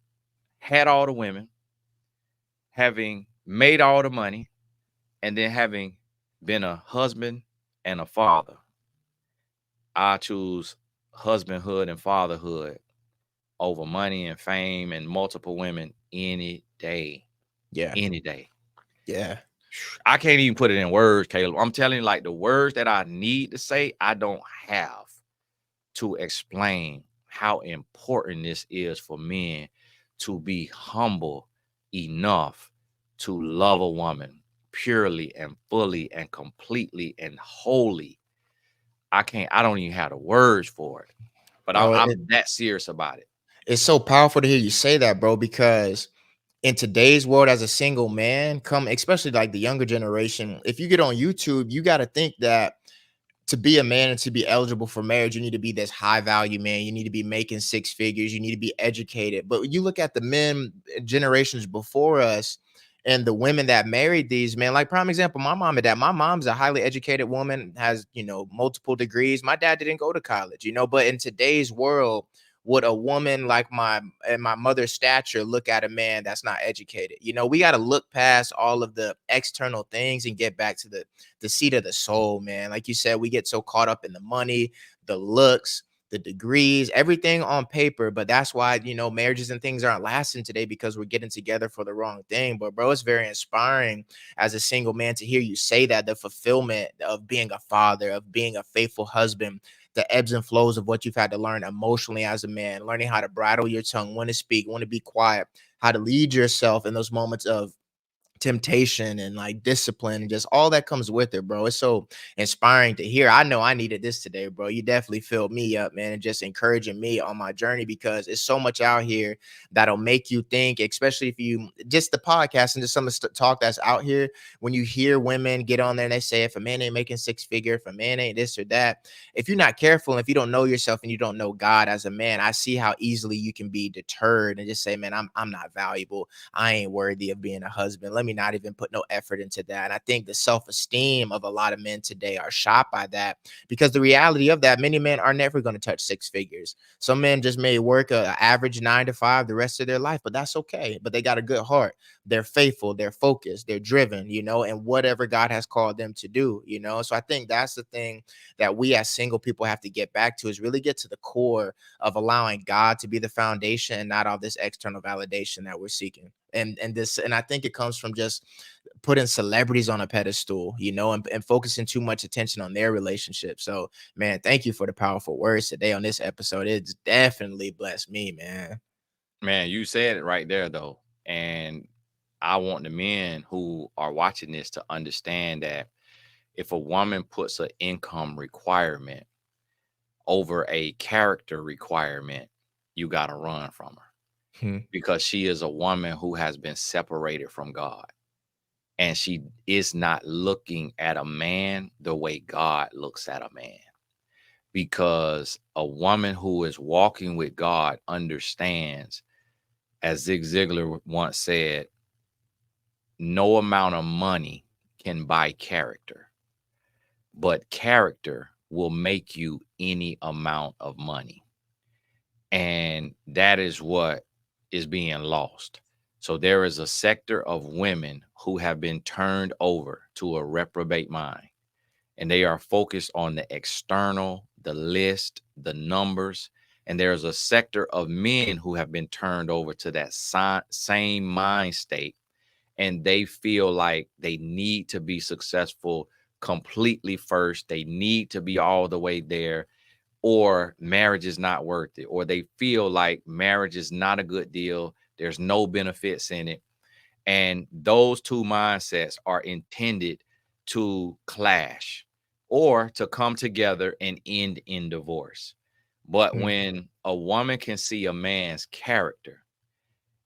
had all the women, having made all the money, and then having been a husband and a father, I choose husbandhood and fatherhood over money and fame and multiple women any day. Yeah. Any day. Yeah. I can't even put it in words, Caleb. I'm telling you, like the words that I need to say, I don't have to explain how important this is for men to be humble enough to love a woman purely and fully and completely and wholly. I don't even have the words for it, but Bro, I'm that serious about it. it's so powerful to hear you say that, bro, because in today's world as a single man, come especially like the younger generation, if you get on YouTube, you got to think that to be a man and to be eligible for marriage, you need to be this high value man. You need to be making six figures. You need to be educated. But you look at the men generations before us and the women that married these men, like prime example, my mom and dad. My mom's a highly educated woman, has, multiple degrees. My dad didn't go to college, but in today's world, would a woman like my mother's stature look at a man that's not educated? We got to look past all of the external things and get back to the seat of the soul, man. Like you said, we get so caught up in the money, the looks, the degrees, everything on paper. But that's why, marriages and things aren't lasting today, because we're getting together for the wrong thing. But bro, it's very inspiring as a single man to hear you say that, the fulfillment of being a father, of being a faithful husband, the ebbs and flows of what you've had to learn emotionally as a man, learning how to bridle your tongue, when to speak, when to be quiet, how to lead yourself in those moments of temptation and like discipline and just all that comes with it, bro. It's so inspiring to hear. I know I needed this today, bro. You definitely filled me up, man, and just encouraging me on my journey, because it's so much out here that'll make you think, especially if you just the podcast and just some of the talk that's out here. When you hear women get on there and they say, if a man ain't making six figure, if a man ain't this or that, if you're not careful and if you don't know yourself and you don't know God as a man, I see how easily you can be deterred and just say, man, I'm not valuable. I ain't worthy of being a husband. Let me not even put no effort into that. And I think the self-esteem of a lot of men today are shot by that, because the reality of that, many men are never going to touch six figures. Some men just may work a average 9 to 5 the rest of their life, but that's okay. But they got a good heart. They're faithful, they're focused, they're driven, and whatever God has called them to do. So I think that's the thing that we as single people have to get back to, is really get to the core of allowing God to be the foundation and not all this external validation that we're seeking. And I think it comes from just putting celebrities on a pedestal, you know, and focusing too much attention on their relationship. So, man, thank you for the powerful words today on this episode. It's definitely blessed me, man. Man, you said it right there though. And I want the men who are watching this to understand that if a woman puts an income requirement over a character requirement, you got to run from her, Hmm. because she is a woman who has been separated from God, and she is not looking at a man the way God looks at a man. Because a woman who is walking with God understands, as Zig Ziglar once said, no amount of money can buy character, but character will make you any amount of money. And that is what is being lost. So there is a sector of women who have been turned over to a reprobate mind, and they are focused on the external, the list, the numbers. And there's a sector of men who have been turned over to that same mind state, and they feel like they need to be successful completely first. They need to be all the way there, or marriage is not worth it, or they feel like marriage is not a good deal. There's no benefits in it. And those two mindsets are intended to clash or to come together and end in divorce. But Hmm. when a woman can see a man's character,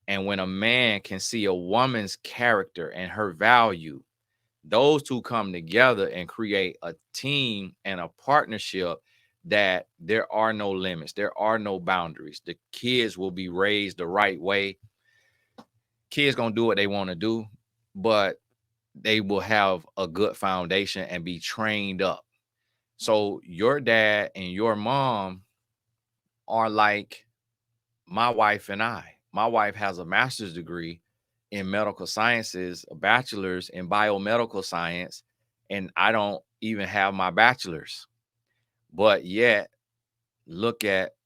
and when a man can see a woman's character and her value, those two come together and create a team and a partnership that there are no limits, there are no boundaries. The kids will be raised the right way. Kids gonna do what they want to do, but they will have a good foundation and be trained up. So your dad and your mom are like my wife and I. My wife has a master's degree in medical sciences, a bachelor's in biomedical science, and I don't even have my bachelor's. But yet, look at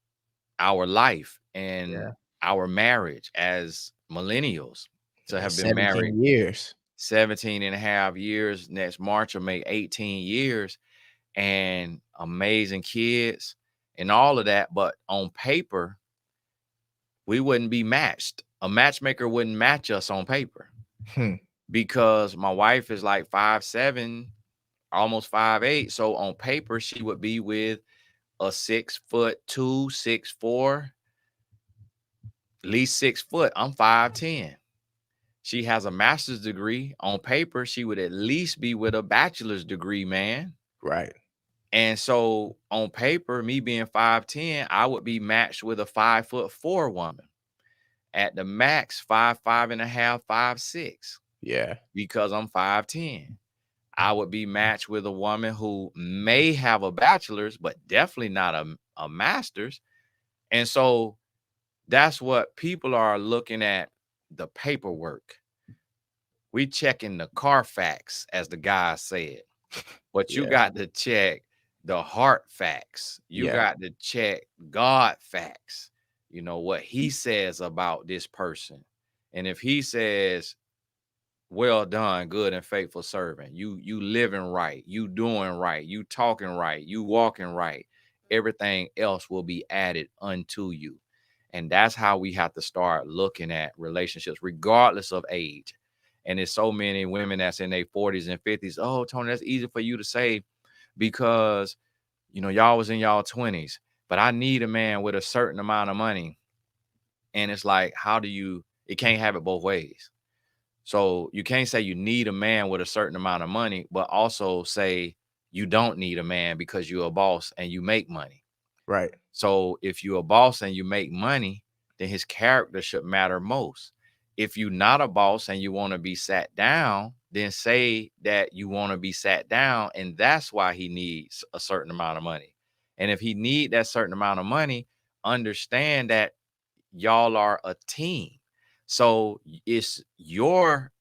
our life and Yeah. our marriage as millennials, to Yeah, have been married 17 years. 17 and a half years. Next March will make 18 years, and amazing kids and all of that. But on paper, we wouldn't be matched. A matchmaker wouldn't match us on paper, Hmm. because my wife is like 5'7", almost 5'8". So on paper, she would be with a 6'2", 6'4", at least 6 foot. I'm 5'10". She has a master's degree. On paper, she would at least be with a bachelor's degree, man. Right. And so on paper, me being 5'10", I would be matched with a 5'4" woman. At the max, 5'5.5", 5'6", Yeah. because I'm 5'10". I would be matched with a woman who may have a bachelor's, but definitely not a master's. And so that's what people are looking at, the paperwork. We checking the Carfax, as the guy said. But you Yeah. got to check the heart facts. You Yeah. got to check God facts. You know what he says about this person. And if he says, well done, good and faithful servant, you living right, you doing right, you talking right, you walking right, everything else will be added unto you. And that's how we have to start looking at relationships, regardless of age. And there's so many women that's in their 40s and 50s. Oh, Tony, that's easy for you to say, because y'all was in y'all 20s, but I need a man with a certain amount of money. And it's like, how do you, it can't have it both ways. So you can't say you need a man with a certain amount of money, but also say you don't need a man because you're a boss and you make money. Right. So if you're a boss and you make money, then his character should matter most. If you're not a boss and you want to be sat down, then say that you want to be sat down, and that's why he needs a certain amount of money. And if he need that certain amount of money, understand that y'all are a team. So it's your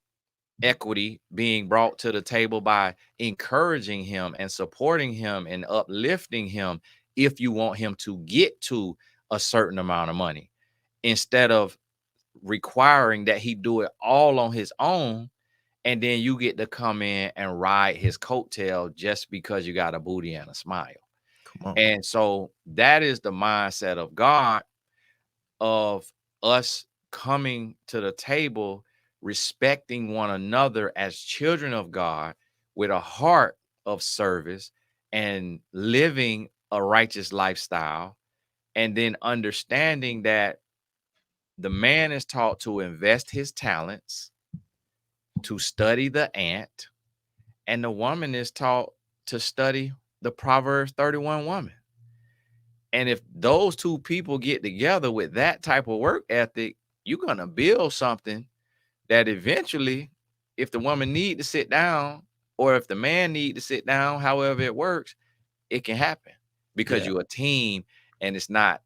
equity being brought to the table by encouraging him and supporting him and uplifting him, if you want him to get to a certain amount of money, instead of requiring that he do it all on his own and then you get to come in and ride his coattail just because you got a booty and a smile. Come on. And so that is the mindset of God, of us coming to the table, respecting one another as children of God with a heart of service and living a righteous lifestyle. And then understanding that the man is taught to invest his talents, to study the ant, and the woman is taught to study the Proverbs 31 woman. And if those two people get together with that type of work ethic, you're going to build something that eventually, if the woman need to sit down or if the man need to sit down, however it works, it can happen because Yeah. you're a team and it's not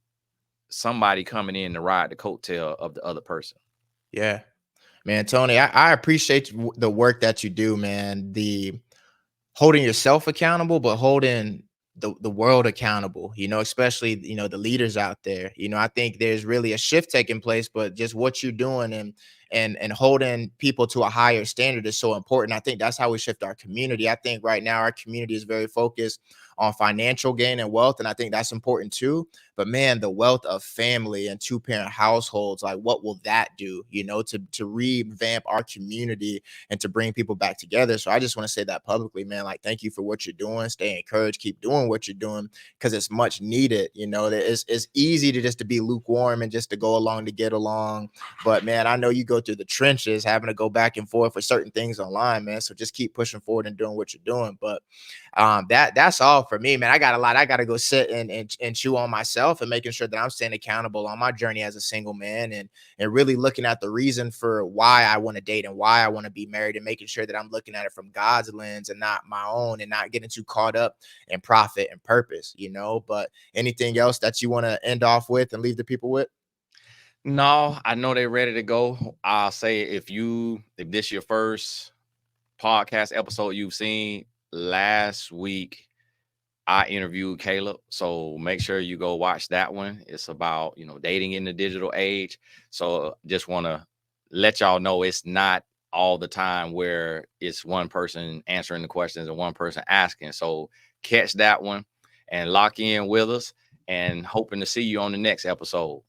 somebody coming in to ride the coattail of the other person. Yeah. Man, Tony, I appreciate the work that you do, man. The holding yourself accountable, but holding the world accountable, especially, the leaders out there. I think there's really a shift taking place, but just what you're doing and holding people to a higher standard is so important. I think that's how we shift our community. I think right now our community is very focused on financial gain and wealth, and I think that's important too. But man, the wealth of family and two-parent households, like what will that do, to revamp our community and to bring people back together. So I just want to say that publicly, man. Like, thank you for what you're doing. Stay encouraged. Keep doing what you're doing because it's much needed. That it's easy to be lukewarm and just to go along to get along. But man, I know you go through the trenches having to go back and forth for certain things online, man. So just keep pushing forward and doing what you're doing. But that's all for me, man. I got a lot I got to go sit and chew on myself and making sure that I'm staying accountable on my journey as a single man, and really looking at the reason for why I want to date and why I want to be married, and making sure that I'm looking at it from God's lens and not my own, and not getting too caught up in profit and purpose. But anything else that you want to end off with and leave the people with? No, I know they're ready to go. I'll say if this your first podcast episode you've seen, last week I interviewed Caleb. So make sure you go watch that one. It's about, dating in the digital age. So just want to let y'all know it's not all the time where it's one person answering the questions and one person asking. So catch that one and lock in with us, and hoping to see you on the next episode.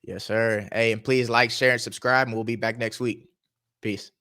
Yes, sir. Hey, and please like, share, and subscribe, and we'll be back next week. Peace.